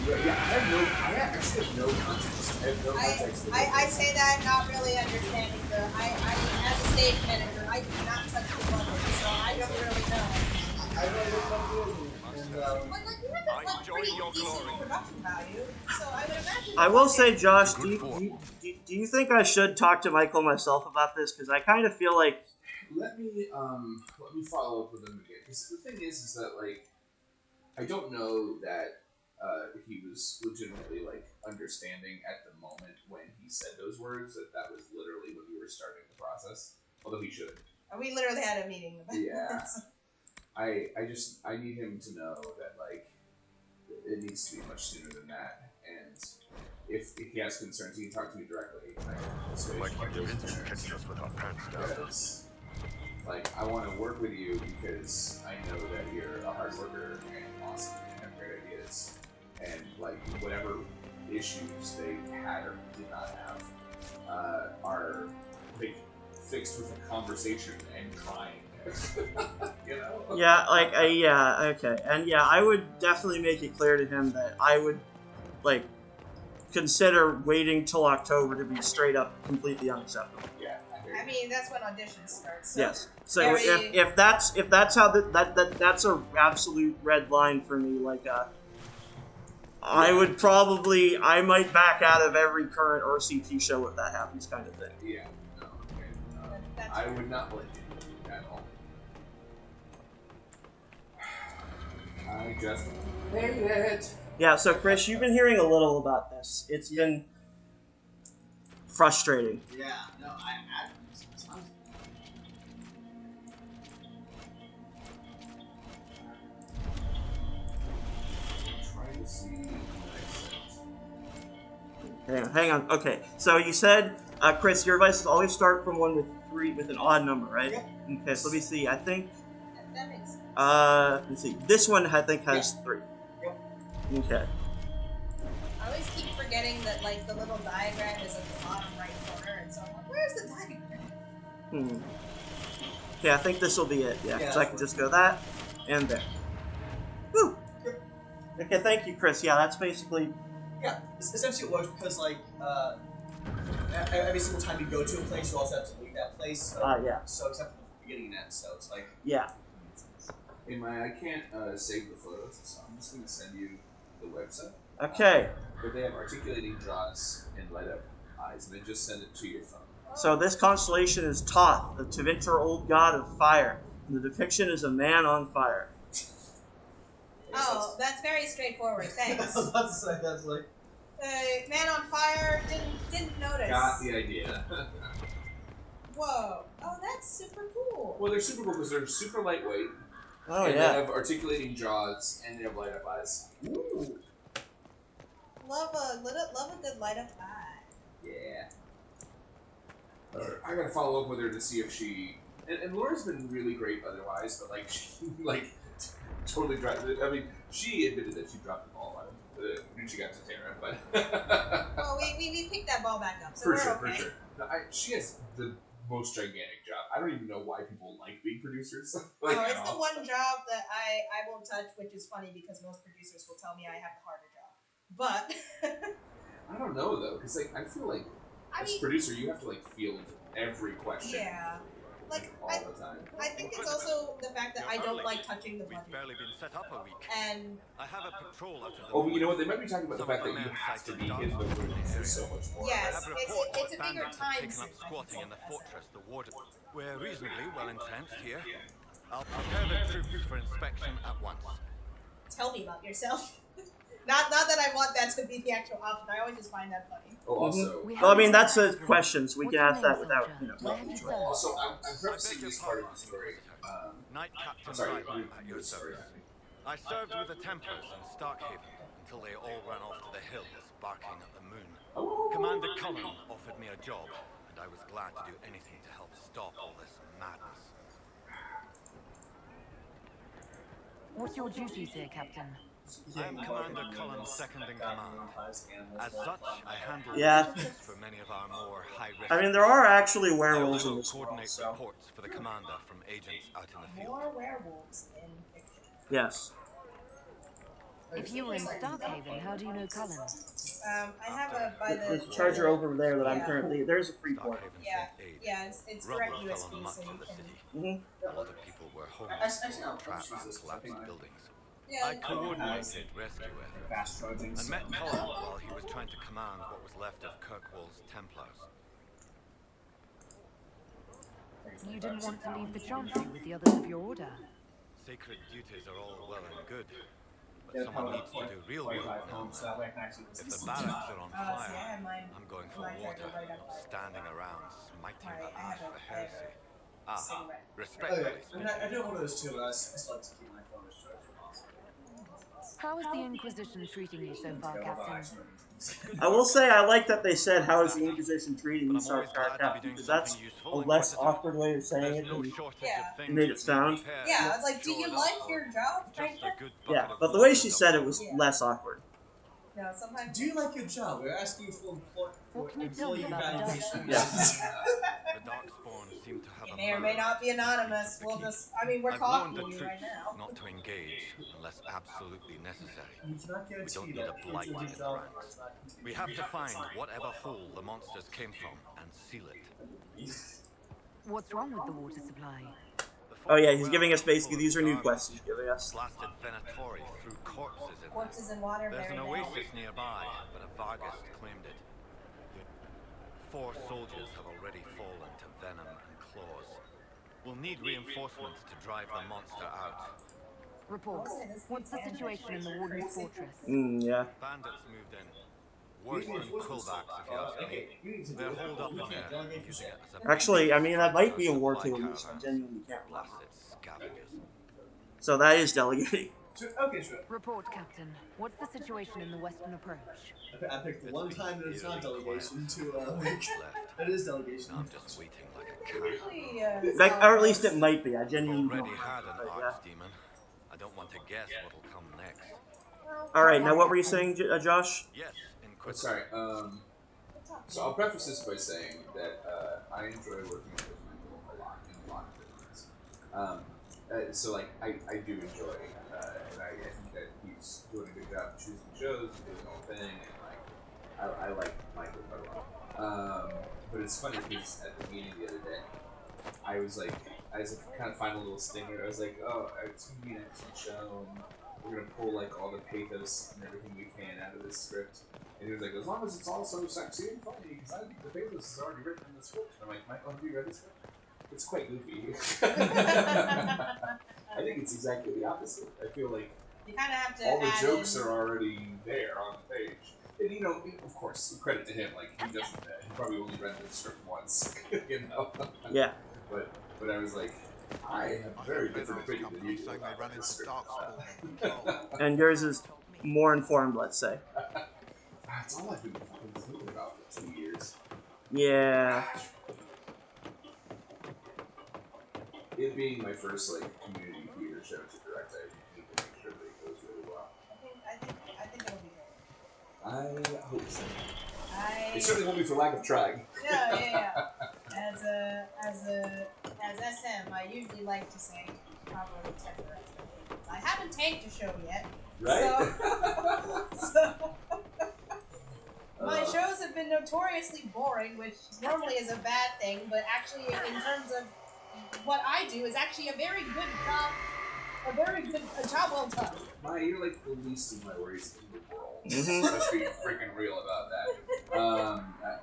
Yeah, I actually have no context. I have no context. I say that not really understanding the. I as a stage manager, I do not touch the buttons, so I don't really know. I know Like you have pretty decent production value, so I would imagine. I will say, Josh, do you think I should talk to Michael myself about this? Because I kind of feel like. Let me follow up with him again. Because the thing is that like, I don't know that he was legitimately like understanding at the moment when he said those words that was literally when we were starting the process. Although he should. We literally had a meeting about this. I need him to know that like it needs to be much sooner than that. And if he has concerns, he can talk to me directly. Like the Vince catches us with our pants down. Like, I want to work with you because I know that you're a hard worker and awesome and have great ideas. And, like, whatever issues they had or did not have are fixed with a conversation and trying. You know? Yeah, like, yeah, okay. And yeah, I would definitely make it clear to him that I would, like, consider waiting till October to be straight up completely unacceptable. Yeah. I mean, that's when auditions start. So yes. So if that's how that's a absolute red line for me. Like, I might back out of every current RCT show if that happens, kind of thing. Yeah. No. Okay. I would not blame you at all. I just made it. Yeah, so Chris, you've been hearing a little about this. It's been frustrating. Yeah, no, I imagine this. Trying to see Hang on. Okay, so you said, Chris, your devices always start from one with an odd number, right? Yep. Okay, so let me see. I think. That makes sense. Let's see. This one I think has 3. Yep. Okay. I always keep forgetting that like the little diagram is at the bottom right corner, and so I'm like, where's the diagram? Okay, I think this will be it. Yeah, Yeah, so I can just go that and there. Woo. Okay, thank you, Chris. Yeah, that's basically. Yeah, essentially it works because like every single time you go to a place, you also have to leave that place. So, Yeah. So except for the beginning and end, so it's like. Yeah. Hey Maya, I can't save the photos, so I'm just gonna send you the website. Okay. But they have articulating jaws and light up eyes, and then just send it to your phone. So this constellation is Thoth, the Tevinter old god of fire. And the depiction is a man on fire. Oh, that's very straightforward. Thanks. I was about to say that's like. Man on fire. Didn't notice. Got the idea. Whoa. Oh, that's super cool. Well, they're super cool because they're super lightweight. Oh, and yeah. they have articulating jaws, and they have light up eyes. Ooh. Love a good light up eye. Yeah. I gotta follow up with her to see if she. And Laura's been really great otherwise, but like she totally dropped. I mean, she admitted that she dropped the ball when she got to Terra, but. Well, we picked that ball back up, so For we're sure, okay. for sure. No, she has the most gigantic job. I don't even know why people like being producers. Like, Oh, it's the one job that I won't touch, which is funny because most producers will tell me I have the harder job. But I don't know though, because like I feel like as a producer you have to like field every question. Yeah. Like all the time. I think it's also the fact that I don't like touching the budget. We've barely been set up a week. And I have a patrol out of the Oh, but you know what? They might be talking about the fact that you have to be in the room for so much more. yes, it's a bigger time Taken up sink. squatting in the fortress, the warden. We're reasonably well entrenched here. I'll prepare the troops for inspection at once. Tell me about yourself. Not that I want that to be the actual option. I always just find that funny. Oh, also. Well, I mean, that's a question, so we can ask that without, Also, I'm prefacing this part of the story. Knight I'm Captain sorry, Ryman at your service. I served with the Templars in Starkhaven until they all ran off to the hills, barking at the moon. Commander Cullen offered me a job, and I was glad to do anything to help stop all this madness. What's your duties here, Captain? I am Commander Cullen's second in command. As such, I handle Yeah. logistics for many of our more high-risk. I mean, there are actually I werewolves in also this world, coordinate so. reports for the commander from agents out in the field. More werewolves in fiction. Yes. If you were in Starkhaven, how do you know Cullen? I have a by the There's a charger over there that I'm currently. There's a free port. Yeah, it's direct USB, so you can. A lot of people were homeless Actually, or no, trapped in this collapsed is buildings. Yeah, I coordinated rescue efforts fast charging. and met Cullen while he was trying to command what was left of Kirkwall's Templars. You didn't want to leave the Chantry with the others of your order. Sacred duties are all well and good, but someone needs to do real work now. If the barracks are on fire, I'm going for water, not standing around smiting the ash for heresy. Ah, respectfully speaking. I do one of those too, but I just like to keep my phone as charged as possible. How is the Inquisition treating you so far, Captain? I will say I like that they said, "How is the Inquisition treating you so far, Captain?" Because that's a less awkward way of saying it than you made it sound. Yeah, it's like, do you like your job? Yeah, but the way she said it was less awkward. No, sometimes. Do you like your job? We're asking you for employee evaluation. Yeah. The Darkspawn seem to have It may or may not be anonymous. We'll just. I mean, we're I've talking warned to the you right troops now. not to engage unless absolutely necessary. You cannot We guarantee don't need that a blight in employee the job ranks. is not continuing. We have to find whatever hole the monsters came from and seal it. What's wrong with the water supply? Oh yeah, he's giving us basically, these are new quests he's giving us. Blasted Venatori threw corpses in there. Corpses in water, There's an very oasis nearby, but a Vargas claimed it. 4 soldiers have already fallen to venom and claws. We'll need reinforcements to drive the monster out. Report. What's the situation in the Warden's fortress? Yeah. Bandits moved in. Worse than quillbacks, if you ask me. They're holed up in there, using it as a Actually, I mean, that might be a war supply tool use. I caravans. genuinely can't remember. Blasted scavengers. So that is delegating. Okay, sure. Report, Captain. What's the situation in the western approach? I picked the one time that it's not delegation to Left. it is delegation. I'm just waiting like a cat. Usually, Like, or at least it might be. I genuinely don't. Already had an But, archdemon. I don't want to guess what'll come next. All right, now what were you saying, Josh? Yes, Oh, sorry. So I'll preface this by saying that I enjoy working with Michael a lot in a lot of different ways. So like I do enjoy, and I think that he's doing a good job choosing shows and doing the whole thing, and like I like Michael quite a lot. But it's funny because at the meeting the other day, I was like kind of find a little stinger. I was like, oh, it's gonna be an excellent show, and we're gonna pull like all the pathos and everything we can out of this script. And he was like, as long as it's all so sexy and funny, because I think the pathos is already written in the script. And I'm like, Michael, have you read the script? It's quite goofy. I think it's exactly the opposite. I feel like you kind of have to all the add jokes in... are already there on the page. And you know, of course, credit to him, like he doesn't, he probably only read the script once, you know? Yeah. But I was like, I have a very different opinion than you do about this script. And yours is more informed, let's say. That's all I've been thinking about for 2 years. Yeah. It being my first like community theater show to direct, I need to make sure that it goes really well. I think it'll be good. I hope so. It certainly won't be for lack of trying. Yeah. As SM, I usually like to say properly temper expectations. I haven't tanked a show yet. Right? So my shows have been notoriously boring, which normally is a bad thing, but actually in terms of what I do is actually a very good job, a job well done. Maya, you're like the least of my worries in the world. Mhm. Let's be freaking real about that.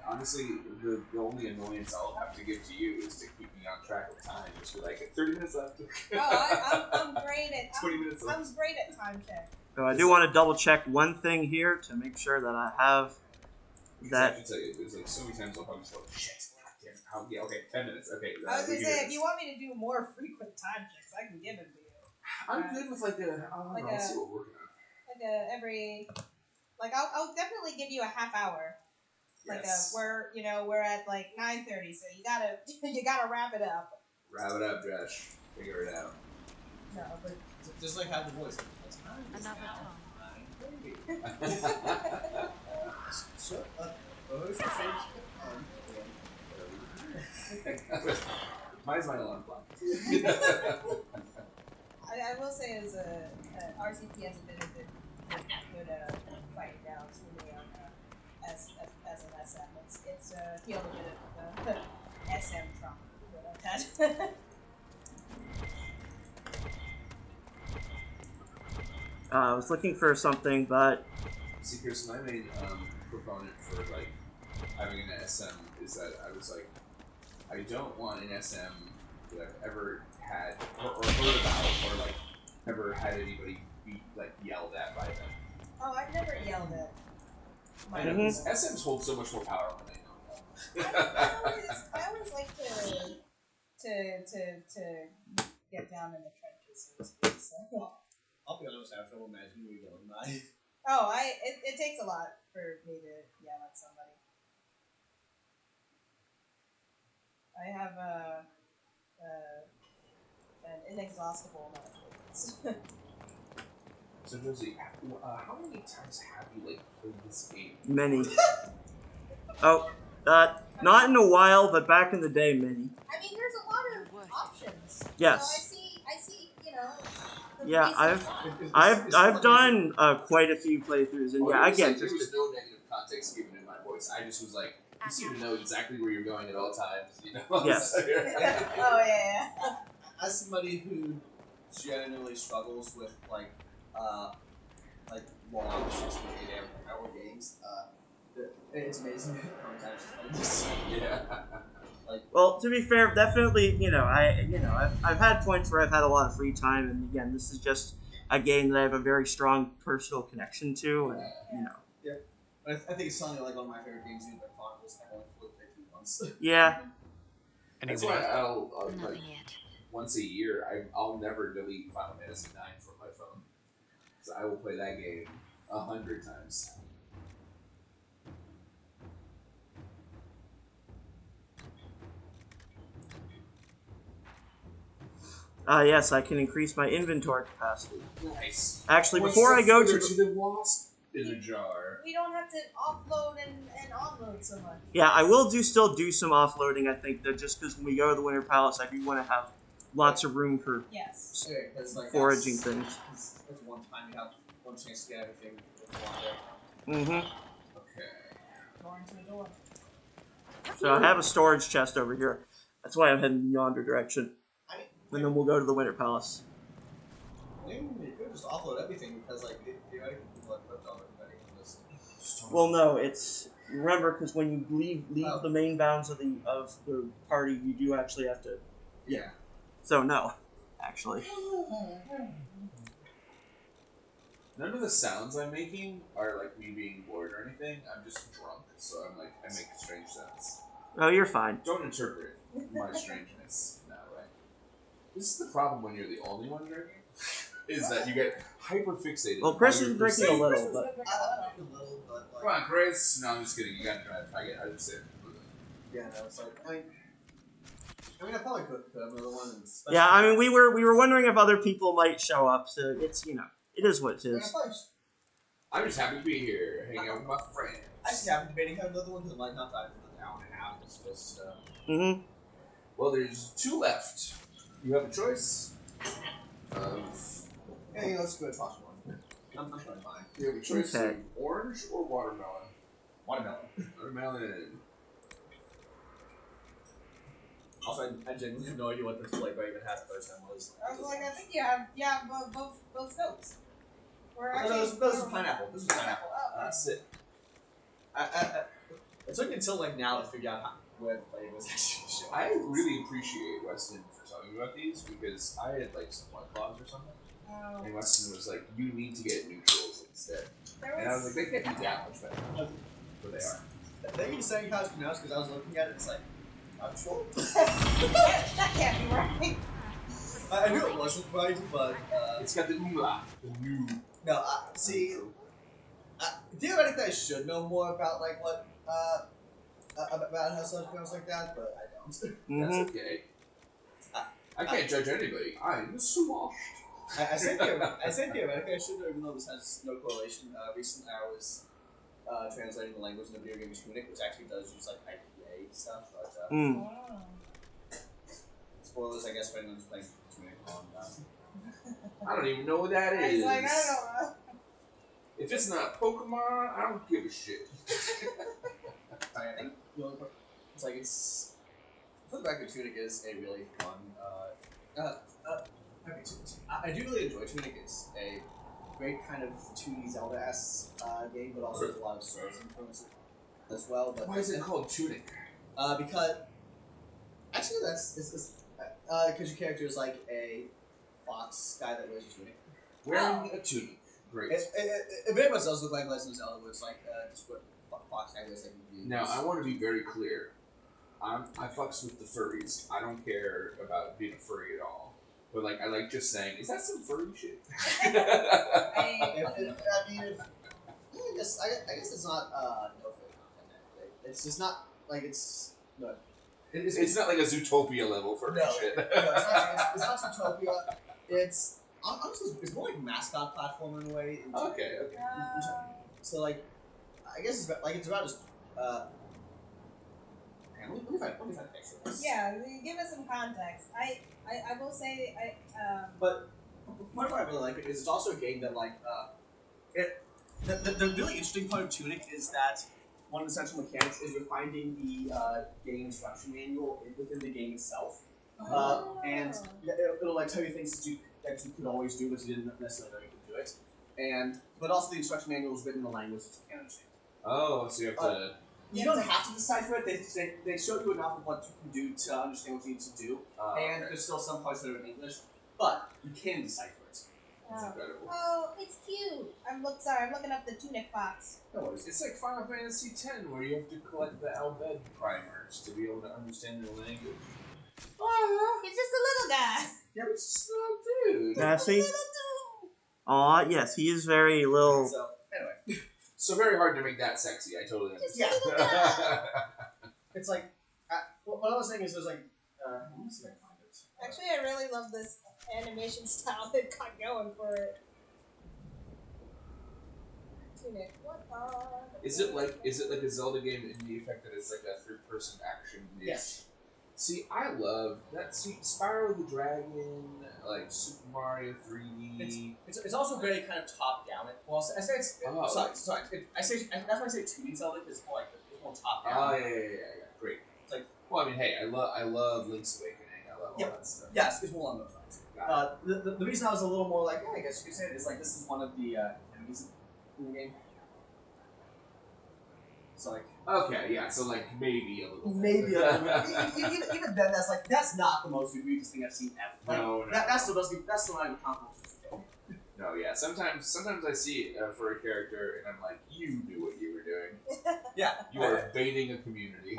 Honestly, the only annoyance I'll have to give to you is to keep me on track of time. Just be like, 30 minutes left. I'm great at 20 minutes left. I'm great at time check. So I do want to double check one thing here to make sure that I have I have that. to tell you, there's like so many times I'll probably just go, shit, goddamn, yeah, okay, 10 minutes, okay. I was gonna say, if you want me to do more frequent time checks, I can give them to you. I'm good with like I'll see what we're working on. I'll definitely give you a half hour. Yes. We're at like 9:30, so you gotta wrap it up. Wrap it up, Josh. Figure it out. No, but Just like have the voice. That's Another time. Shut up. Mine's my alarm clock. I will say, as RCP hasn't been a good fighting down too many on as an SM. It's healed a bit of the SM trauma that I've had. I was looking for something, but See, Chris, my main proponent for like having an SM is that I was like, I don't want an SM that I've ever had or heard about or like ever had anybody be like yelled at by them. Oh, I've never yelled at. I know, because SMs hold so much more power when they know that. I always like to get down in the trenches, so to speak. So. I'll be honest, I have trouble imagining you yelling at me. Oh, it takes a lot for me to yell at somebody. I have an inexhaustible amount of patience. So Josie, how many times have you like played this game? many. Oh, not in a while, but back in the day, many. I mean, there's a lot of options. Yes. So I see, the Yeah, basic- I've done quite a few playthroughs, and yeah, again, there just was no negative context given in my voice. I just was like, you seem to know exactly where you're going at all times, you know? Yes. Oh yeah. As somebody who genuinely struggles with like long 6 to 8 hour games, it's amazing how many times it's like this. Yeah. well, to be fair, definitely, I've had points where I've had a lot of free time, and again, this is just a game that I have a very strong personal connection to, and Yeah. I think it's something like one of my favorite games, even like Chronicles. I've only played it 2 months. Yeah. That's why I'll like once a year. I'll never delete Final Fantasy IX from my phone, so I will play that game 100 times. Yes, I can increase my inventory capacity. Nice. Actually, before I go to the wasp in a jar. We don't have to offload and onload so much. Yeah, I will still do some offloading. I think that just because when we go to the Winter Palace, I do want to have lots of room for foraging things. That's one time you have one chance to get everything before Mm-hmm. Okay. Door into the door. So I have a storage chest over here. That's why I'm heading in yonder direction. And then we'll go to the Winter Palace. I mean, you could just offload everything because, like, theoretically, people have clipped on everybody on this. Well, no, it's remember because when you leave the main bounds of the party, you do actually have to. Yeah. So no, actually. None of the sounds I'm making are like me being bored or anything. I'm just drunk, so I'm like I make strange sounds. Oh, you're fine. Don't interpret my strangeness in that way. This is the problem when you're the only one drinking, is that you get hyper fixated. Well, Chris is drinking a little, but come on, Chris. No, I'm just kidding. You gotta try to tag it. I just said. Yeah, no, it's like I mean, I probably could have another one. Yeah, I mean, we were wondering if other people might show up. So it's it is what it is. I'm just happy to be here, hanging out with my friends. I just happen debating have another one because I'm like not that an hour and a half. It's just. Well, there's 2 left. You have a choice of. Hey, let's go toss one. I'm trying to find. You have a choice of orange or watermelon. Watermelon. Watermelon. Also, I genuinely have no idea what the flavor even has first time was. I was like, I think you have both notes. This is pineapple. This is pineapple. That's it. It took me until like now to figure out where the flavor was actually showing. I really appreciate Weston for talking about these because I had like some White Claws or something. Oh. And Weston was like, you need to get neutrals instead. And I was like, they can't be that much better. But they are. Thank you for saying how it's pronounced because I was looking at it, it's like, neutral? That can't be right. I knew it wasn't right, but it's got the umla. The new. No, see, theoretically I should know more about like what about how stuff goes like that, but I don't. That's okay. I can't judge anybody. I'm sloshed. I said theoretically I should know, even though this has no correlation. Recently I was translating the language in the video game Tunic, which actually does use like IPA stuff, but spoilers, I guess, for anyone's playing Tunic on. I don't even know what that is. He's like, I don't know. If it's not Pokemon, I don't give a shit. I think it's like it's. For the record, Tunic is a really fun. I do really enjoy Tunic. It's a great kind of 2D Zelda-esque game, but also has a lot of Souls influence as well. But why is it called Tunic? Because actually, that's because your character is like a fox guy that wears a tunic. Wearing a tunic. Great. It very much does look like Legend of Zelda, where it's like just what fox guy wears. Now, I want to be very clear. I fucks with the furries. I don't care about being a furry at all. But like, I like just saying, is that some furry shit? I guess it's not no furry content. It's just not like it's. No. It's not like a Zootopia level furry shit. No, it's not Zootopia. It's honestly it's more like mascot platformer in a way. Okay. So like, I guess it's about just. Let me find a picture of this. Yeah, give us some context. I will say But part of why I really like it is it's also a game that like the really interesting part of Tunic is that one of the central mechanics is you're finding the game instruction manual within the game itself, and it'll like tell you things that you could always do, but you didn't necessarily know you could do it. But also the instruction manual is written in a language that you can't understand. Oh, so you have to. You don't have to decipher it. They show you enough of what you can do to understand what you need to do, and there's still some parts that are in English, but you can decipher it. It's incredible. Oh, it's cute. I'm looking up the tunic box. No worries. It's like Final Fantasy X, where you have to collect the Albed primers to be able to understand their language. Oh, it's just a little guy. Yeah, but it's just a little dude. Yeah, see? Aw, yes, he is very little. So anyway, So very hard to make that sexy. I totally understand. yeah. It's like what I was saying is there's like let me see if I can find it. Actually, I really love this animation style that got going for it. Tunic. What? Is it like a Zelda game in the effect that it's like a third-person action? Yes. See, I love that. See, Spyro the Dragon, like Super Mario 3D. It's also very kind of top down. Well, I say it's sorry. That's why I say 2D Zelda because it's more like it's more top down. Oh yeah. Great. It's like, well, I mean, hey, I love Link's Awakening. I love all that stuff. Yes, it's more along those lines. The reason I was a little more like, I guess you could say it is like this is one of the enemies in the game. So like. Okay, yeah. So like maybe a little. Maybe a little bit. Even then, that's not the most egregious thing I've seen ever. Like, no. That's still not even comparable. No, yeah. Sometimes I see it for a character and I'm like, you knew what you were doing. Yeah. You are baiting a community.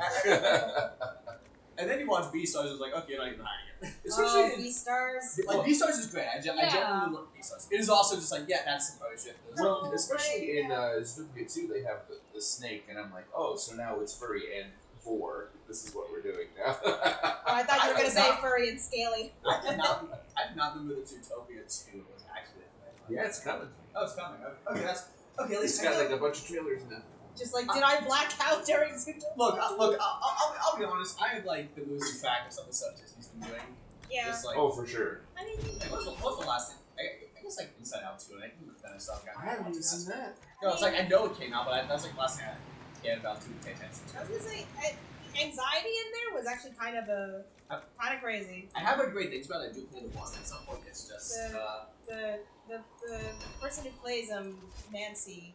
And then you watch Beastars, it's like, okay, you're not even hiding it. Especially Beastars. Like Beastars is great. I genuinely love Beastars. It is also just like, yeah, that's some bullshit. Well, especially in Zooga 2, they have the snake, and I'm like, oh, so now it's furry and vor. This is what we're doing now. I thought you were gonna say furry and scaly. I did not remember that Zootopia 2 was actually a thing. Yeah, it's coming. Oh, it's coming. Okay, at least it's got like a bunch of trailers now. Just like, did I black out during Zootopia? Look, I'll be honest. I like the losing track of some of the stuff Disney's been doing. Yeah. Just like, oh, for sure. I mean, what was the last thing? I guess like Inside Out 2, and I think the stuff got. I haven't even seen that. No, it's like I know it came out, but that's like the last thing I cared about to pay attention to. I was gonna say, anxiety in there was actually kind of crazy. I have heard great things about it. I do play the one at some point. It's just the person who plays Nancy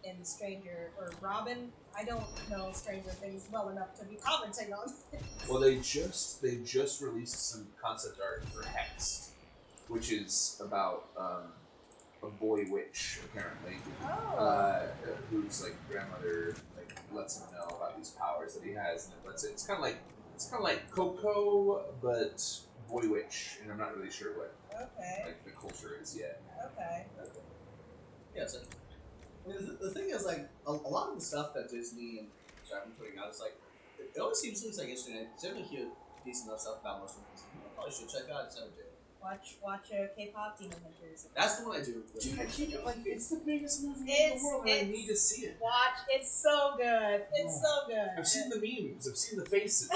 in Stranger or Robin. I don't know Stranger Things well enough to be commenting on. Well, they just released some concept art for Hex, which is about a boy witch apparently, whose like grandmother like lets him know about these powers that he has, and it lets it. It's kind of like Coco, but boy witch, and I'm not really sure what like the culture is yet. Okay. Yeah, it's like. I mean, the thing is, like, a lot of the stuff that Disney and Pixar have been putting out is like, it always seems like interesting. I generally hear decent enough stuff about most of them. I probably should check it out. I just never do. Watch K-pop Demon Hunters. That's the one I do. Dude, I keep like it's the biggest movie in the world. I need to see it. Watch, it's so good. It's so good. I've seen the memes. I've seen the faces.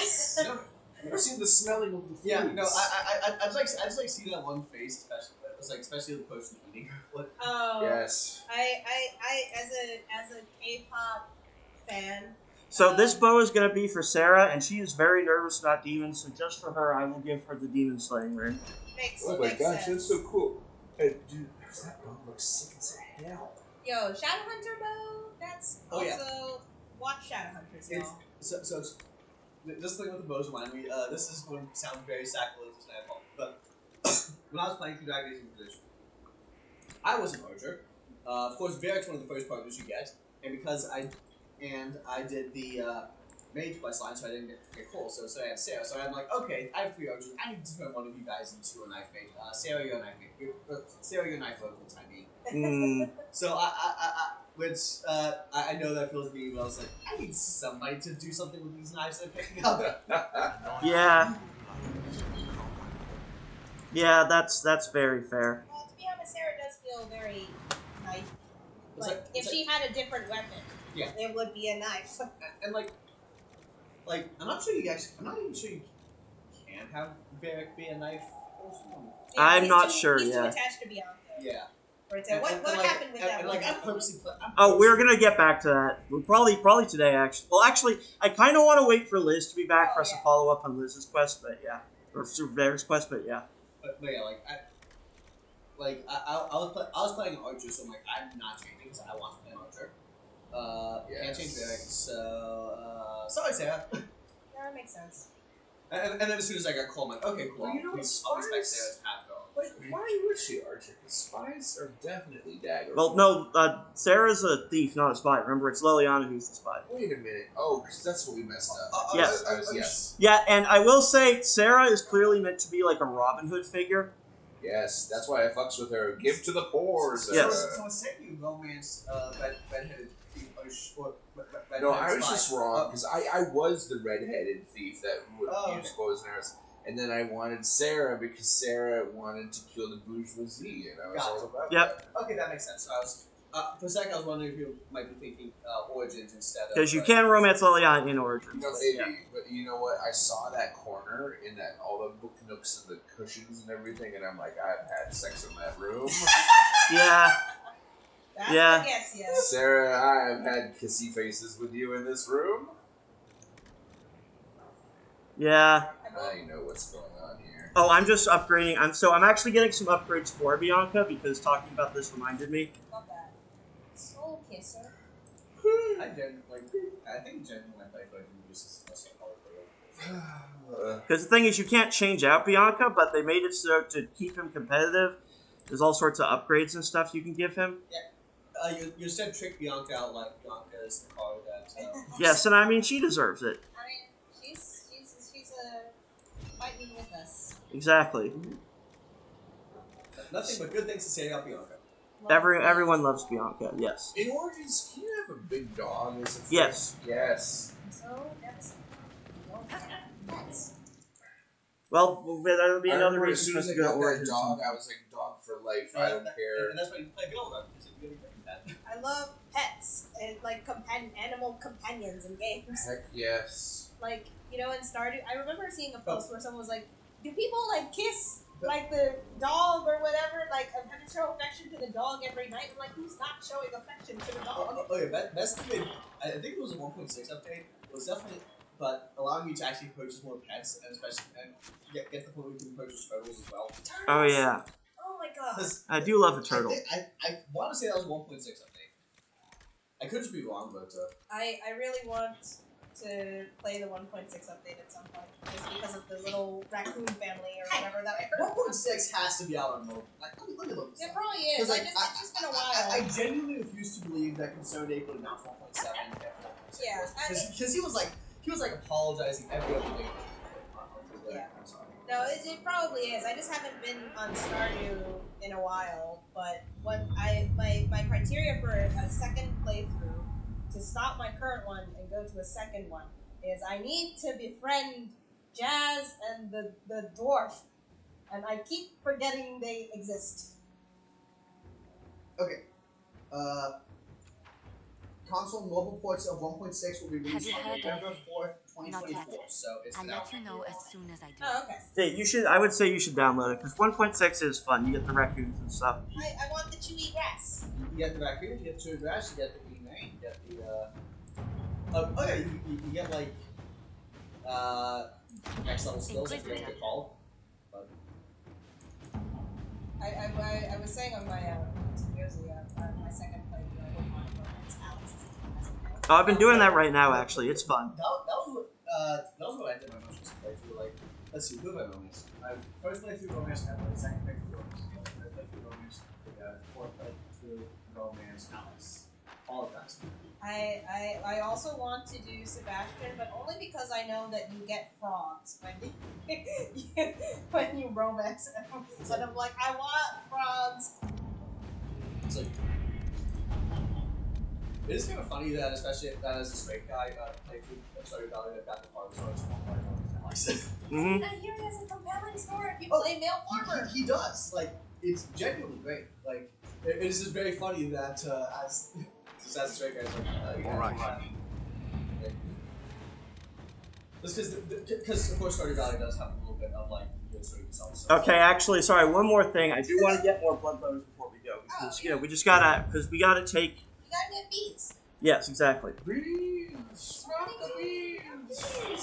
I've seen the smelling of the food. Yeah, no, I just like see that one face, especially the person eating. Oh. Yes. I as a K-pop fan. So this bow is going to be for Sarah, and she is very nervous about demons, so just for her, I will give her the demon slaying ring. Oh my gosh, that's so cool. Hey, dude, that bow looks sick as hell. Yo, Shadowhunter bow, that's also... Watch Shadowhunters, y'all. So just like with the bows remind me, this is going to sound very sacrilegious, and I apologize, but when I was playing through Dragon Age Inquisition, I was an archer. Of course, Varric's one of the first partners you get, and because I did the mage quest line, so I didn't get Cole, so I had Sarah. So I'm like, okay, I have 3 archers. I need to turn one of you guys into a knife mage. Sarah, you're a knife mage. Sarah, you're a knife rogue for the time being. So I know that feels mean, but I was like, I need somebody to do something with these knives they're picking up. Yeah. Yeah, that's very fair. Well, to be honest, Sarah does feel very knife. Like, if she had a different weapon, it would be a knife. And like, I'm not even sure you can have Varric be a knife. I'm not sure yet. He's too Yeah. attached to Bianca. Yeah. What happened with that one? Oh, we're gonna get back to that. We'll probably today. Actually, well, I kind of want to wait for Liz to be back for us to follow up on Liz's quest, but yeah, or Varric's quest, but yeah. But yeah, I was playing Archer, so I'm like, I'm not changing because I want to play Archer. Can't change Varric, so sorry, Sarah. Yeah, that makes sense. And then as soon as I got Cole, I'm like, okay, cool. Well, you know, I'll respect Sarah's path though. Why would she, Archer? The spies are definitely daggers. Well, no, Sarah's a thief, not a spy. Remember, it's Liliana who's the spy. Wait a minute. Oh, because that's what we messed up. Yes. Yes. Yeah, and I will say, Sarah is clearly meant to be like a Robin Hood figure. Yes, that's why I fucks with her. Give to the poor, Sarah. Yes. So instead you romance red-headed thief No, I was just wrong, because I was the red-headed thief that would use bows and arrows. And then I wanted Sarah because Sarah wanted to kill the bourgeoisie, and I was all about that. Okay, that makes sense. So I was, for a second, I was wondering if you might be thinking Origins instead of... Because you can romance Liliana in Origins. You know, maybe, but you know what? I saw that corner in that all the book nooks and the cushions and everything, and I'm like, I've had sex in that room. Yeah. That's yes. Sarah, I have had kissy faces with you in this room. Yeah. I know what's going on here. Oh, I'm just upgrading. I'm actually getting some upgrades for Bianca because talking about this reminded me. Love that. Soul kisser. I think genuinely my play for uses most of Because the thing is, you can't change out Bianca, but they made it so to keep him competitive. There's all sorts of upgrades and stuff you can give him. Yeah. You said trick Bianca out like Bianca is the card that... Yes, and I mean, she deserves it. I mean, she's fighting with us. Exactly. Nothing but good things to say about Bianca. Everyone loves Bianca, yes. In Origins, can you have a big dog as a friend? Yes. Yes. So, that's... Pets. Well, that would be another reason for us to go to that Origins. dog, I was like, dog for life, I don't care. And that's why you play Vilna, because you get a pet. I love pets and like animal companions in games. Heck yes. Like, you know, in Stardew, I remember seeing a post where someone was like, "Do people like kiss like the dog or whatever? Like, I'm gonna show affection to the dog every night." I'm like, who's not showing affection to the dog? Okay, best thing, I think it was a 1.6 update. It was definitely, but allowing you to actually purchase more pets and especially get the point where you can purchase turtles as well. Oh yeah. Oh my god. I do love a turtle. I want to say that was a 1.6 update. I could just be wrong, but I really want to play the 1.6 update at some point, just because of the little raccoon family or whatever that I heard. 1.6 has to be out on mobile. Like, let me look. It probably is. Like, it's just been a while. I genuinely refuse to believe that Concerned Ape would announce 1.7. Yeah, because he was like apologizing every other day. Yeah. No, it probably is. I just haven't been on Stardew in a while. But what my criteria for a second playthrough to stop my current one and go to a second one is I need to befriend Jazz and the dwarf, and I keep forgetting they exist. Okay. Console and mobile ports of 1.6 will be released on November 4th, 2024. So it's I'll now. let you know as soon as I do. Oh, okay. Hey, you should. I would say you should download it because 1.6 is fun. You get the raccoons and stuff. I want the chewy grass. You get the raccoon, you get the grass, you get the email, you get the you get like next level skills. I forget what they're called. But I was saying on my my second playthrough, I wouldn't want to romance Alex. Oh, I've been doing that right now. Actually, it's fun. that was what I did my most recent playthrough. Like, let's see, who have I romanced? My first playthrough romance, my second playthrough romance, third playthrough romance, fourth playthrough romance Alex. All of that. I also want to do Sebastian, but only because I know that you get frogs when you romance him. So I'm like, I want frogs. It's like, it is kind of funny that, especially that as a straight guy, played through Stardew Valley that got the farm story to one point Alex. Mm-hmm. I hear he has a compelling story if you play male farmer. He does. Like, it's genuinely great. Like, it is just very funny that as a straight guy, like, all right. Just because of course Stardew Valley does have a little bit of like good story itself. So. Okay, actually, sorry. One more thing. I do want to get more blood bones before we go because we just gotta we gotta take. You gotta get bees. Yes, exactly. Bees.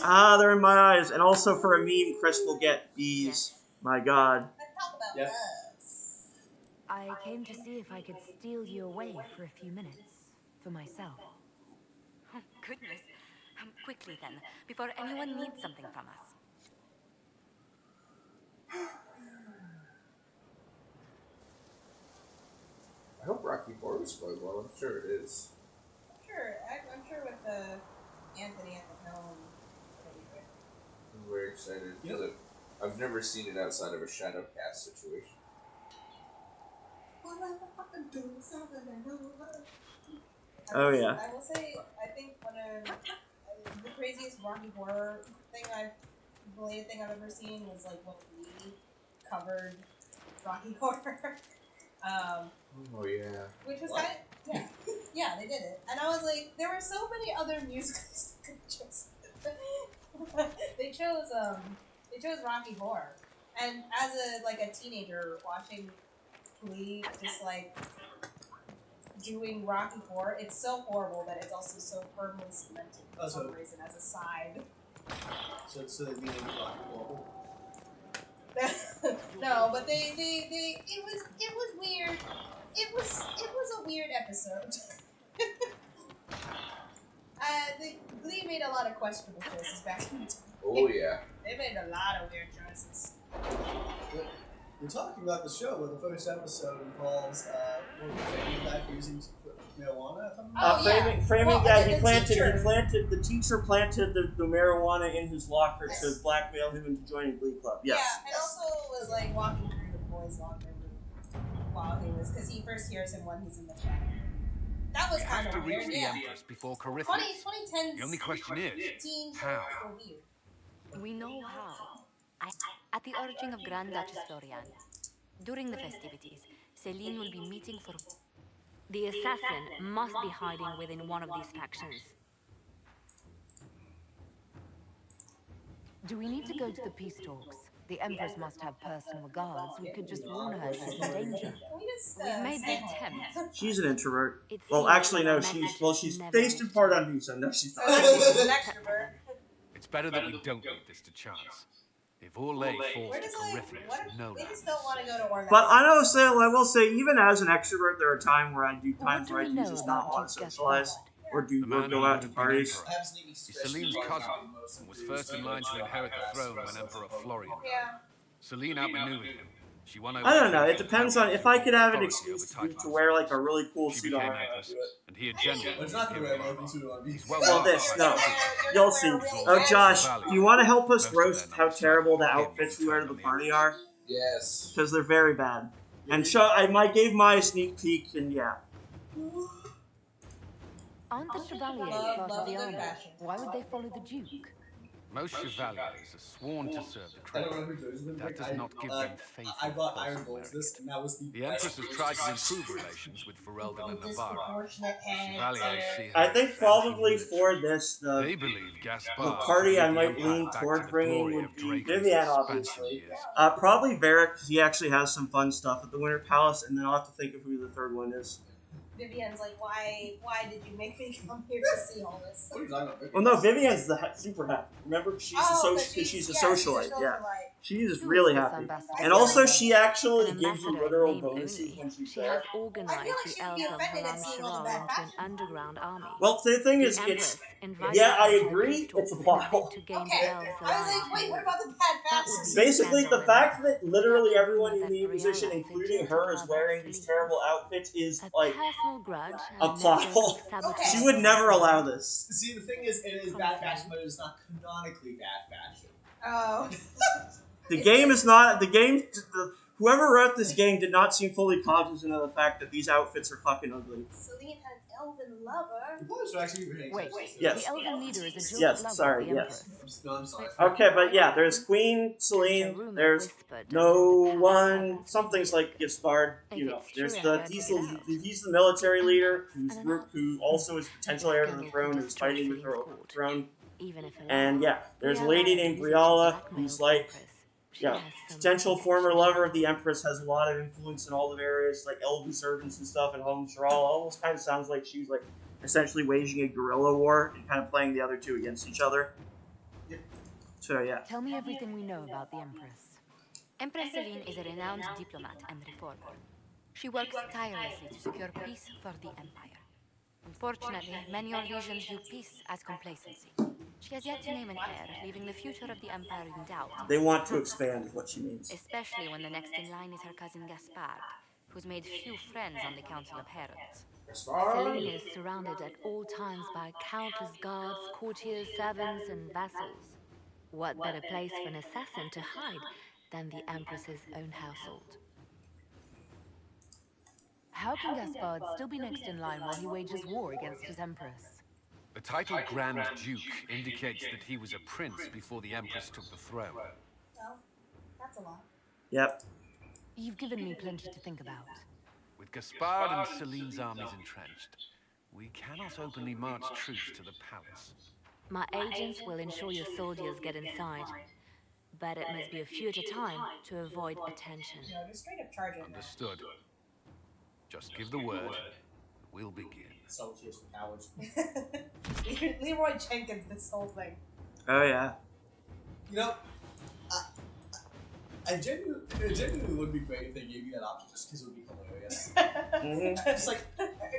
Ah, they're in my eyes. And also for a meme, Chris will get bees. My God. Let's talk about Yep. loves. I came to see if I could steal you away for a few minutes. For myself. Oh, goodness. Quickly then, before anyone needs something from us. always going well. I'm sure it is. I'm sure with Anthony at the helm, it'll be good. I'm very excited because I've never seen it outside of a shadow cast situation. Oh yeah. I will say, I think one of the craziest Rocky Horror related thing I've ever seen was like when Lee covered Rocky Horror. Oh yeah. Which was kind of, yeah, they did it, and I was like, there were so many other musicals that could just. they chose Rocky Horror, and as a teenager watching Lee just like doing Rocky Horror, it's so horrible that it's also so firmly cemented for some reason as a side. So they mean Rocky Horror. No, but it was weird. It was a weird episode. Glee made a lot of questionable choices back in the day. Oh yeah. They made a lot of weird choices. We're talking about the show where the first episode involves framing that using marijuana. Framing that the teacher planted the marijuana in his locker to blackmail him into joining Glee Club. Yes. Yeah, and also was like walking through the boys' locker room while because he first hears him when he's in the shadow. That was kind of weird. The Empress before Corypheus. 2010's The only question is, teen how? were weird. We know how. At the origin of Grand Duchess Floriana. During the festivities, Celine will be meeting for... The assassin must be hiding within one of these factions. Do we need to go to the peace talks? The Empress must have personal guards. We could just warn her she's in danger. We've made the attempt. She's an introvert. Well, actually, no. She's based in part on me, so no, she's not. She's an extrovert. It's better that we don't leave this to chance. If Orlais falls to Corypheus, no They just don't want to go to Orlais. But I will say, even as an extrovert, there are times where I do just not want to socialize or go out to parties. He's Celine's cousin and was first in line to inherit the throne when Emperor Florian died. Celine outmaneuvered him. She won over. I don't know. It depends on if I could have an excuse to wear like a really cool suit on. And he had genuinely. It's not going to wear a suit on me. Well, you'll see. Oh, Josh, do you want to help us roast how terrible the outfits we wear to the party are? Yes. Because they're very bad. And I gave my sneak peek, and yeah. Aren't the Chevaliers part of the army? Why would they follow the Duke? Most Chevaliers are sworn to serve the I don't crown. know who those are. That does not give them faith. I got Iron Balls this, and that was The Empress has tried to improve relations with Ferelden and Navarra. Chevaliers see her I think as probably anti-English. for this, They believe Gaspard the party I could lead the might Empire lean back to toward the bringing glory would of be Draco's Vivian, expansion obviously. years. Probably Varric, because he actually has some fun stuff at the Winter Palace, and then I'll have to think of who the third one is. Vivian's like, why did you make me come here to see all this? What are you talking about? Well, no, Vivian's the super happy. Remember, she's a socialite. Yeah, she's really happy. And also, she actually gives you literal bonuses when she's She there. has organized the elves of Haram Shiral into an underground army. Well, the thing is, I agree, it's a plot hole. Okay, I was like, wait, what about the bad fashions? Basically, the fact that literally everyone in the Inquisition, including her, is wearing these terrible outfits is like a plot hole. She would never allow this. See, the thing is, it is bad fashion, but it is not canonically bad fashion. Oh. The game is not whoever wrote this game did not seem fully cognizant of the fact that these outfits are fucking ugly. Celine has an elven lover. Wait, yes. the elven leader is a jilted Yes, lover sorry, of the yes. Empress. No, I'm sorry. Okay, but yeah, there's Queen Celine, there's no one, something's like Gaspard, there's he's the military leader who also is potential heir to the throne, who's fighting with her over the throne. And yeah, there's a lady named Briala, who's like, potential former lover of the Empress, has a lot of influence in all the various like elven servants and stuff and Home Shiral. Almost kind of sounds like she's like essentially waging a guerrilla war and kind of playing the other two against each other. So yeah. Tell me everything we know about the Empress. Empress Celine is a renowned diplomat and reformer. She works tirelessly to secure peace for the Empire. Unfortunately, many Orlesians view peace as complacency. She has yet to name an heir, leaving the future of the Empire in doubt. They want to expand, is what she means. Especially when the next in line is her cousin Gaspard, who's made few friends on the Council of Heralds. Gaspard? Celine is surrounded at all times by countless guards, courtiers, servants, and vassals. What better place for an assassin to hide than the Empress's own household? How can Gaspard still be next in line while he wages war against his Empress? The title Grand Duke indicates that he was a prince before the Empress took the throne. Well, that's a lot. Yep. You've given me plenty to think about. With Gaspard and Celine's armies entrenched, we cannot openly march troops to the palace. My agents will ensure your soldiers get inside, but it must be a few at a time to avoid attention. No, just straight up charge it. Understood. Just give the word, we'll begin. Soldiers for cowards. Leroy Jenkins, this whole thing. Oh yeah. You know, it genuinely would be great if they gave you that option just because it would be hilarious. Just like,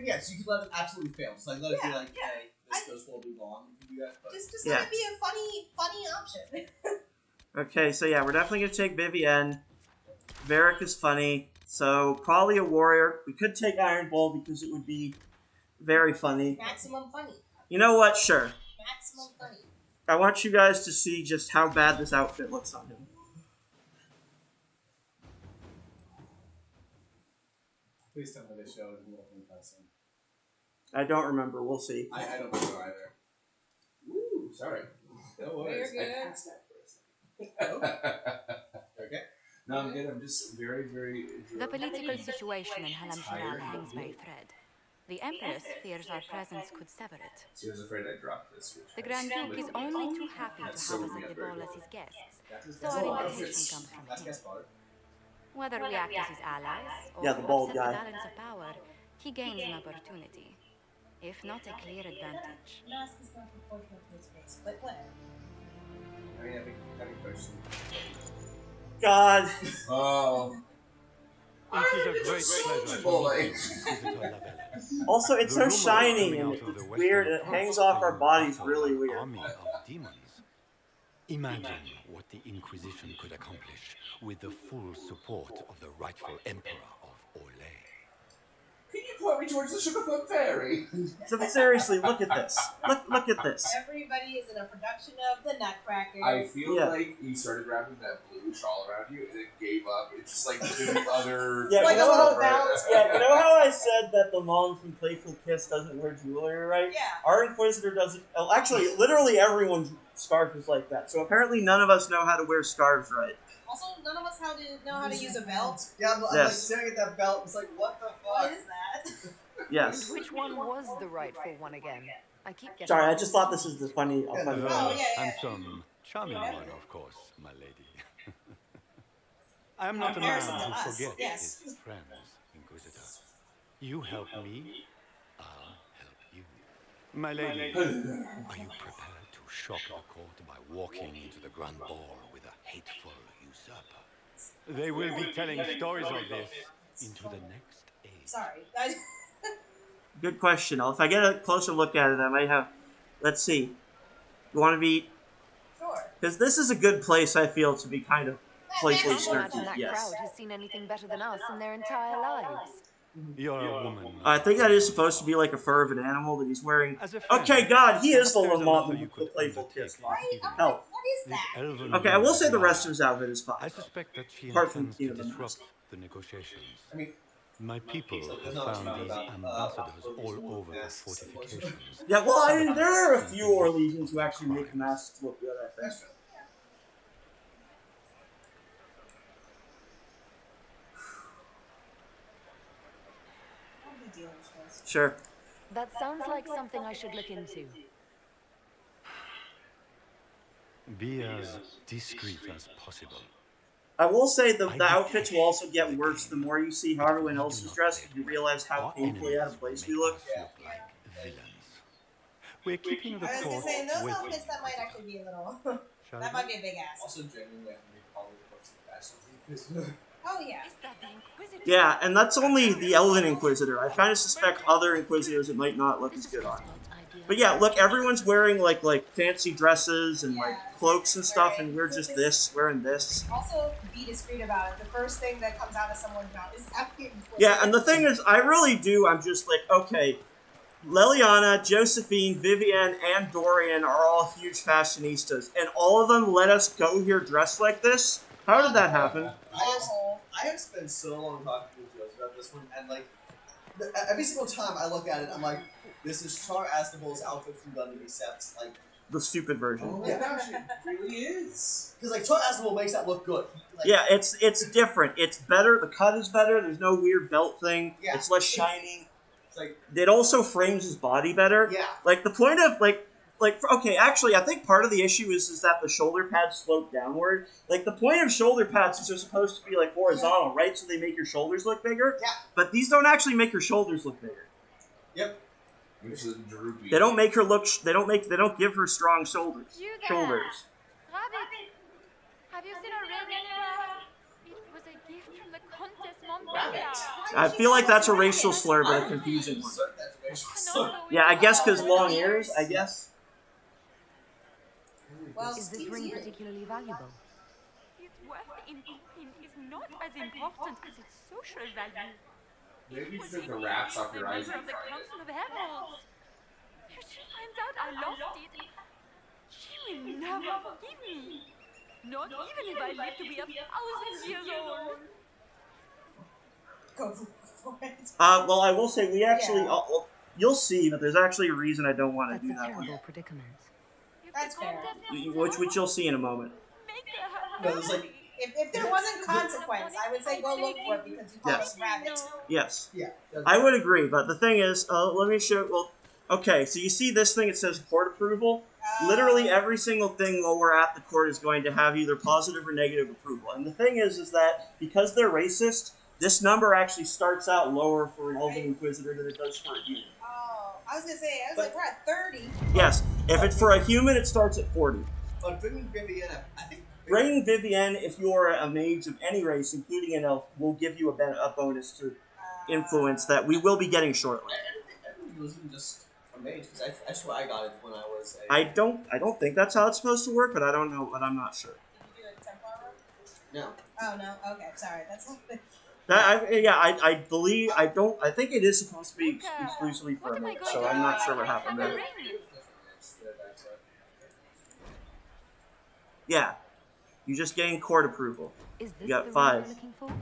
yes, you could let it absolutely fail. Just like, let it be like, hey, this goes horribly wrong. You can do that, but Just let it be a funny option. Okay, so yeah, we're definitely gonna take Vivienne. Varric is funny, so probably a warrior. We could take Iron Bull because it would be very funny. Maximum funny. You know what? Sure. Maximum funny. I want you guys to see just how bad this outfit looks on him. please tell me they showed Wolfen cussing. I don't remember. We'll see. I don't know either. Woo, sorry. No worries. You're good. I passed that for a second. Okay. No, I'm good. I'm just very, very... The political situation in Halam-Shiral hangs by a thread. The Empress fears our presence could sever it. She was afraid I dropped this. The Grand Duke is only too happy to have us at the ball as his guests, so our invitation comes from him. Whether we act as his allies or Yeah, the bald upset guy. the balance of power, he gains an opportunity, if not a clear advantage. Mask is not proportional to his face, but whatever. I mean, every person. God. Oh. It is a great pleasure. Boy. Also, it's The so rumor shiny coming and out of it's the weird. Western It hangs Coast off our saying bodies battle really an weird. Army of demons. Imagine what the Inquisition could accomplish with the full support of the rightful Emperor of Olay. Can you point me towards the Sugarfoot Fairy? So seriously, look at this. Look at this. Everybody is in a production of the Nutcracker. I feel Yeah. like you started wrapping that blue shawl around you and it gave up. It's just like the other... Yeah, Like you a know little how, bounce. yeah, you know how I said that the mom from Playful Kiss doesn't wear jewelry, right? Yeah. Our Inquisitor doesn't. Oh, actually, literally everyone's scarf is like that. So apparently, none of us know how to wear scarves right. Also, none of us know how to use a belt. Yeah, I'm like Yes. staring at that belt. It's like, what the What fuck? is that? Yes. Which one was the rightful one again? I keep getting. Sorry, I just thought this was the funny. Yeah, funny no. Oh, one. yeah, yeah. Handsome, charming one, of course, my lady. I am not a Comparison man to who us, forgets yes. his friends, Inquisitor. You help me, I'll help you. My lady, are you prepared to shock the court by walking into the Grand Ball with a hateful usurper? They will be telling stories of this into the next age. Sorry. Good question. If I get a closer look at it, I might have. Let's see. You want to be? Sure. Because this is a good place. I feel to be kind of playfully I can't imagine snarky. that Yes. crowd has seen anything better than us in their entire lives. You're a woman. I think that is supposed to be like a fur of an animal that he's wearing. As a friend, Okay, God, he is the there's Lamont another you with the could Playful undertake Kiss. this evening. Hell. What is This that? elven Okay, I will say the woman, rest of his outfit is I fine. suspect that she Apart from, intends you to know, the disrupt mask. the negotiations. I mean, My people there's have not much found about these ambassadors Orleans all with over the masks, fortifications. Yeah, well, I mean, there are a few Orleans who actually make masks look good, I think. that's true. What are we dealing with? Sure. That sounds like something I should look into. Be as discreet as possible. I will say the outfits will also get worse the more you see how everyone else is dressed. You realize how Our painfully out of enemies place will we look. make us look like villains. We're keeping the I was court gonna say, in those with outfits, that might actually be a little. Shall That we? might be a big ass. Also, genuinely, I think they probably put some best on these. Oh, yeah. Is that the Inquisitor? Yeah, and that's only the Elven Inquisitor. I kind of suspect other Inquisitors it might not look as good on. But yeah, look, everyone's wearing like fancy dresses and like cloaks and stuff, and we're just wearing this. Also, be discreet about it. The first thing that comes out of someone's mouth is happy and Yeah, and the thing is, I really do. I'm just like, okay, Leliana, Josephine, Vivienne, and Dorian are all huge fashionistas, and all of them let us go here dressed like this? How did that happen? I have spent so long talking to Joe about this one, and like, every single time I look at it, I'm like, this is Char Aznavour's outfit from Gundam, except like the stupid version. Oh my gosh, it really is. Because like Char Aznavour makes that look good. Like, yeah, it's different. It's better. The cut is better. There's no weird belt thing. Yeah, it's less shiny. It's like it also frames his body better. Yeah. Like the point of like okay, actually, I think part of the issue is that the shoulder pads slope downward. Like the point of shoulder pads is they're supposed to be like horizontal, right? So they make your shoulders look bigger. Yeah. But these don't actually make your shoulders look bigger. Yep. They don't make her look. They don't give her strong shoulders. Shoulders. Rabbit, have you seen a ring anywhere? It was a gift from the Countess Montbella. I feel like that's a racial slur, but a confusing one. Yeah, I guess because long ears. I guess. Well, is this ring particularly valuable? Its worth in coin is not as important as its social value. Maybe you took the wraps off your eyes. Of the Council of Heralds. If she finds out I lost it, she will never forgive me. Not even if I live to be 1,000 years old. Go for it. Well, I will say we actually. You'll see that there's actually a reason I don't want to do that one. Terrible predicament. That's fair. Which you'll see in a moment. No, there's like. If there wasn't consequence, I would say go look for it because you call us rabbits. Yes. Yeah. I would agree, but the thing is, let me show. Well, okay, so you see this thing. It says court approval. Literally every single thing while we're at the court is going to have either positive or negative approval. And the thing is that because they're racist, this number actually starts out lower for an Elven Inquisitor than it does for a human. Oh, I was gonna say, we're at 30. Yes, if it's for a human, it starts at 40. But bringing Vivienne, I think. Bringing Vivienne, if you're a mage of any race, including an elf, will give you a bonus to influence that we will be getting shortly. I think it wasn't just a mage, because I swear I got it when I was a... I don't think that's how it's supposed to work, but I don't know, but I'm not sure. Did you do a Templar roll? No. Oh, no? Okay, sorry. That's I think it is supposed to be exclusively for a mage, so I'm not sure what happened there. Yeah. You just gain court approval. You got 5. You are a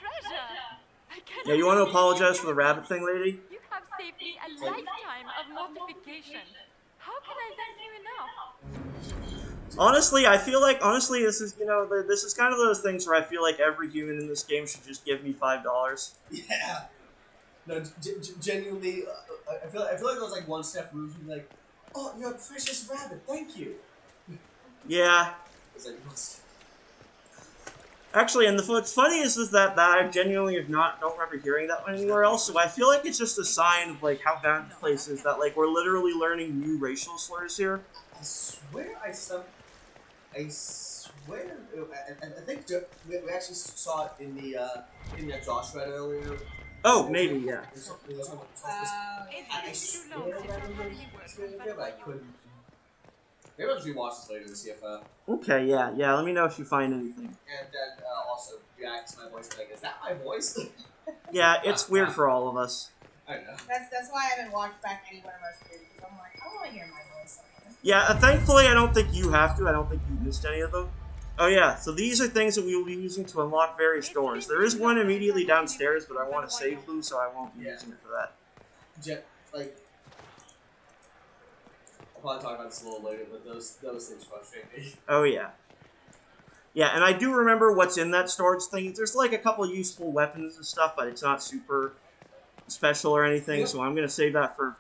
treasure. Yeah, you want to apologize for the rabbit thing, lady? You have saved me a lifetime of mortification. How can I thank you enough? Honestly, I feel like this is this is kind of those things where I feel like every human in this game should just give me $5. Yeah. No, genuinely, I feel like it was like one step removed from like, oh, you're a precious rabbit, thank you. Yeah. It's like, actually, and what's funny is that I genuinely don't remember hearing that one anywhere else. So I feel like it's just a sign of like how bad the place is that like we're literally learning new racial slurs here. I swear I think we actually saw it in the Josh read earlier. Oh, maybe, yeah. I swear I couldn't. Maybe I'll just rewatch this later to see if Okay, yeah. Let me know if you find anything. And then also react to my voice like, is that my voice? Yeah, it's weird for all of us. I know. That's why I haven't watched back any one of our series, because I'm like, I want to hear my voice. Yeah, thankfully I don't think you have to. I don't think you missed any of them. Oh yeah, so these are things that we will be using to unlock various doors. There is one immediately downstairs, but I want to save them, so I won't be using it for that. I'll probably talk about this a little later, but those things frustrate me. Oh yeah. Yeah, and I do remember what's in that storage thing. There's like a couple of useful weapons and stuff, but it's not super special or anything, so I'm going to save that for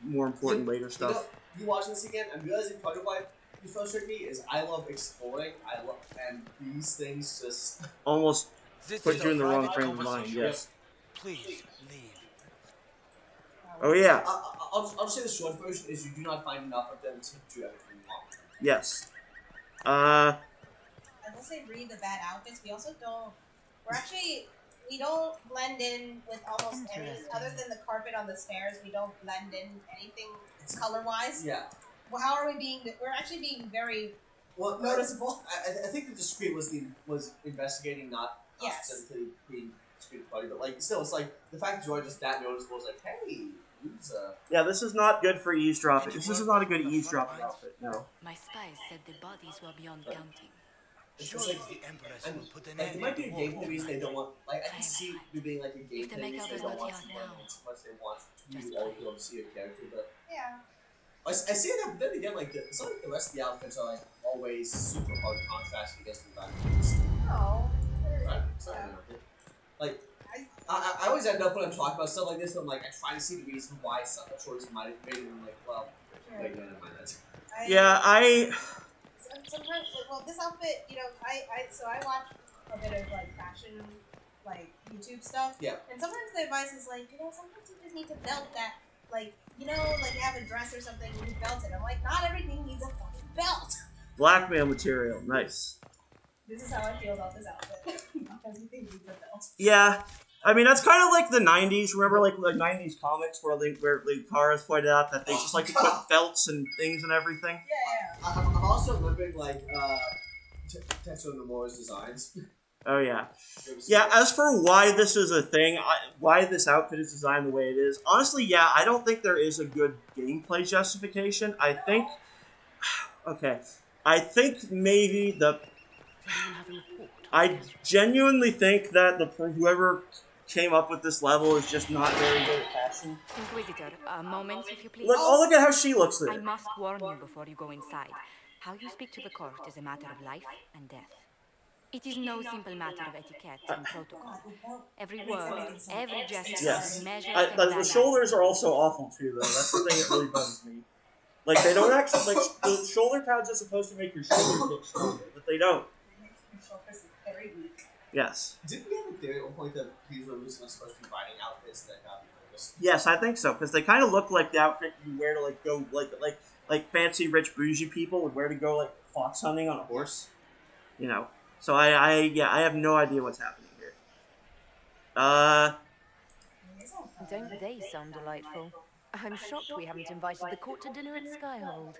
more important later stuff. You watching this again, I'm realizing part of why you frustrate me is I love exploring, and these things just... Almost put you in the wrong frame of mind, yes. Please, leave. Oh yeah. I'll just say the short version is you do not find enough of them to do everything you want. Yes. I will say read the bad outfits. We don't blend in with almost any, other than the carpet on the stairs, we don't blend in anything color-wise. Yeah. Well, how are we being? We're actually being very noticeable. I think that the screen was investigating, not specifically being screen party, but like still, it's like the fact that Joy just that noticeable is like, hey, who's Yeah, this is not good for eavesdropping. This is not a good eavesdropping outfit. No. My spies said the bodies were beyond counting. Surely the Empress will put an end to the war. It might be a gameplay reason they don't want. Like I can see it being like a gameplay reason they don't want to too much. They want to all people to see a character, but yeah. I see that. But then again, like it's not like the rest of the outfits are like always super hard contrast against the environment. No. Like I always end up when I'm talking about stuff like this. I'm like I try to see the reason why some choice might have made it. I'm like, well, wait, never mind that. Yeah, Sometimes, well, this outfit, you know, so I watch a bit of like fashion, like YouTube stuff. Yeah. And sometimes the advice is like, you know, sometimes you just need to belt that, like, you know, like you have a dress or something and you belt it. I'm like, not everything needs a fucking belt. blackmail material. Nice. This is how I feel about this outfit. Not everything needs a belt. Yeah. I mean, that's kind of like the 90s. Remember, like, the 90s comics where Kara's pointed out that they just like to put belts and things and everything? Yeah. I'm also remembering, like, Tetsuo Nomura's designs. Oh, yeah. Yeah, as for why this is a thing, why this outfit is designed the way it is, honestly, yeah, I don't think there is a good gameplay justification. I think... Okay. I think maybe I genuinely think that whoever came up with this level is just not very good at fashion. Inquisitor, a moment, if you please. Look at how she looks there. I must warn you before you go inside. How you speak to the court is a matter of life and death. It is no simple matter of etiquette and protocol. Every word, every gesture is measured and The shoulders are also awful too, though. That's the thing that really bugs me. Like, they don't actually, like, the shoulder pads are supposed to make your shoulders look stronger, but they don't. Very weak. Yes. Didn't we have a theory at one point that these were originally supposed to be riding outfits that got repurposed? Yes, I think so, because they kind of look like the outfit you wear to, like, go, like fancy, rich, bougie people would wear to go, like, fox hunting on a horse. You know. So, I have no idea what's happening here. Don't they sound delightful? I'm shocked we haven't invited the court to dinner at Skyhold.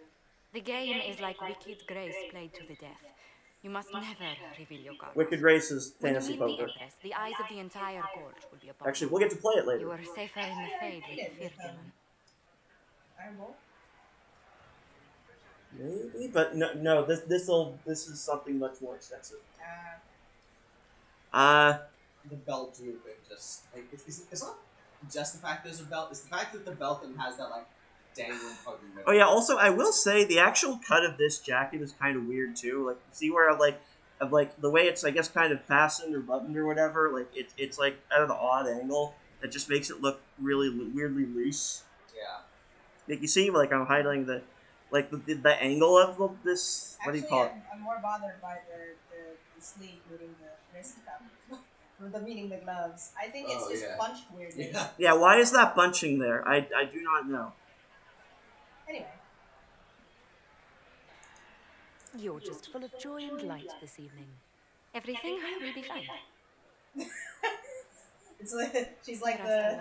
The game is like Wicked Grace played to the death. You must never reveal your cards. Wicked Grace is When fantasy you meet the poker. Empress, the eyes of the entire court will be upon Actually, we'll get to play it later. You are safer in the Fade with the Firteman. I will. Maybe, but no. This is something much more extensive. The belt drooping, just like it's not just the fact there's a belt. It's the fact that the belt then has that like dangling part in the middle. Oh yeah. Also, I will say the actual cut of this jacket is kind of weird too. Like, see where like the way it's, I guess, kind of fastened or buttoned or whatever. Like it's like at an odd angle that just makes it look really weirdly loose. Yeah. Like, you see, like, I'm highlighting the angle of this. What do you call it? I'm more bothered by the sleeve meeting the wrist cup. Meaning the gloves. I think it's just bunched weirdly. Yeah, why is that bunching there? I do not know. Anyway. You're just full of joy and light this evening. Everything will be fine. It's like, she's like the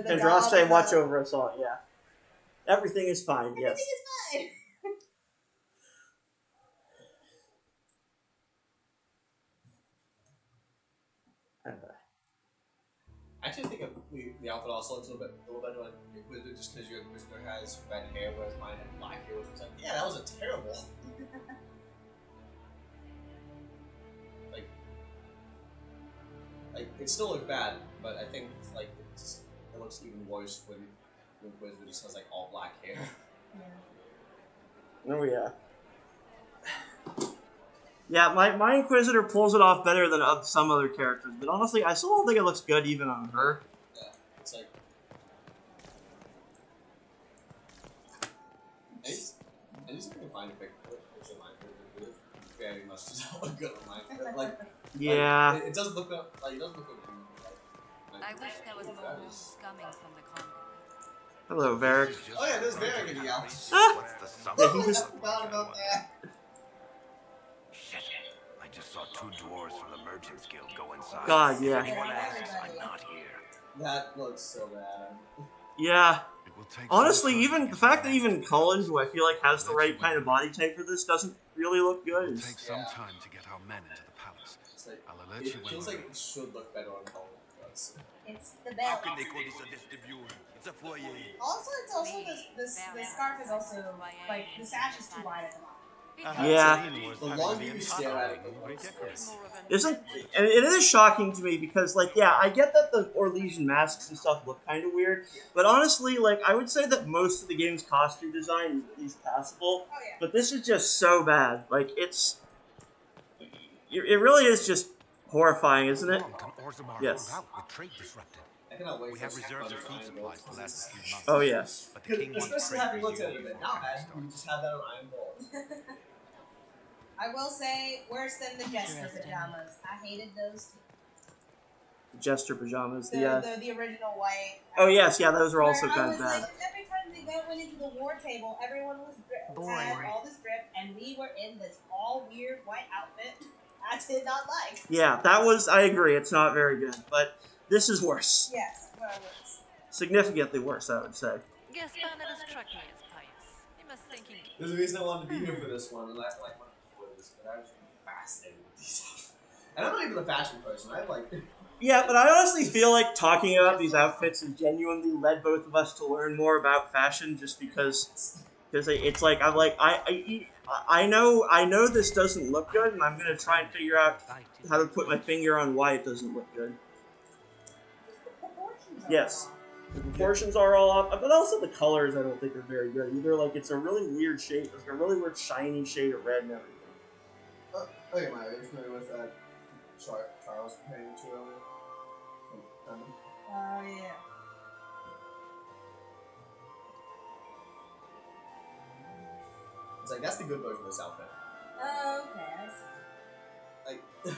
Andraste, watch over us all, yeah. Everything is fine, yes. Everything is fine. I actually think the outfit also looks a little better on Inquisitor just because your Inquisitor has red hair, whereas mine had black hair, which was like, yeah, that was a terrible. like it still looked bad, but I think like it looks even worse when the Inquisitor just has like all black hair. Oh yeah. Yeah, my Inquisitor pulls it off better than some other characters, but honestly, I still don't think it looks good even on her. Yeah, it's like... I just couldn't find a picture of my Inquisitor. It very much does not look good on my like. Yeah. Like, it doesn't look like it doesn't look like. I wish there was more news coming from the convent. Hello, Varric. Oh yeah, there's Varric in the outfit. What's the sum? Yeah, he just... forgot about that. Shit. I just saw two dwarves from the Merchants Guild go inside. God, yeah. If anyone asks, I'm not here. That looks so bad. Yeah. It will take Honestly, some time even to the get fact our that men even into the Cullen, palace. who I feel like has the Let right you kind of in. body type for this, doesn't really look good. It will Is take some time to get our men into the palace. It's like, I'll alert you it when feels we're like ready. it should look better on Colin. It's the How belt. can they call this a vestibule? It's a foyer. Also, it's also the scarf is also like the sash is too wide at the bottom. Yeah. Celine was The having longer the you stare entire at it, the wing more it's redecorated. Isn't and it is shocking to me because like yeah, I get that the Orlesian masks and stuff look kind of weird, but honestly, like I would say that most of the game's costume design is at least passable. Oh yeah. But this is just so bad. Like it really is just horrifying, isn't How it? long can Orzammar Yes. hold out with trade disrupted? I cannot wait We for have reserves of food Iron supplies Balls. to last a few months. Oh yes. But the king wants Especially trade having looked at it a resumed bit. before Now, man, battle you starts. just have that on Iron Ball. I will say worse than the jester Interesting. pajamas. I hated those too. Jester pajamas. The original white. Oh yes, yeah, those are also Where I kind was of bad. like, every time they went into the war table, everyone was had all this drip, and we were in this all weird white outfit. I did not like. Yeah, that was. I agree. It's not very good, but this is worse. Yes, but worse. Significantly worse, I would say. Gaspar never struck me as pious. He must think he... There's a reason I wanted to be here for this one, and I like wanted before this, but I was fascinated with these stuff. And I'm not even a fashion person. I like. Yeah, but I honestly feel like talking about these outfits has genuinely led both of us to learn more about fashion, just because it's like I know this doesn't look good, and I'm gonna try and figure out how to put my finger on why it doesn't look good. Yes, the proportions are all off, but also the colors I don't think are very good either. Like it's a really weird shade, it's a really weird shiny shade of red and everything. Okay, Maya, are you familiar with Charles comparing to earlier? Yeah. It's like that's the good version of this outfit. Oh, okay, I see. Like,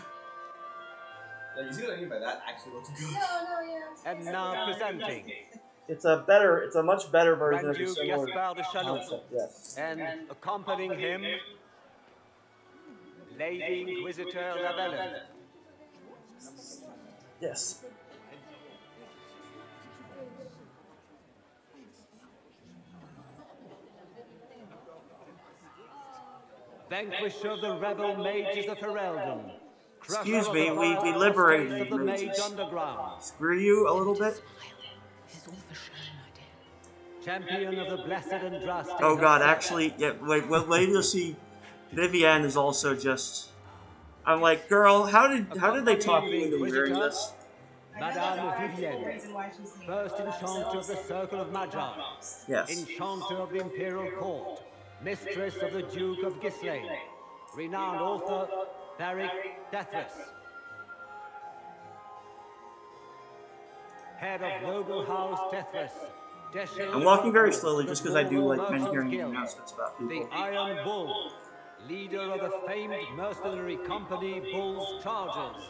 like you see what I mean by that? Actually looks good. No, yeah. And now presenting It's a much better version of the Grand Duke similar Gaspar de Chalon, concept. Yes. and accompanying him, Lady Inquisitor Lavelle. Yes. Vanquisher of the rebel mages of Ferelden. Excuse me, we liberated of the mage mages. underground. Screw you a little bit. Champion of the blessed and drastic. Oh god, actually, yeah, wait, wait till you see Vivienne is also just... I'm like, girl, how did they talk you into wearing this? Madame Vivienne, first enchanter of the Circle of Magi, Yes. enchanter of the Imperial Court, mistress of the Duke of Ghislaine, renowned author Tharic Dethris, head of Noble House Dethris. I'm walking very slowly just because I do like many hearing announcements about people. The Iron Bull, leader of the famed mercenary company Bull's Chargers,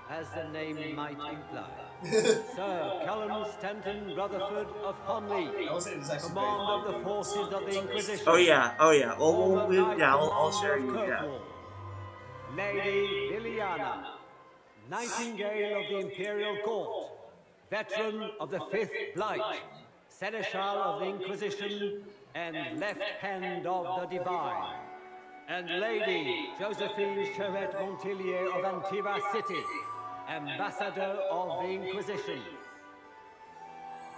as the name might imply. Sir Callum Stanton Rutherford of Honley, command of the forces of the Inquisition. Oh yeah. I'll share you. Yeah. Lady Liliana, Nightingale of the Imperial Court, veteran of the Fifth Blight, Seneschal of the Inquisition, and left hand of the Divine. And Lady Josephine Charette Montillier of Antiva City, Ambassador of the Inquisition.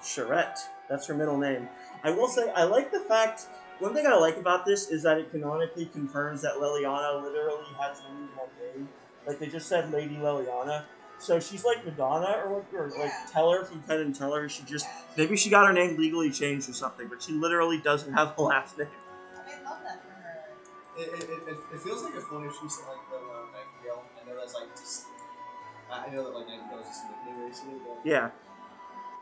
Charette. That's her middle name. I will say, I like the fact... One thing I like about this is that it canonically confirms that Liliana literally has only one name. Like, they just said Lady Liliana. So she's like Madonna, or like Teller from Penn and Teller. She just... Maybe she got her name legally changed or something, but she literally doesn't have a last name. I love that for her. It feels like a phone if she said like the Nightingale. I know that's like I know that like Nightingale is just a nickname basically, but Yeah.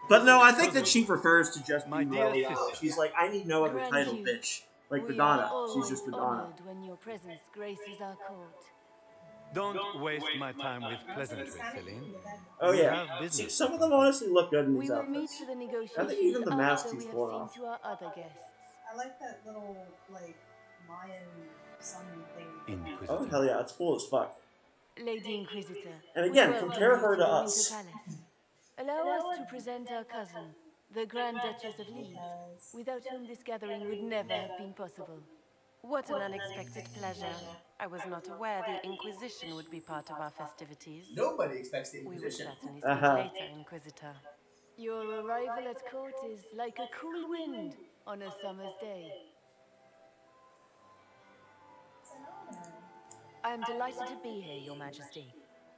But no, I think that she prefers to just My be dear Liliana. sister. She's like, I need no other Grand title, Duke, bitch. Like we Madonna. are She's just always Madonna. honored when your presence graces our court. Don't waste my time with pleasantries, Celine. Oh We yeah. have business. See, some of them honestly look good in We these will meet outfits. for the I negotiations think even the mask after is we have worn seen off. to our other guests. I like that little like Mayan sun thing. Inquisitor. Oh hell yeah, it's cool as fuck. Lady Inquisitor. And we again, welcome compare you her to the us. Winter Palace. Allow us to present our cousin, the Grand Duchess of Leeds, without whom this gathering would never have been possible. What an unexpected pleasure. I was not aware the Inquisition would be part of our festivities. Nobody expects the We Inquisition. will certainly speak later, Inquisitor. Your arrival at court is like a cool wind on a summer's day. I am delighted to be here, Your Majesty.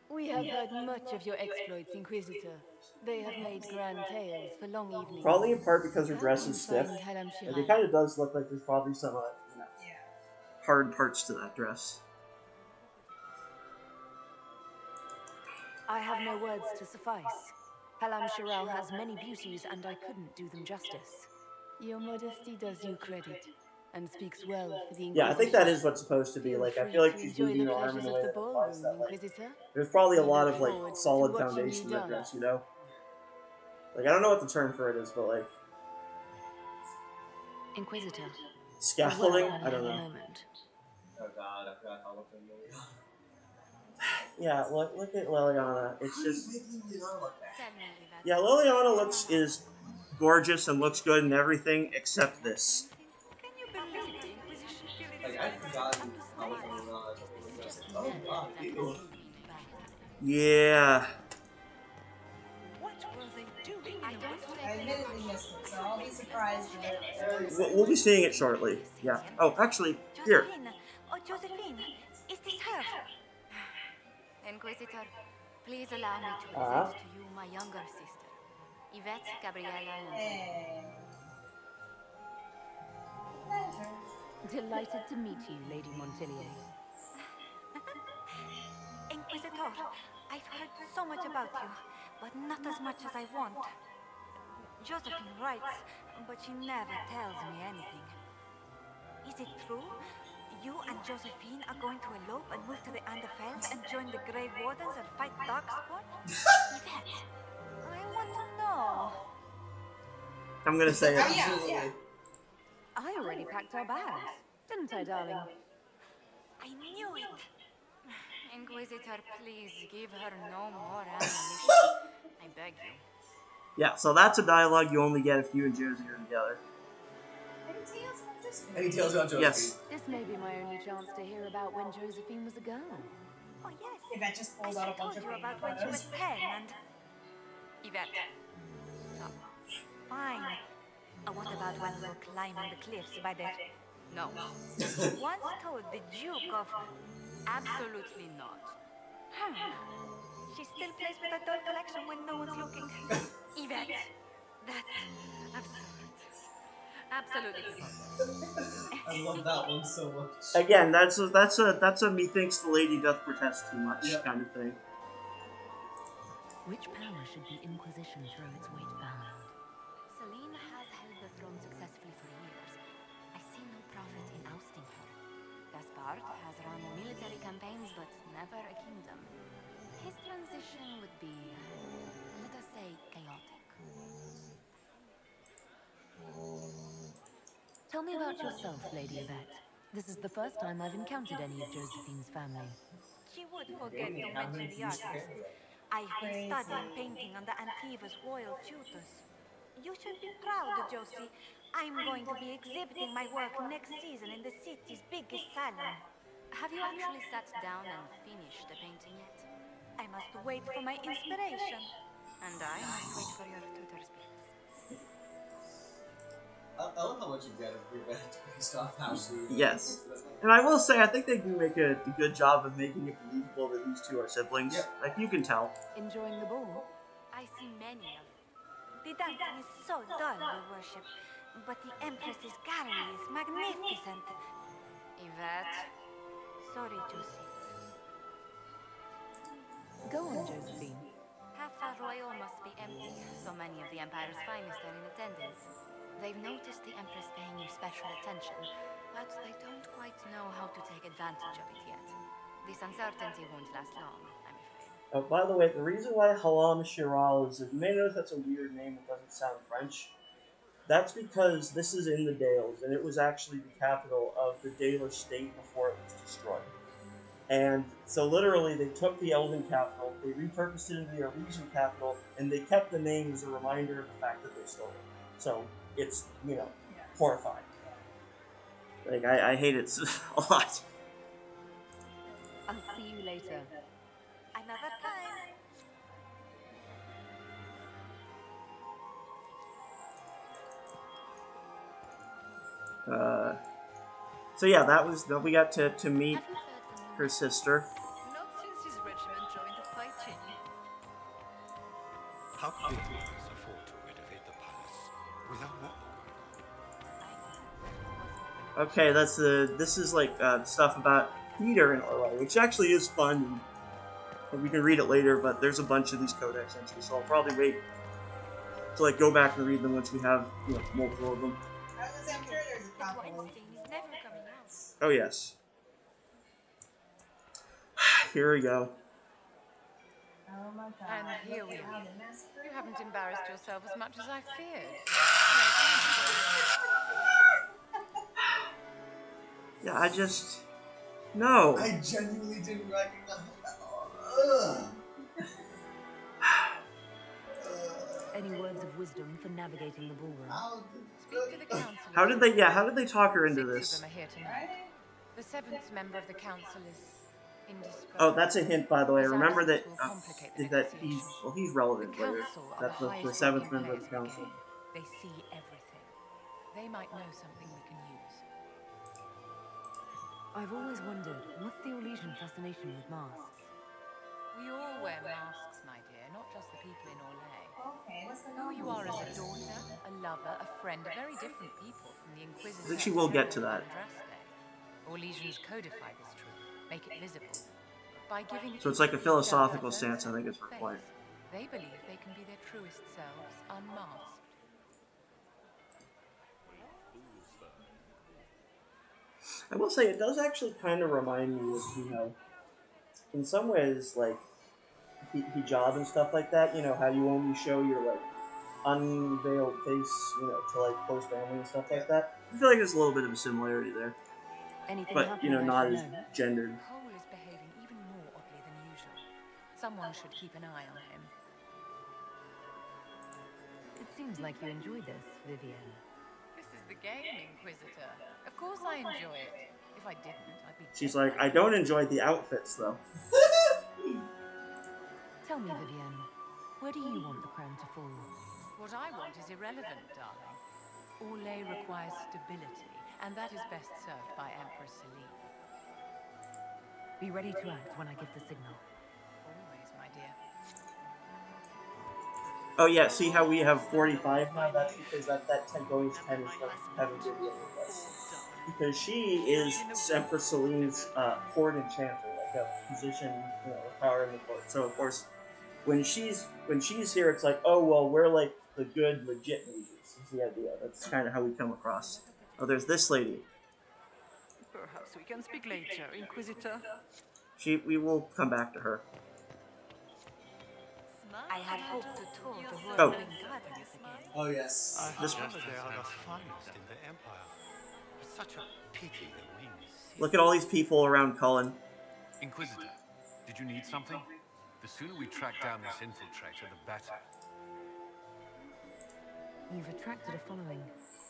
We have heard much of your exploits, Inquisitor. They have made grand tales for long evenings. Probably in part because her dress is stiff. Like, it kind of does look like there's probably some hard parts to that dress. I have no words to suffice. Halam Shiral has many beauties, and I couldn't do them justice. Your modesty does you credit, and speaks well for the Inquisition. Yeah, I think that is what's supposed to be. Like, I feel like she's moving her arm in a way that implies that, like, there's probably a lot of, like, solid foundation in that dress, you know? Like, I don't know what the term for it is, but, like... Inquisitor. Scaffolding? I don't know. Oh god, I forgot how to look at Liliana. Yeah, look at Liliana. It's just... Yeah, Liliana is gorgeous and looks good and everything, except this. Like, I've forgotten how much Liliana is. Oh god, ew. Yeah. What were they doing? I admittedly missed it, so I'll be surprised if We'll be seeing it shortly. Yeah. Oh, actually, here. Oh, Josephine, is this her? Inquisitor, please allow me to present to you my younger sister, Yvette Gabriella Montoya. Delighted to meet you, Lady Montilier. Inquisitor, I've heard so much about you, but not as much as I want. Josephine writes, but she never tells me anything. Is it true? You and Josephine are going to elope and move to the Anderfelds and join the Grey Wardens and fight Darkspawn? Yvette, I want to know. I'm gonna say it. Yeah. I already packed our bags, didn't I, darling? I knew it. Inquisitor, please give her no more ammunition. I beg you. Yeah, so that's a dialogue you only get if you and Josie are together. Any tales about Josephine? Yes. This may be my only chance to hear about when Josephine was a girl. Oh yes. Yvette just pulls out a bunch of you about when she was 10 and... Yvette. Stop. Fine. What about when we were climbing the cliffs by the... No. Once told the Duke of... Absolutely not. She still plays with her doll collection when no one's looking. Yvette. That's absurd. Absolutely preposterous. I love that one so much. Again, that's a methinks the lady doth protest too much kind of thing. Which power should the Inquisition throw its weight behind? Celine has held the throne successfully for years. I see no profit in ousting her. Gaspard has run military campaigns but never a kingdom. His transition would be, let us say, chaotic. Tell me about yourself, Lady Yvette. This is the first time I've encountered any of Josephine's family. She would forget to mention the artists. I've been studying painting under Antiva's royal tutors. You should be proud, Josie. I'm going to be exhibiting my work next season in the city's biggest salon. Have you actually sat down and finished the painting yet? I must wait for my inspiration. And I must wait for your tutor's picks. I love how much you get of Yvette based off how she... Yes. And I will say, I think they do make a good job of making it believable that these two are siblings. Yeah. Like, you can tell. Enjoying the ball? I see many of them. The dancing is so dull, your worship. But the Empress's gallery is magnificent. Yvette. Sorry, Josie. Go on, Josephine. Half our royal must be empty. So many of the Empire's finest are in attendance. They've noticed the Empress paying you special attention, but they don't quite know how to take advantage of it yet. This uncertainty won't last long, I'm afraid. Oh, by the way, the reason why Halam Shiral is, you may notice that's a weird name that doesn't sound French. That's because this is in the Dales, and it was actually the capital of the Dalish state before it was destroyed. And so literally they took the Elven capital, they repurposed it into the Elysian capital, and they kept the name as a reminder of the fact that they stole it. So it's, horrifying. Like, I hate it a lot. I'll see you later. Another time. So yeah, we got to meet her sister. Not since his regiment joined the fighting. How could the others afford to renovate the palace without war? Okay, this is like stuff about Peter in Orlais, which actually is fun. And we can read it later, but there's a bunch of these codex entries, so I'll probably wait to like go back and read them once we have multiple of them. I'm sure there's a couple. Oh yes. Here we go. Oh my god. And here we are. You haven't embarrassed yourself as much as I feared. Yeah, no. I genuinely didn't recognize. Any words of wisdom for navigating the ballroom? Speak to the council. How did they talk her into this? Six of them are here tonight. The seventh member of the council is indisposed. Oh, that's a hint, by the way. His Remember that absence will complicate the that negotiations. he's relevant The later. council are That's the highest seventh ranking member of the players council. in the game. They see everything. They might know something we can use. I've always wondered, what's the Orlesian fascination with masks? We all wear masks, my dear, not just the people in Orlais. Okay, what's the Who you are as a daughter, a lover, a friend, are very different people from the Inquisitor. I think she will get to that. Orlesians codify this truth, make it visible. By giving So it's like a philosophical stance, I think it's required. They believe they can be their truest selves, unmasked. I will say it does actually kind of remind me of, in some ways, like hijab and stuff like that. How you only show your like unveiled face, to like close family and stuff like that. I feel like there's a little bit of a similarity there, but not as gendered. Cole is behaving even more oddly than usual. Someone should keep an eye on him. It seems like you enjoy this, Vivienne. This is the game, Inquisitor. Of course I enjoy it. If I didn't, I'd be... She's like, I don't enjoy the outfits, though. Tell me, Vivienne, where do you want the crown to fall? What I want is irrelevant, darling. Orlais requires stability, and that is best served by Empress Celine. Be ready to act when I give the signal. Always, my dear. Oh yeah, see how we have 45 now? That's because that going to 10 is from having Vivienne with us. Because she is Empress Celine's court enchanter, like a position, power in the court. So of course, when she's here, it's like, oh well, we're like the good, legit mages. Is the idea. That's kind of how we come across. Oh, there's this lady. Perhaps we can speak later, Inquisitor. We will come back to her. I had hoped to tour the Oh. Royal Wing Gardens again. Oh yes. This Just as they are the finest in the Empire. It's such a pity the wings. Look at all these people around Cullen. Inquisitor, did you need something? The sooner we track down this infiltrator, the better. You've attracted a following.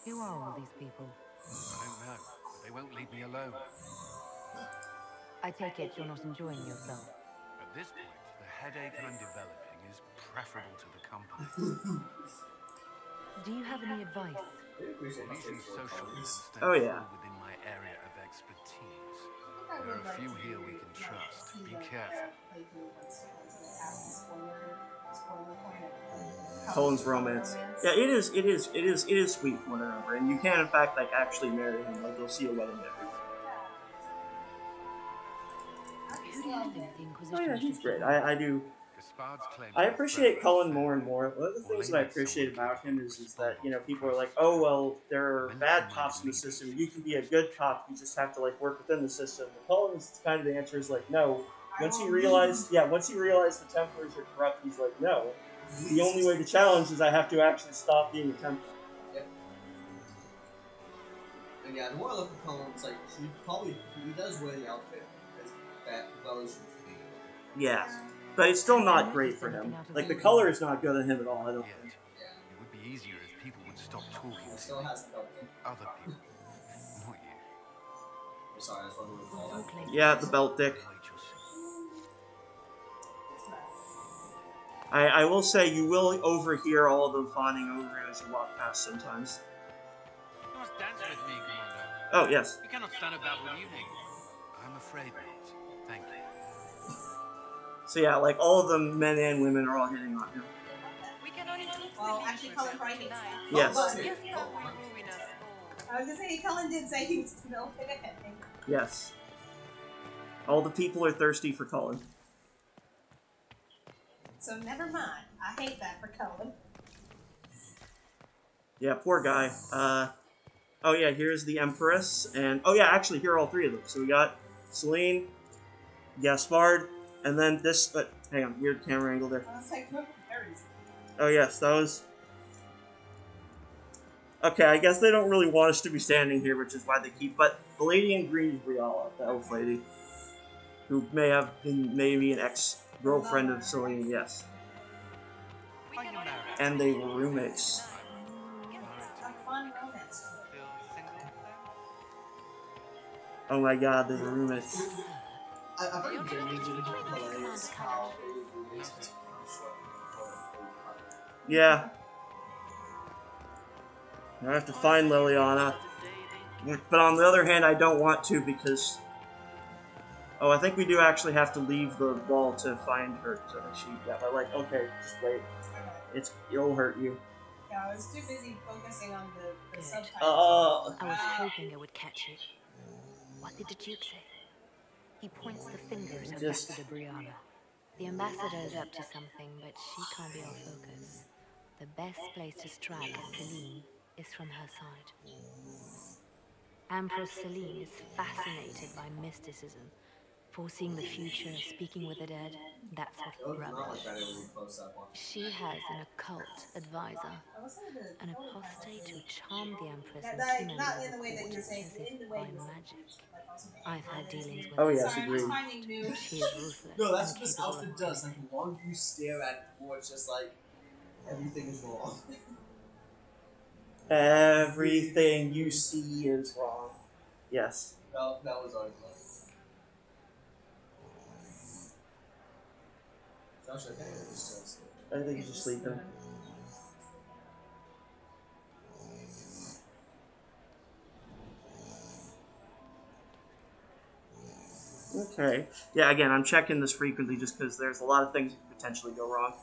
Who are all these people? I don't know, but they won't leave me alone. I take it you're not enjoying yourself. At this point, the headache I'm developing is preferable to the company. Do you have any advice? Orlesian social events don't Oh, yeah. fall within my area of expertise. There are a few here we can trust. Be careful. Cullen's romance. Yeah, it is sweet from what I remember. And you can in fact like actually marry him. Like you'll see a wedding everywhere. Who do you think the Inquisition Oh yeah, he's should great. keep? I do. Gaspard's claim I to appreciate authority Cullen is more fair. and more. One of the things that I appreciate about him is that, people are like, oh, well, there are bad cops in the system. You can be a good cop. You just have to, work within the system. But Cullen's kind of the answer is like, no. Once he realized the Templars are corrupt, he's like, no. The only way to challenge is I have to actually stop being a Templar. Yep. And yeah, the more I look at Cullen, it's like, he does wear the outfit. those. Yeah, but it's still not great for him. Like, the color is not good on him at all, I don't think. It would be easier if people would stop talking It still has the belt. other people, not you. I'm sorry, I was wondering what to call that. Yeah, the belt dick. I will say you will overhear all of them fawning over you as you walk past sometimes. You must dance with me, Commander. Oh, yes. You cannot stand about with evening. I'm afraid not. Thank you. So yeah, like, all of them, men and women, are all hitting on him. Well, actually, Cullen probably hates that. Yes. I was gonna say, Cullen did say he was no hitting. Yes. All the people are thirsty for Cullen. So never mind. I hate that for Cullen. Yeah, poor guy. Oh yeah, here's the Empress, and oh yeah, actually, here are all three of them. So we got Celine, Gaspard, and then this. Hang on, weird camera angle there. I was like, look, berries. Oh yes, that was. Okay, I guess they don't really want us to be standing here, which is why they keep. But the lady in green is Briala, the elf lady, who may have been maybe an ex-girlfriend of Celine. Yes. And they were roommates. A fun romance. Oh my god, they were roommates. I think it's hilarious how they roommates. Yeah. I have to find Liliana. But on the other hand, I don't want to because... Oh, I think we do actually have to leave the wall to find her. So yeah, but like, okay, just wait. It'll hurt you. Yeah, I was too busy focusing on the subtitles. I was hoping I would catch it. What did the Duke say? He points the finger at Ambassador Brianna. The ambassador is up to something, but she can't be our focus. The best place to strike at Celine is from her side. Empress Celine is fascinated by mysticism, foreseeing the future, speaking with the dead, that sort of rubbish. She has an occult advisor, an apostate who charmed the Empress and two members of the court as if by magic. I've had dealings with her. her. Yes, agreed. She is ruthless. No, that's what this outfit does. Like, the longer you stare at it, the more it's just like, everything is wrong. Everything you see is wrong. Yes. That was always fun. Josh, I think he's still asleep. I think he's just sleeping. Okay. Yeah, again, I'm checking this frequently just because there's a lot of things that could potentially go wrong.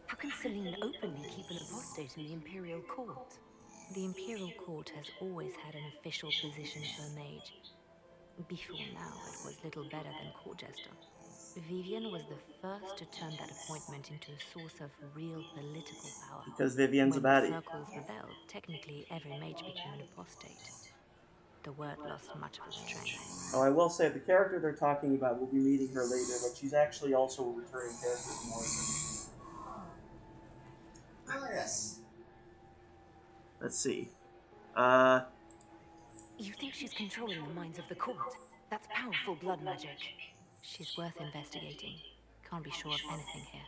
How can Celine openly keep an apostate in the Imperial Court? The Imperial Court has always had an official position for a mage. Before now, it was little better than court jester. Vivian was the first to turn that appointment into a source of real political power. Because Vivian's a when baddie. the circles rebelled, technically every mage became an apostate. The word lost much of its strength. Oh, I will say, the character they're talking about, we'll be meeting her later, but she's actually also a returning character from Origins. Oh, yes. Let's see. You think she's controlling the minds of the court? That's powerful blood magic. She's worth investigating. Can't be sure of anything here.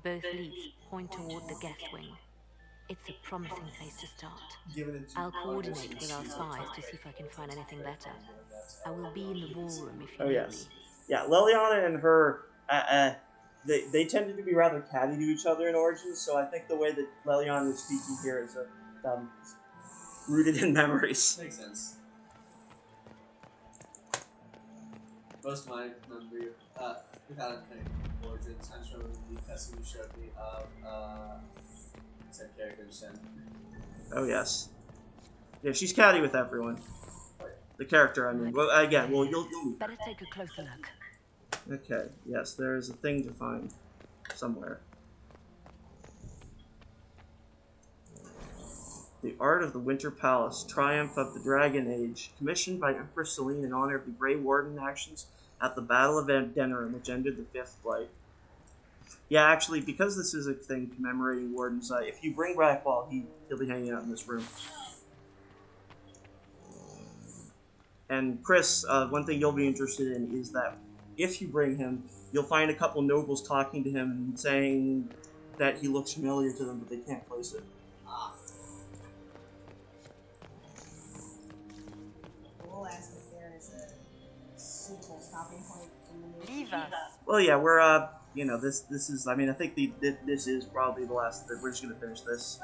Both leads point toward the guest wing. It's a promising place to start. I'll coordinate with our spies to see if I can find anything better. I will be in the ballroom if you need me. Yeah, Liliana and her, they tended to be rather catty to each other in Origins, so I think the way that Liliana is speaking here is rooted in memories. Makes sense. Most of my memory, without anything, Origins, I just remember the cutscene you showed me of, said characters and... Oh, yes. Yeah, she's catty with everyone. The character, I mean. Well, again, well, you'll better take a closer look. Okay, yes, there is a thing to find somewhere. The Art of the Winter Palace, Triumph of the Dragon Age, commissioned by Empress Celine in honor of the Grey Warden actions at the Battle of Denerim, which ended the Fifth Blight. Yeah, actually, because this is a thing commemorating Wardens, if you bring Blackball, he'll be hanging out in this room. And Chris, one thing you'll be interested in is that if you bring him, you'll find a couple nobles talking to him and saying that he looks familiar to them, but they can't place it. We'll ask if there is a suitable stopping point in the near Leave future. us. Well, yeah, we're this is. I mean, I think this is probably the last. We're just gonna finish this.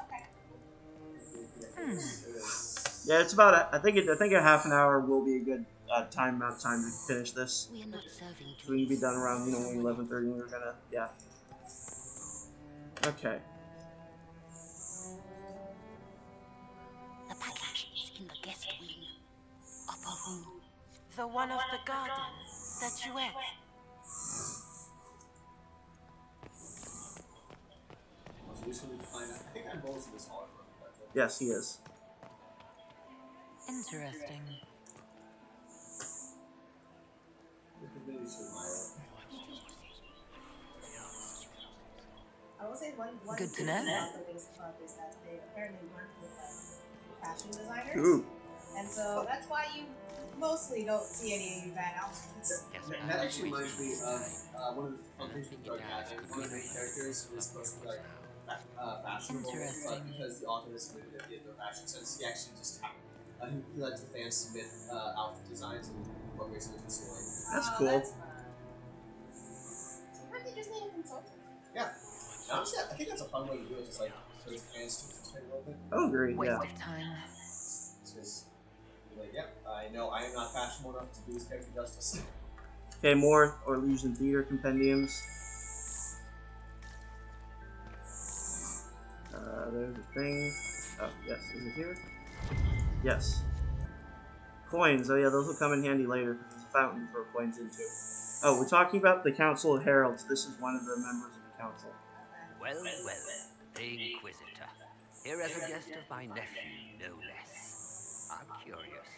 Yeah, it's about. I think a half an hour will be a good amount of time to finish this. We are not serving So we can be done around 11:30. We're gonna Okay. The package is in the guest wing. Upper room. The one of the garden. Statuette. I think I'm both in this hall. Yes, he is. Interesting. I will say one Good to thing know. about the Wings Club is that they apparently work with fashion designers. Ooh. And so that's why you mostly don't see any bad outfits. And that actually reminds me of one of the functions from Drug Addict. One of the main characters is supposed to be like fashionable, but because the author has submitted that he had no fashion sense, he actually just he lets the fans submit outfit designs and incorporates into the story. That's cool. That's fun. Sometimes you just need a consultant. Yeah. Honestly, I think that's a fun way to do it, just like so the fans to participate a little bit. Oh, great, Waste yeah. of time. Because, like, yep, I know I am not fashionable enough to do this character justice. Okay, more Illusion Theater compendiums. There's a thing. Oh, yes. Is it here? Yes. Coins. Oh, yeah, those will come in handy later. There's a fountain to throw coins into. Oh, we're talking about the Council of Heralds. This is one of the members of the council. Well, the Inquisitor. Here as a guest of my nephew, no less. I'm curious.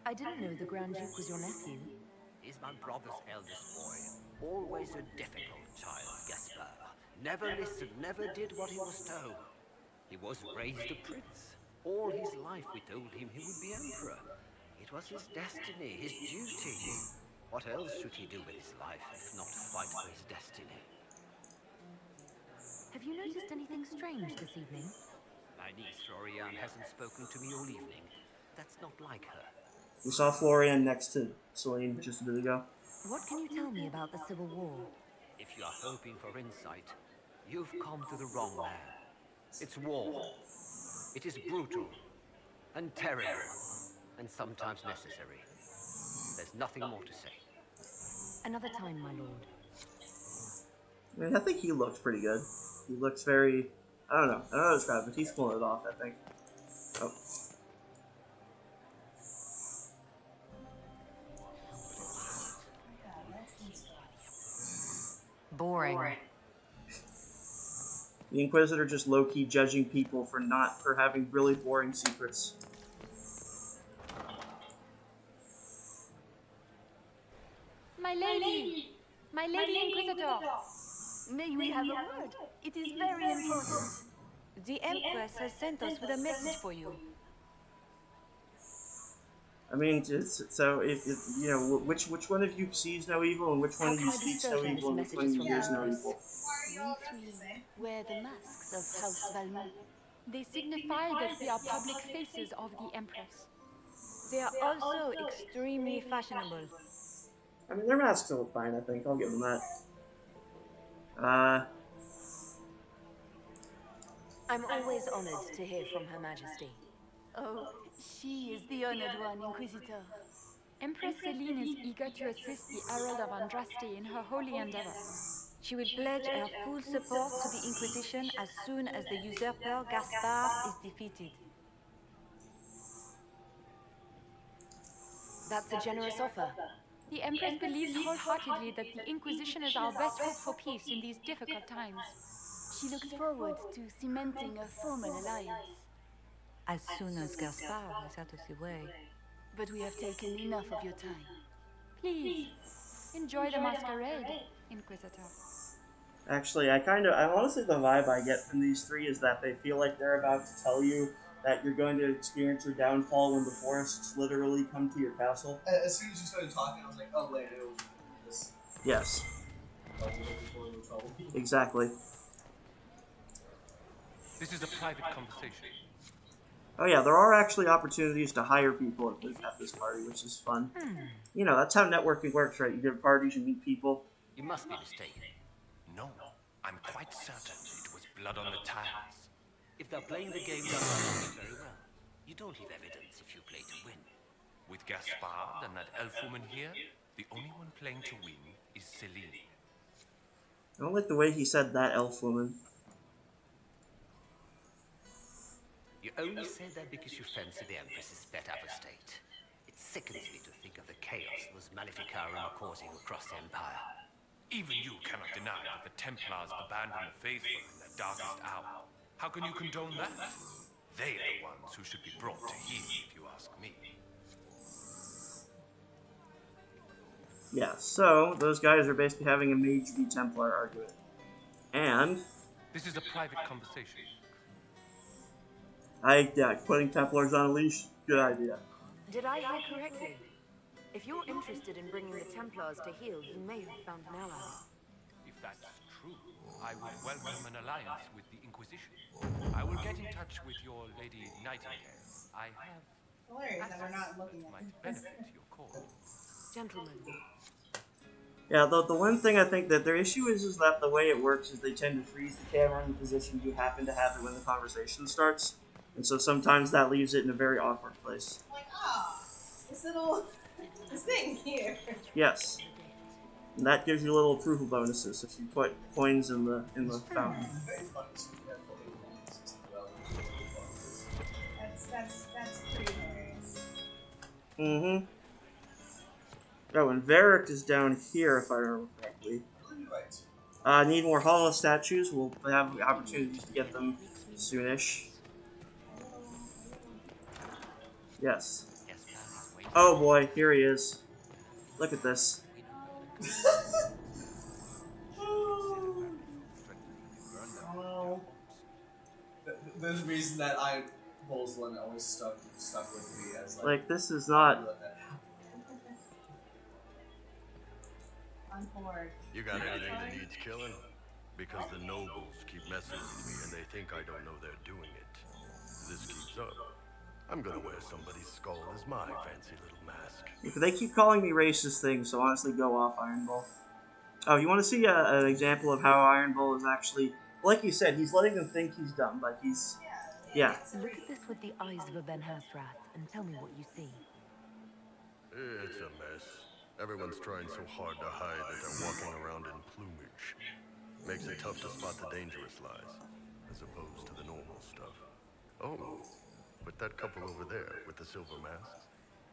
I didn't know the Grand Duke was your nephew. He's my brother's eldest boy. Always a difficult child, Gaspar. Never listened, never did what he was told. He was raised a prince. All his life we told him he would be emperor. It was his destiny, his duty. What else should he do with his life if not fight for his destiny? Have you noticed anything strange this evening? My niece Florian hasn't spoken to me all evening. That's not like her. We saw Florian next to Celine just a bit ago. What can you tell me about the Civil War? If you are hoping for insight, you've come to the wrong man. It's war. It is brutal and terrible and sometimes necessary. There's nothing more to say. Another time, my lord. I mean, I think he looks pretty good. He looks very... I don't know how to describe it, but he's pulling it off, I think. Oh. Boring. The Inquisitor just low-key judging people for having really boring secrets. My lady! My lady Inquisitor! May we have a word? It is very important. The Empress has sent us with a message for you. I mean, so if you know which one of you sees no evil and which one of you speaks no evil and which one of you hears no evil. We three wear the masks of House Valmont. They signify that we are public faces of the Empress. They are also extremely fashionable. I mean, their masks look fine, I think. I'll give them that. I'm always honored to hear from Her Majesty. Oh, she is the honored one, Inquisitor. Empress Celine is eager to assist the Herald of Andraste in her holy endeavor. She will pledge her full support to the Inquisition as soon as the usurper Gaspar is defeated. That's a generous offer. The Empress believes wholeheartedly that the Inquisition is our best hope for peace in these difficult times. She looks forward to cementing a formal alliance. As soon as Gaspar is out of the way. But we have taken enough of your time. Please, enjoy the masquerade, Inquisitor. Actually, honestly, the vibe I get from these three is that they feel like they're about to tell you that you're going to experience your downfall when the forests literally come to your castle. As soon as you started talking, I was like, oh wait, it was this. Yes. Trouble before the trouble. Exactly. This is a private conversation. Oh yeah, there are actually opportunities to hire people at this party, which is fun. You know, that's how networking works, right? You go to parties, you meet people. You must be mistaken. No, I'm quite certain it was blood on the tiles. If they're playing the game done by me, very well. You don't leave evidence if you play to win. With Gaspard and that elf woman here, the only one playing to win is Celine. I don't like the way he said that, elf woman. You only say that because you fancy the Empress's pet apostate. It sickens me to think of the chaos those Maleficarum are causing across the Empire. Even you cannot deny that the Templars abandoned the faithful in their darkest hour. How can you condone that? They are the ones who should be brought to heel, if you ask me. Yeah, so those guys are basically having a Mage v Templar argument. And This is a private conversation. Putting Templars on a leash, good idea. Did I hear correctly? If you're interested in bringing the Templars to heel, you may have found an ally. If that's true, I would welcome an alliance with the Inquisition. I will get in touch with your Lady Nightingale. I have Hilarious that we're not looking that at might benefit your cause. Gentlemen. Yeah, the one thing I think that their issue is that the way it works is they tend to freeze the camera in the position you happen to have it when the conversation starts. And so sometimes that leaves it in a very awkward place. Like, this thing here. Yes. And that gives you little approval bonuses if you put coins in the fountain. That's pretty hilarious. Mm-hmm. Oh, and Varric is down here, if I remember correctly. Need more hollow statues. We'll have opportunities to get them soonish. Yes. Oh boy, here he is. Look at this. There's a reason that Iron Bull's the one that always stuck with me as like this is not. You got anything that needs killing? Because the nobles keep messing with me and they think I don't know they're doing it. If this keeps up, I'm gonna wear somebody's skull as my fancy little mask. If they keep calling me racist things, so honestly, go off, Iron Bull. Oh, you want to see an example of how Iron Bull is actually, like you said, he's letting them think he's dumb, but he's, yeah. Look at this with the eyes of a Ben Hastrath and tell me what you see. It's a mess. Everyone's trying so hard to hide that they're walking around in plumage. Makes it tough to spot the dangerous lies, as opposed to the normal stuff. Oh, but that couple over there with the silver masks,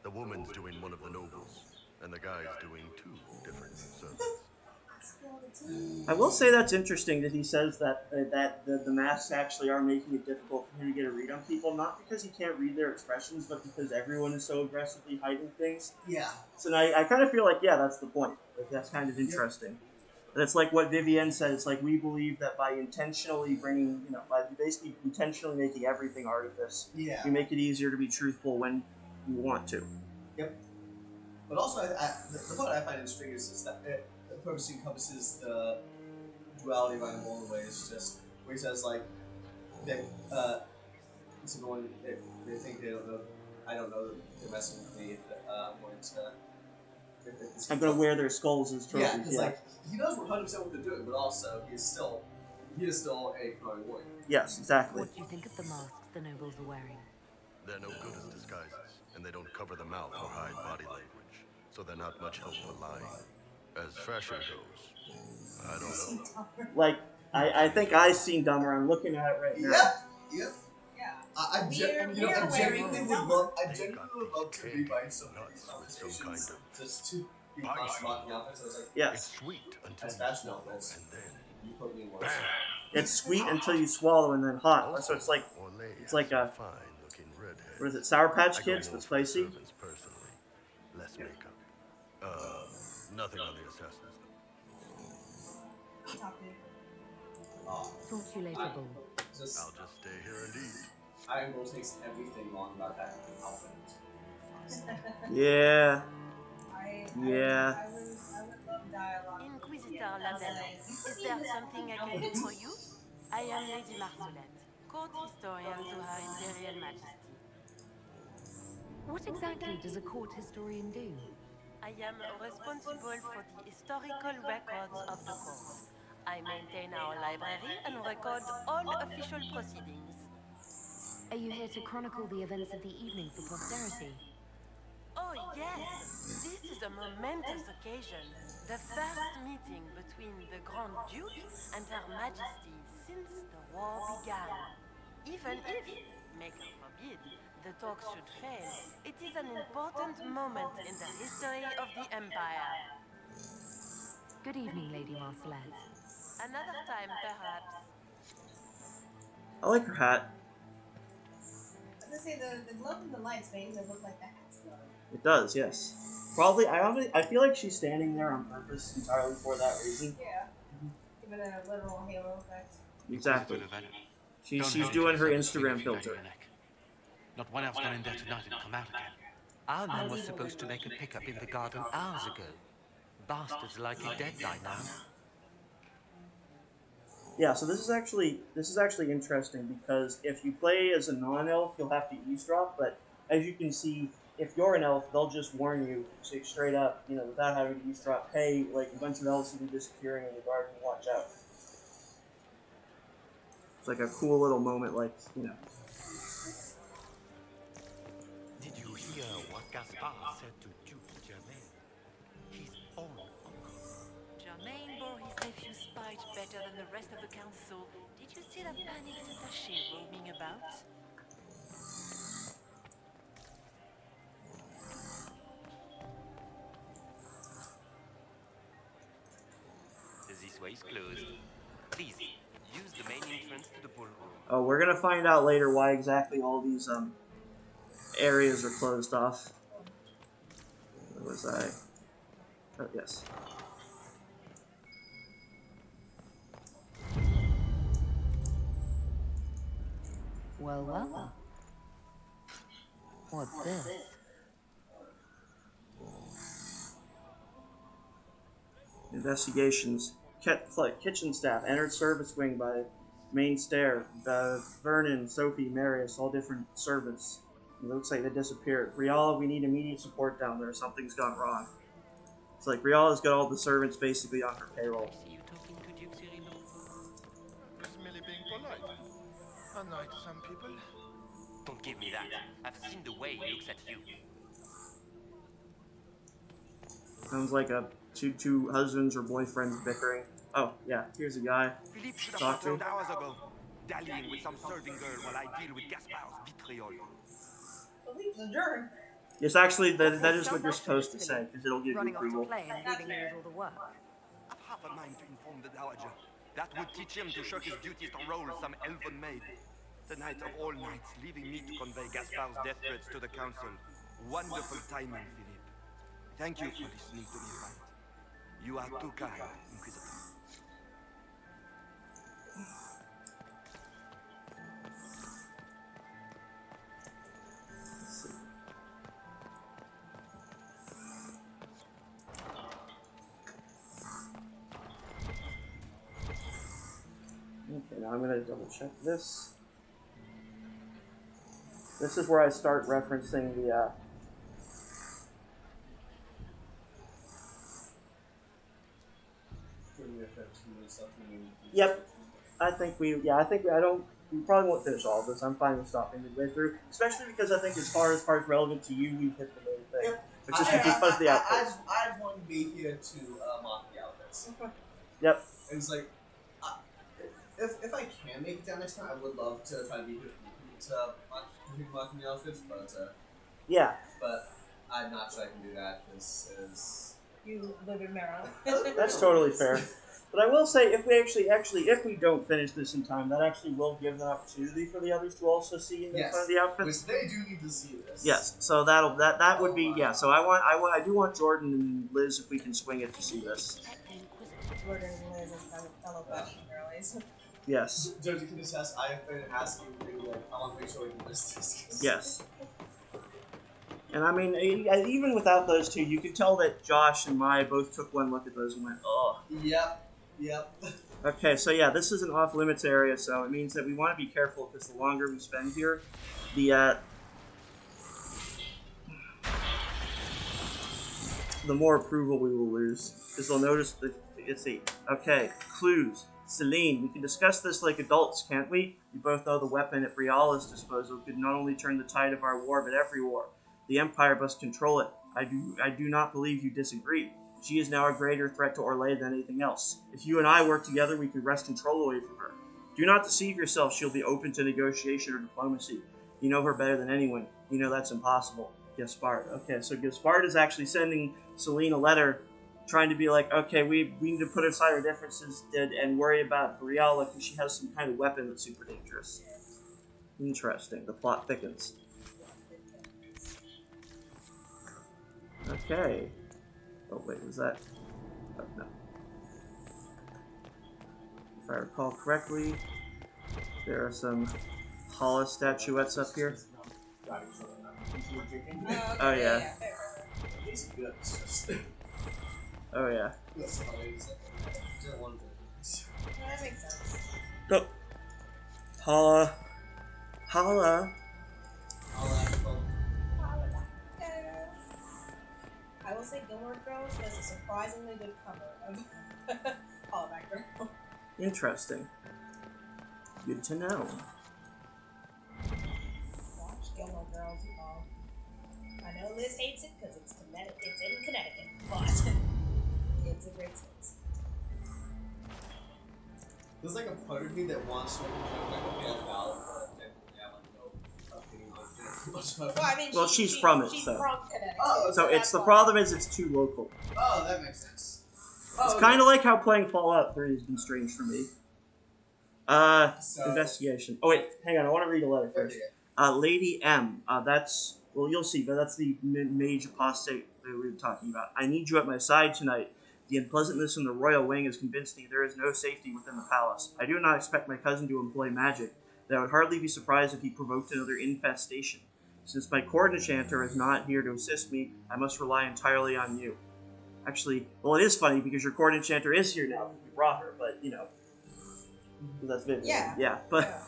the woman's doing one of the nobles, and the guy's doing two different servants. I will say that's interesting that he says that the masks actually are making it difficult for him to get a read on people, not because he can't read their expressions, but because everyone is so aggressively hiding things. Yeah. So I kind of feel like, yeah, that's the point. Like, that's kind of interesting. And it's like what Vivienne said, it's like we believe that by intentionally bringing, by basically intentionally making everything artifice, we make it easier to be truthful when you want to. Yep. But also, the part I find interesting is that it purposely encompasses the duality of Iron Bull in a way. It's just where he says like, they think they don't know. I don't know that they're messing with me. I'm going to wear their skulls as trophies. Yeah, because like he knows 100% what they're doing, but also he is still a growing warrior. Yes, exactly. What do you think of the masks the nobles are wearing? They're no good as disguises, and they don't cover the mouth or hide body language, so they're not much help for lying. As fashion goes, I don't know. Like, I think I've seen Dumber. I'm looking at it right now. Yep. Yeah. I genuinely would love to rewrite some of these conversations just to be smart enough. So it's like, yes. It's sweet until as fashion novels, and then you put me in words. It's sweet until you swallow and then hot. So it's like a what is it? Sour Patch Kids, but spicy. Personally, less makeup. Nothing on the assassins. Talk to you later, Bull. I'll just stay here and eat. Iron Girl takes everything wrong about that outfit. Yeah. I would love dialogue. Inquisitor Lavello, is there something I can do for you? I am Lady Marcelette, court historian to Her Imperial Majesty. What exactly does a court historian do? I am responsible for the historical records of the court. I maintain our library and record all official proceedings. Are you here to chronicle the events of the evening for posterity? Oh yes, this is a momentous occasion. The first meeting between the Grand Duke and Her Majesty since the war began. Even if, Maker forbid, the talks should fail, it is an important moment in the history of the Empire. Good evening, Lady Marcelette. Another time, perhaps. I like her hat. I was gonna say the glove in the lights makes it look like the hat's glove. It does, yes. Probably, I feel like she's standing there on purpose entirely for that reason. Yeah. Give it a literal halo effect. Exactly. She's doing her Instagram filter. Not one else gone in there tonight and come out again. Our man was supposed to make a pickup in the garden hours ago. Bastard's likely dead by now. Yeah, so this is actually interesting because if you play as a non-elf, you'll have to eavesdrop. But as you can see, if you're an elf, they'll just warn you straight up, without having to eavesdrop. Hey, like a bunch of elves will be disappearing in the garden. Watch out. It's like a cool little moment, Did you hear what Gaspard said to Duke Germain? His own uncle. Germain bore his nephew's spite better than the rest of the council. Did you see that panicked attaché roaming about? This way is closed. Please, use the main entrance to the ballroom. Oh, we're gonna find out later why exactly all these areas are closed off. Where was I? Oh, yes. Well. What's this? Investigations. Kitchen staff entered service wing by main stair. Vernon, Sophie, Marius, all different servants. It looks like they disappeared. Riala, we need immediate support down there. Something's gone wrong. It's like Riala's got all the servants basically on her payroll. Just merely being polite. Unlike some people. Don't give me that. I've seen the way he looks at you. Sounds like two husbands or boyfriends bickering. Oh, yeah, here's a guy. Philippe should Talk have to. returned hours ago, dallying with some serving girl while I deal with Gaspard's vitriol. Philippe's a jerk. Yes, actually, that is what you're supposed to say, because it'll give you Running off to approval. play and leaving you with all the work. I've half a mind to inform the Dowager. That would teach him to shirk his duties to roll some elven maid. The night of all nights, leaving me to convey Gaspard's death threats to the council. Wonderful timing, Philippe. Thank you for listening to me fight. You are too kind, Inquisitor. Okay, now I'm going to double check this. This is where I start referencing the Yep. I don't. We probably won't finish all of this. I'm fine with stopping midway through, especially because I think as far as parts relevant to you, we've hit the main thing. Yep. Which is because the outfits. I just want to be here to mock the outfits. Yep. It's like, if I can make it down next time, I would love to try to be here to mocking the outfits, but yeah. But I'm not sure I can do that because you live in Maryland. That's totally fair. But I will say, if we don't finish this in time, that actually will give an opportunity for the others to also see and make fun of the outfits. Which they do need to see this. Yes, so that would be So I do want Jordan and Liz, if we can swing it, to see this. Jordan and Liz is fellow fashion girlies. Yes. Josie can just ask. I've been asking maybe I want to make sure we can Yes. And I mean, even without those two, you could tell that Josh and Maya both took one look at those and went, "Oh." Yep. Okay, so yeah, this is an off-limits area, so it means that we want to be careful because the longer we spend here, the more approval we will lose. Because they'll notice that, let's see. Okay, clues. Celine, we can discuss this like adults, can't we? We both know the weapon at Briala's disposal could not only turn the tide of our war, but every war. The Empire must control it. I do not believe you disagree. She is now a greater threat to Orlais than anything else. If you and I work together, we can wrest control away from her. Do not deceive yourself. She'll be open to negotiation or diplomacy. You know her better than anyone. You know that's impossible. Gaspard. Okay, so Gaspard is actually sending Celine a letter trying to be like, okay, we need to put aside our differences and worry about Briala because she has some kind of weapon that's super dangerous. Interesting. The plot thickens. Okay. Oh, wait, was that? Oh, no. If I recall correctly, there are some Hala statuettes up here. Oh, yeah. Oh, yeah. That makes sense. Oh. Hala. I will say Gilmore Girls was a surprisingly good cover of Callback Girl. Interesting. Good to know. Watch Gilmore Girls, you all. I know Liz hates it because it's in Connecticut, but it's a great series. There's like a part of me that wants to make a joke like, okay, that's valid, but I have like no opinion on it. Well, I mean, she's from it, she's so. from Connecticut. Oh, So it's the problem is it's too local. Oh, that makes sense. It's kind of like how playing Fallout 3 has been strange for me. Investigation. Oh wait, hang on. I want to read a letter first. Lady M. That's well, you'll see, but that's the mage apostate that we were talking about. I need you at my side tonight. The unpleasantness in the royal wing has convinced me there is no safety within the palace. I do not expect my cousin to employ magic, but I would hardly be surprised if he provoked another infestation. Since my court enchanter is not here to assist me, I must rely entirely on you. Actually, well, it is funny because your court enchanter is here now. We brought her, but you know, that's Vivian. Yeah, but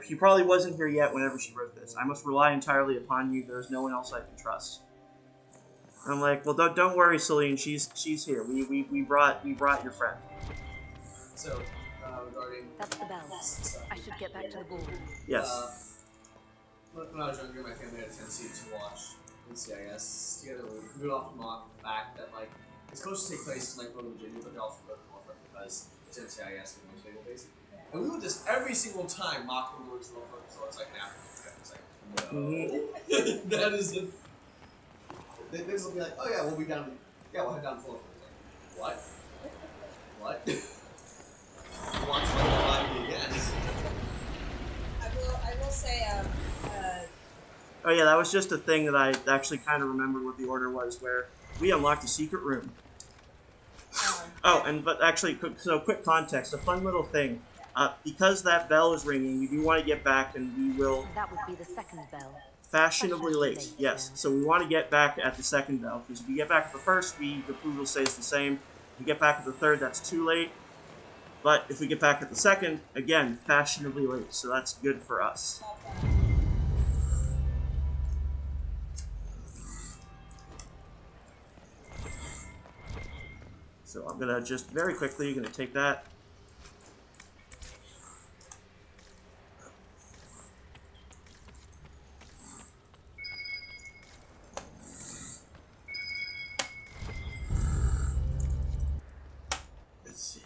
he probably wasn't here yet whenever she wrote this. I must rely entirely upon you. There is no one else I can trust. And I'm like, well, don't worry, Celine. She's here. We brought your friend. So, regarding that's the bell. I should get back to the ballroom. Yes. When I was younger, my family had a tendency to watch NCIS together. We would often mock the fact that like it's supposed to take place in like Northern Virginia, but they also go to Norfolk because it's NCIS and most naval base. And we would just every single time mock the words Norfolk, so it's like an African trip. It's like, no, that is a. They just will be like, oh yeah, we'll be down. We'll head down to Norfolk. Like, what? Watch like the again. I will say, Oh yeah, that was just a thing that I actually kind of remembered what the order was, where we unlocked a secret room. But actually, quick context, a fun little thing. Because that bell is ringing, we do want to get back, and we will. That would be the second bell. Fashionably late, yes. So we want to get back at the second bell, because if we get back at the first, the approval stays the same. If we get back at the third, that's too late. But if we get back at the second, again, fashionably late, so that's good for us. So I'm going to just very quickly, going to take that. Let's see.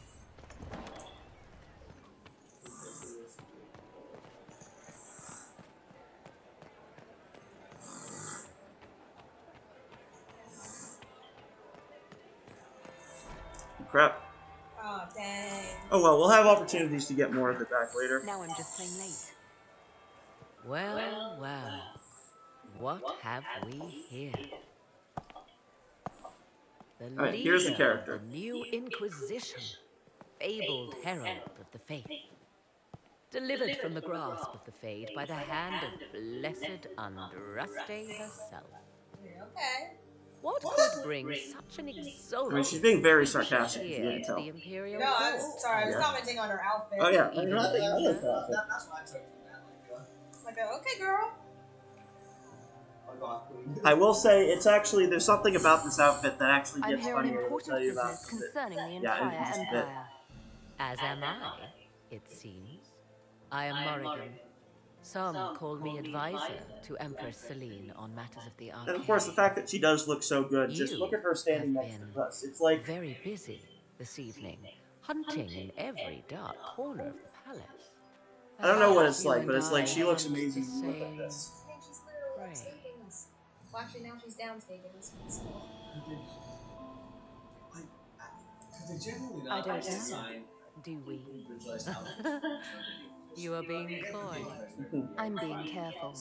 Crap. oh dang. Oh well, we'll have opportunities to get more of it back later. Now I'm just plain late. Well, well. What have we here? The Alright, here's the leader character. of the new Inquisition. Fabled herald of the faith. delivered from the grasp of the Fade by the hand of blessed Andraste herself. Okay. What could bring such an I mean, she's exalted being very creature sarcastic, if you here can to tell. the Imperial No, Court? I'm sorry. I was Yeah. commenting on her outfit. Oh yeah, Even I like you that outfit. That's what I took from that. Like, okay, girl. I will say it's actually there's something about this outfit that actually I'm gets here on funnier. I'll important tell you about business concerning the yeah, entire it's just a bit. empire. As am I, it seems. I am Morrigan. Some call me advisor to Empress Celine on matters of the arcade. And of course, the fact that she does look so good. Just You look at her standing have next to been us. It's like very busy this evening, hunting in every dark corner of the palace. I don't know what Perhaps it's you like, and but it's like I she looks hunt amazing the when you look at same this. I think she's literally prey. upstaping us. Well, actually, now she's downstaping us. So. Could they genuinely I not don't actually know. sign Do we? individualized outfits? You are being coy. I'm being careful.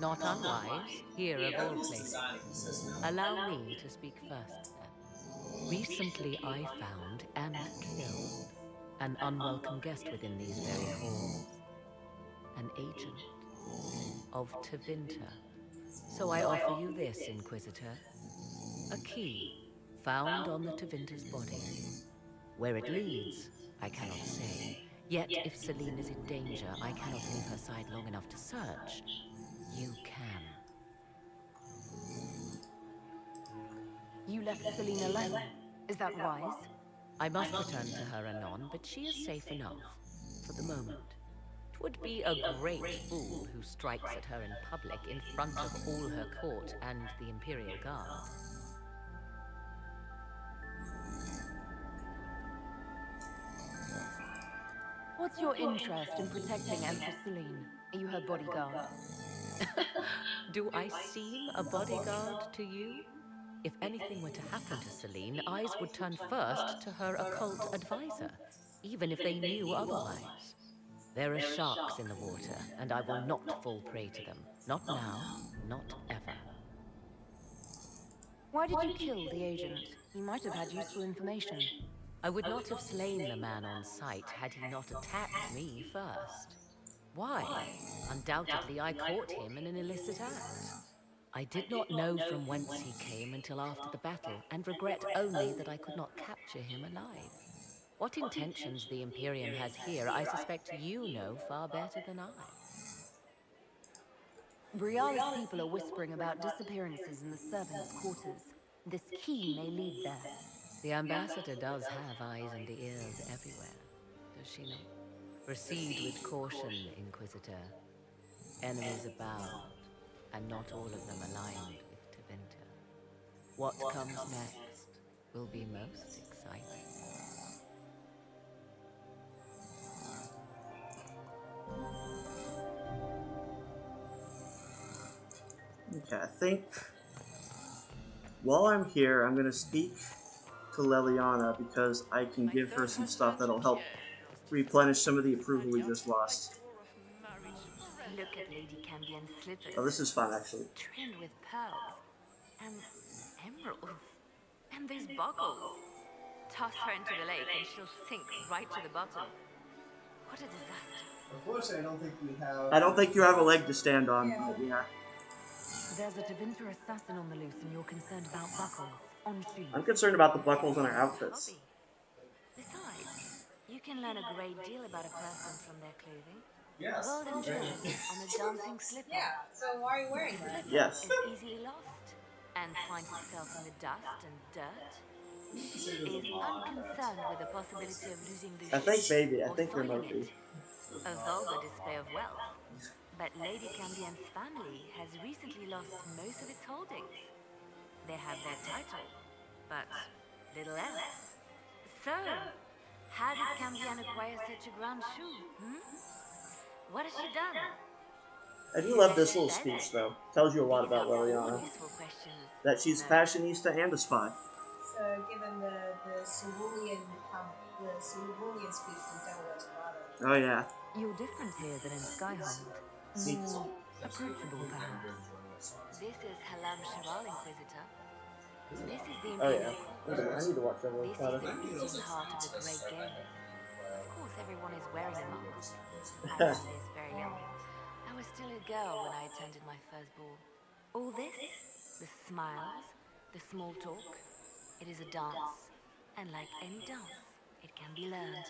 Not unwise, here of all places. Allow me to speak first, then. Recently I found and killed an unwelcome guest within these very halls. An agent of Tevinter. So I offer you this, Inquisitor. A key found on the Tevinter's body. Where it leads, I cannot say. Yet if Celine is in danger, I cannot leave her side long enough to search. You can. You left Celine alone. Is that wise? I must return to her anon, but she is safe enough. For the moment. 'Twould be a great fool who strikes at her in public in front of all her court and the Imperial Guard. What's your interest in protecting Empress Celine? Are you her bodyguard? Do I seem a bodyguard to you? If anything were to happen to Celine, eyes would turn first to her occult advisor, even if they knew otherwise. There are sharks in the water, and I will not fall prey to them. Not now, not ever. Why did you kill the agent? He might have had useful information. I would not have slain the man on sight had he not attacked me first. Why? Undoubtedly I caught him in an illicit act. I did not know from whence he came until after the battle, and regret only that I could not capture him alive. What intentions the Imperium has here, I suspect you know far better than I. Briara's people are whispering about disappearances in the servants' quarters. This key may lead there. The ambassador does have eyes and ears everywhere, does she not? Proceed with caution, Inquisitor. Enemies abound, and not all of them aligned with Tevinter. What comes next will be most exciting. Okay, I think while I'm here, I'm gonna speak to Leliana because I can give her some stuff that'll help replenish some of the approval we just lost. Look at Lady Cambian's slippers. Oh, this is fun, actually. Trimmed with pearls. And emeralds. And those buckles. Toss her into the lake and she'll sink right to the bottom. What a disaster. Unfortunately, I don't think you have a leg to stand on. But yeah. There's a Tevinter assassin on the loose and you're concerned about buckles on shoes. I'm concerned about the buckles on our outfits. Besides, you can learn a great deal about a person from their clothing. Yes. Golden jewels on a dancing slipper. Yeah, so why are you wearing that? Yes. Is easily lost and finds itself in the dust and dirt. Is unconcerned with the possibility of losing the I think shoe maybe. I or think soiling remotely. it. A vulgar display of wealth. But Lady Cambian's family has recently lost most of its holdings. They have their title, but little else. So, how did Cambian acquire such a grand shoe? What has she done? I do love this little speech, though. Tells you a lot about Leliana. That she's a fashionista and a spy. So, given the Cerulean speech from Delaware Squadron. Oh, yeah. You're different here than in Skyhold. More approachable, perhaps. This is Halam Sharal, Inquisitor. This is the Oh, Imperial yeah. Court. I need to watch that one. This is the beating heart of the great game. Of course, everyone is wearing a mask. I learned this very young. I was still a girl when I attended my first ball. All this, the smiles, the small talk, it is a dance. And like any dance, it can be learned.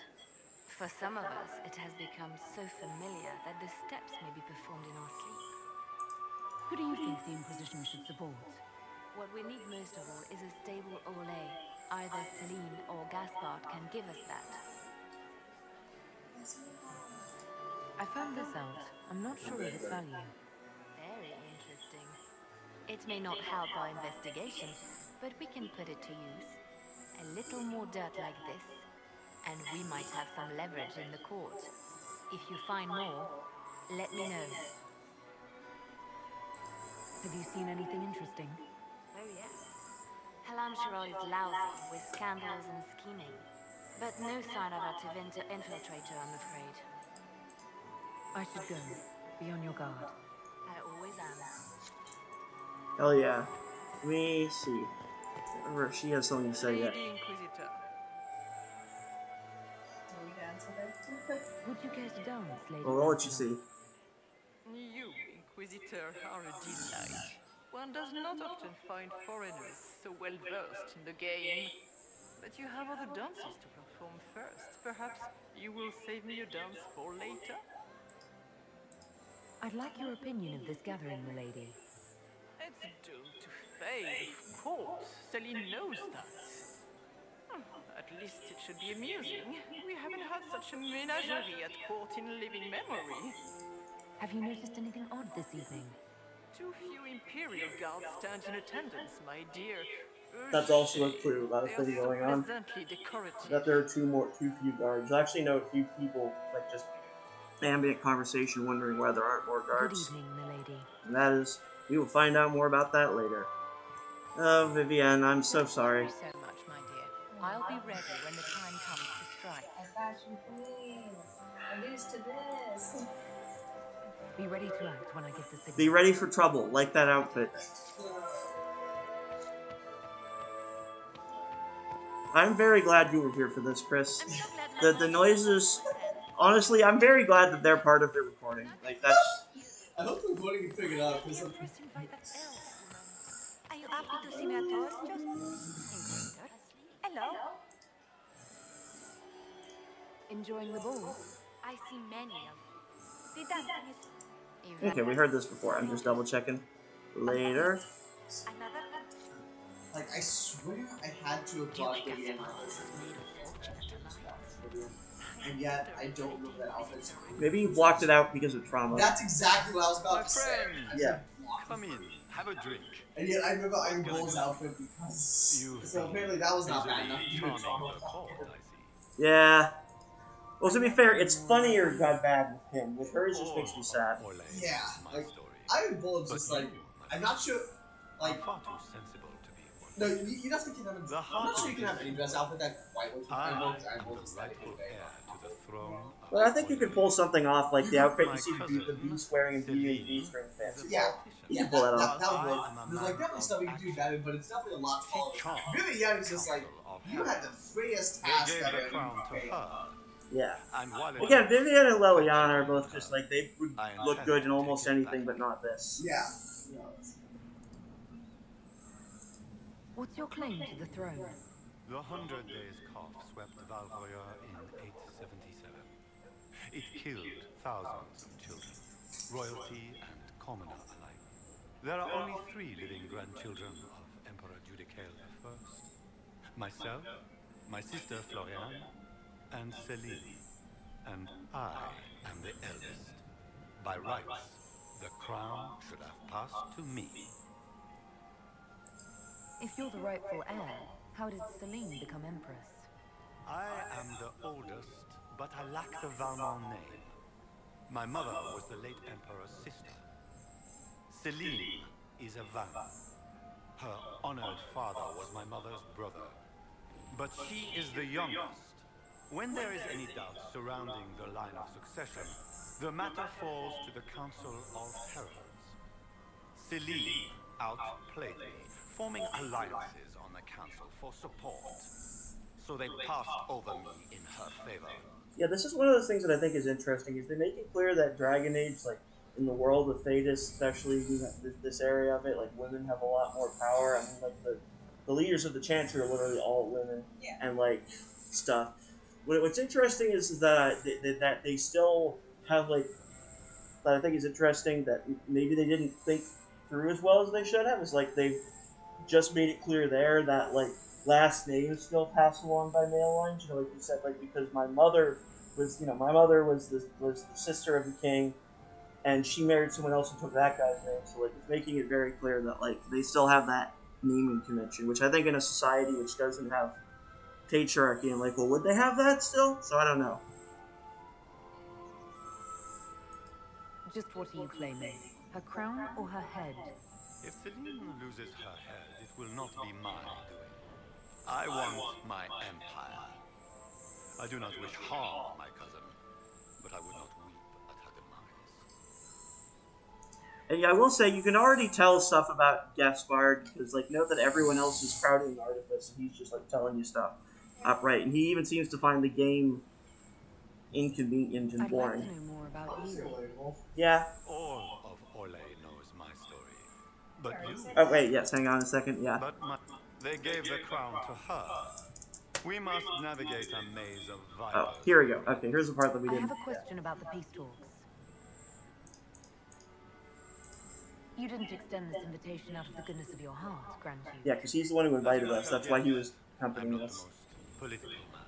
For some of us, it has become so familiar that the steps may be performed in our sleep. Who do you think the Inquisition should support? What we need most of all is a stable Olay. Either Celine or Gaspard can give us that. I found this out. I'm not sure of its value. Very interesting. It may not help our investigation, but we can put it to use. A little more dirt like this, and we might have some leverage in the court. If you find more, let me know. Have you seen anything interesting? Oh yes. Halamshirol is lousy with scandals and scheming. But no sign of a infiltrator, I'm afraid. I should go. Be on your guard. I always am. Hell yeah. Let me see. Remember if she has something to say yet. Lady Inquisitor. Would you care to dance, Lady? Well, I'll let you see. You, Inquisitor, are a delight. One does not often find foreigners so well versed in the game. But you have other dances to perform first. Perhaps you will save me a dance for later? I'd like your opinion of this gathering, milady. It's doomed to fade, of course. Celine knows that. At least it should be amusing. We haven't had such a menagerie at court in living memory. Have you noticed anything odd this evening? Too few Imperial guards stand in attendance, my dear. That's also a clue about a thing going on. That there are too few guards. I actually know a few people, like just ambient conversation, wondering why there aren't more guards. Good evening, milady. And that is, we will find out more about that later. Oh, Vivienne, I'm so sorry. Thank you so much, my dear. I'll be ready when the time comes to strike. I got you, queen. I'm used to this. Be ready to act when I give the signal. Be ready for trouble, like that outfit. I'm very glad you were here for this, Chris. The noises, honestly, I'm very glad that they're part of the recording. Like, that's... I hope the recording can pick it up, because I'm... Are you happy to see me at all, Inquisitor? Hello? Enjoying the ball? I see many of the dancing is... Okay, we heard this before. I'm just double checking. Later. Like, I swear I had to have bought Vivienne and yet I don't remember that outfit. Maybe you blocked it out because of trauma. That's exactly what I was about to say. Yeah. Come in, have a drink. And yet I remember Iron Bull's outfit because... So apparently that was not bad enough to do trauma. Yeah. Well, to be fair, it's funnier got bad with him. With her, it just makes me sad. Yeah. Like, Iron Bull is just like... I'm not sure... Like... No, you don't think you can have I'm not sure you can have any dress outfit that white looks Iron Bull's aesthetic anyway. Well, I think you could pull something off, like the outfit you see the Beast wearing in B&B string fancy. Yeah. You can pull that off. That would work. There's like definitely stuff you can do better, but it's definitely a lot taller. Really young is just like, you had the freest task ever. Yeah. Again, Vivienne and Leliana are both just like, they would look good in almost anything, but not this. Yeah. What's your claim to the throne? The 100 Days Cough swept Valvoya in 877. It killed thousands of children, royalty and commoner alike. There are only 3 living grandchildren of Emperor Judicael I. Myself, my sister Floriane, and Celine. And I am the eldest. By rights, the crown should have passed to me. If you're the rightful heir, how did Celine become empress? I am the oldest, but I lack the Valmont name. My mother was the late Emperor's sister. Celine is a Valmont. Her honored father was my mother's brother. But she is the youngest. When there is any doubt surrounding the line of succession, the matter falls to the Council of Heralds. Celine outplayed me, forming alliances on the council for support. So they passed over me in her favor. Yeah, this is one of those things that I think is interesting. Is they make it clear that Dragon Age, like in the world of Thetis, especially this area of it, like women have a lot more power. I mean, like the leaders of the Chantry are literally all women, and like stuff. What's interesting is that that they still have like that I think is interesting that maybe they didn't think through as well as they should have. Is like they've just made it clear there that like last names still pass along by male lines. You know, like you said, like because my mother was the sister of the king, and she married someone else and took that guy's name. So like it's making it very clear that like they still have that naming convention, which I think in a society which doesn't have patriarchy, and like, well, would they have that still? So I don't know. Just what are you claiming? Her crown or her head? If Celine loses her head, it will not be my doing. I want my empire. I do not wish harm on my cousin, but I would not weep at her demise. And yeah, I will say you can already tell stuff about Gaspard because like note that everyone else is crowding the artifice, and he's just like telling you stuff upright, and he even seems to find the game inconvenient and boring. I'd like to know more about you. Yeah. All of Orlais knows my story, but you. Oh wait, yes. Hang on a second. Yeah. But they gave the crown to her. We must navigate a maze of vipers. Oh, here we go. Okay, here's the part that we I didn't. have a question about the peace talks. You didn't extend this invitation out of the goodness of your heart, Grand Duke. Yeah, because he's the one who invited us. That's why he was accompanying us. Political man.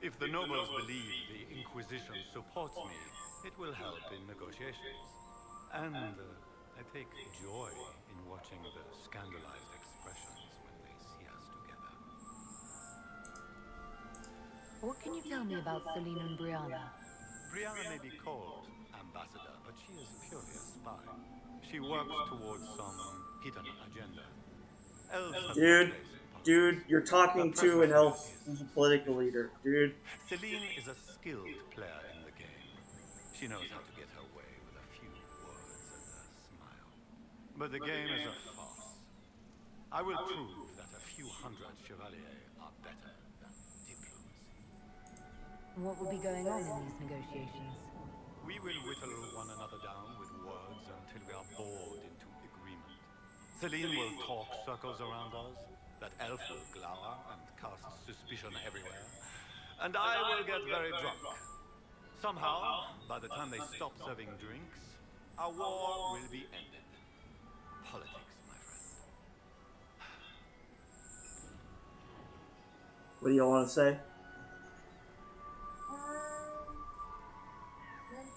If the nobles believe the Inquisition supports me, it will help in negotiations. And I take joy in watching the scandalized expressions when they see us together. What can you tell me about Celine and Brianna? Brianna may be called ambassador, but she is purely a spy. She works towards some hidden agenda. Dude, you're talking to an elf who's a political leader, dude. Celine is a skilled player in the game. She knows how to get her way with a few words and a smile. But the game is a farce. I will prove that a few hundred chevaliers are better than diplomacy. What will be going on in these negotiations? We will whittle one another down with words until we are bored into agreement. Celine will talk circles around us, that elf will glower and cast suspicion everywhere, and I will get very drunk. Somehow, by the time they stop serving drinks, our war will be ended. Politics, my friend. What do y'all want to say?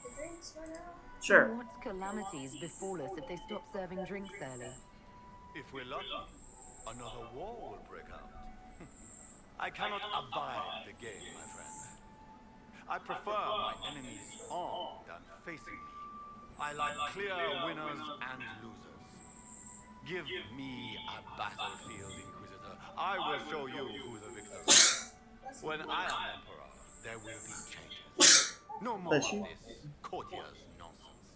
The drinks run out. Sure. What calamities befall us if they stop serving drinks early? If we're lucky, another war will break out. I cannot abide the game, my friend. I prefer my enemies armed than facing me. I like clear winners and losers. Give me a battlefield, Inquisitor. I will show you who the victors are. When I am Emperor, there will be changes. No more of this courtier's nonsense.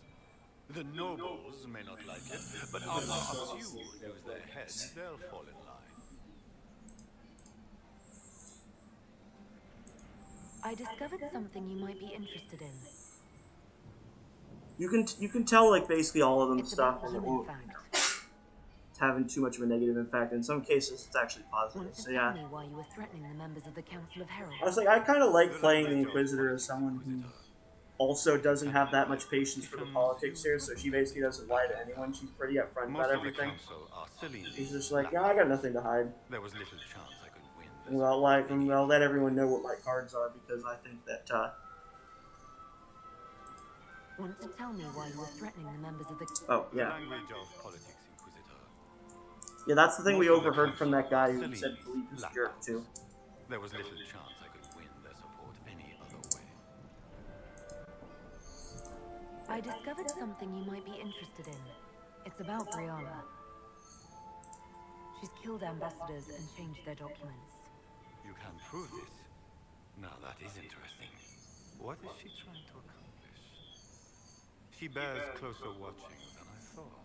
The nobles may not like it, but after a few lose their heads, they'll fall in line. I discovered something you might be interested in. You can tell like basically all of them It's stuff about and it human won't fact. having too much of a negative impact. In some cases, it's actually positive. Want to So tell yeah. me why you were threatening the members of the Council of Heralds? I was like, I kind of like playing the Inquisitor as someone who also doesn't have that much patience for the politics here, so she basically doesn't lie to anyone. She's pretty upfront about everything. She's just like, yeah, I got nothing to hide. There was little chance I could win. And I'll let everyone know what my cards are because I think that, Want to tell me why you were threatening the members of the... Oh, yeah. The language of politics, Inquisitor. Yeah, that's the thing we overheard from that guy who said Philippe was a jerk, too. There was little chance I could win their support any other way. I discovered something you might be interested in. It's about Brianna. She's killed ambassadors and changed their documents. You can prove this. Now that is interesting. What is she trying to accomplish? She bears closer watching than I thought.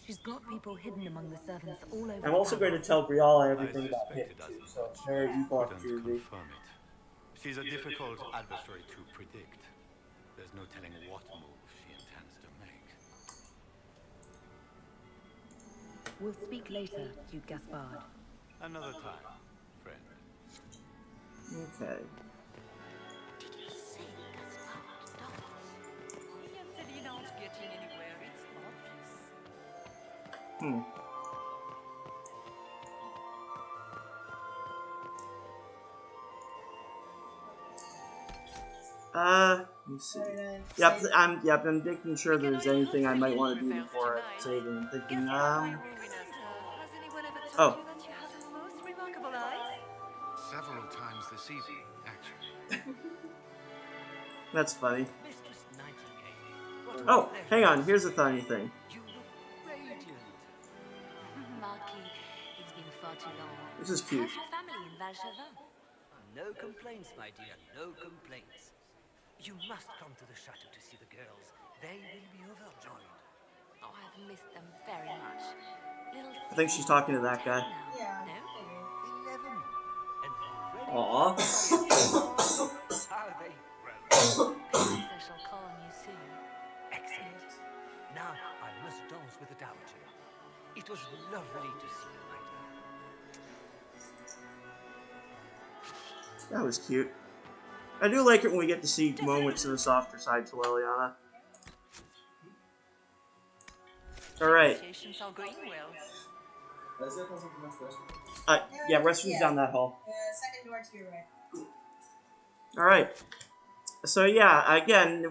She's got people hidden among the servants all over I'm the also going to palace. tell Briala everything I about suspect him it too, doesn't so much. very equal Couldn't opportunity. confirm it. She's a difficult adversary to predict. There's no telling what move she intends to make. We'll speak later, Duke Gaspard. Another time, friend. Okay. Did you say Gaspard dolls? He and Celine aren't getting anywhere, it's obvious. Hmm. Let me see. Yep, I'm making sure there's anything I might want to do before I save and I'm thinking, Has anyone ever told oh. you that you have the most remarkable eyes? Several times this evening, actually. That's funny. Mistress Nightingale. Oh, hang on, here's a funny thing. You look radiant. Marquis, it's been far too long. This is cute. How's your family in Valchevin? No complaints, my dear, no complaints. You must come to the chateau to see the girls. They will be overjoyed. Oh, I've missed them very much. Little I think she's talking to that guy. Yeah. No? 11. And already Aww. how they grow. Perhaps I shall call on you soon. Excellent. Now I must dance with the dowager. It was lovely to see you, my dear. That was cute. I do like it when we get to see moments of the softer side to Liliana. Alright. Negotiations are going well. Yeah, restroom's down that hall. Second door to your right. Alright. So yeah, again,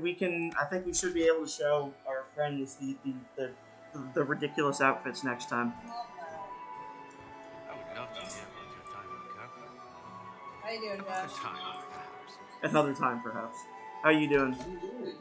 I think we should be able to show our friends the ridiculous outfits next time. I would love to hear about your time in the capital. How you doing, Another Josh? time, perhaps. Another time, perhaps. How you doing? What are you doing?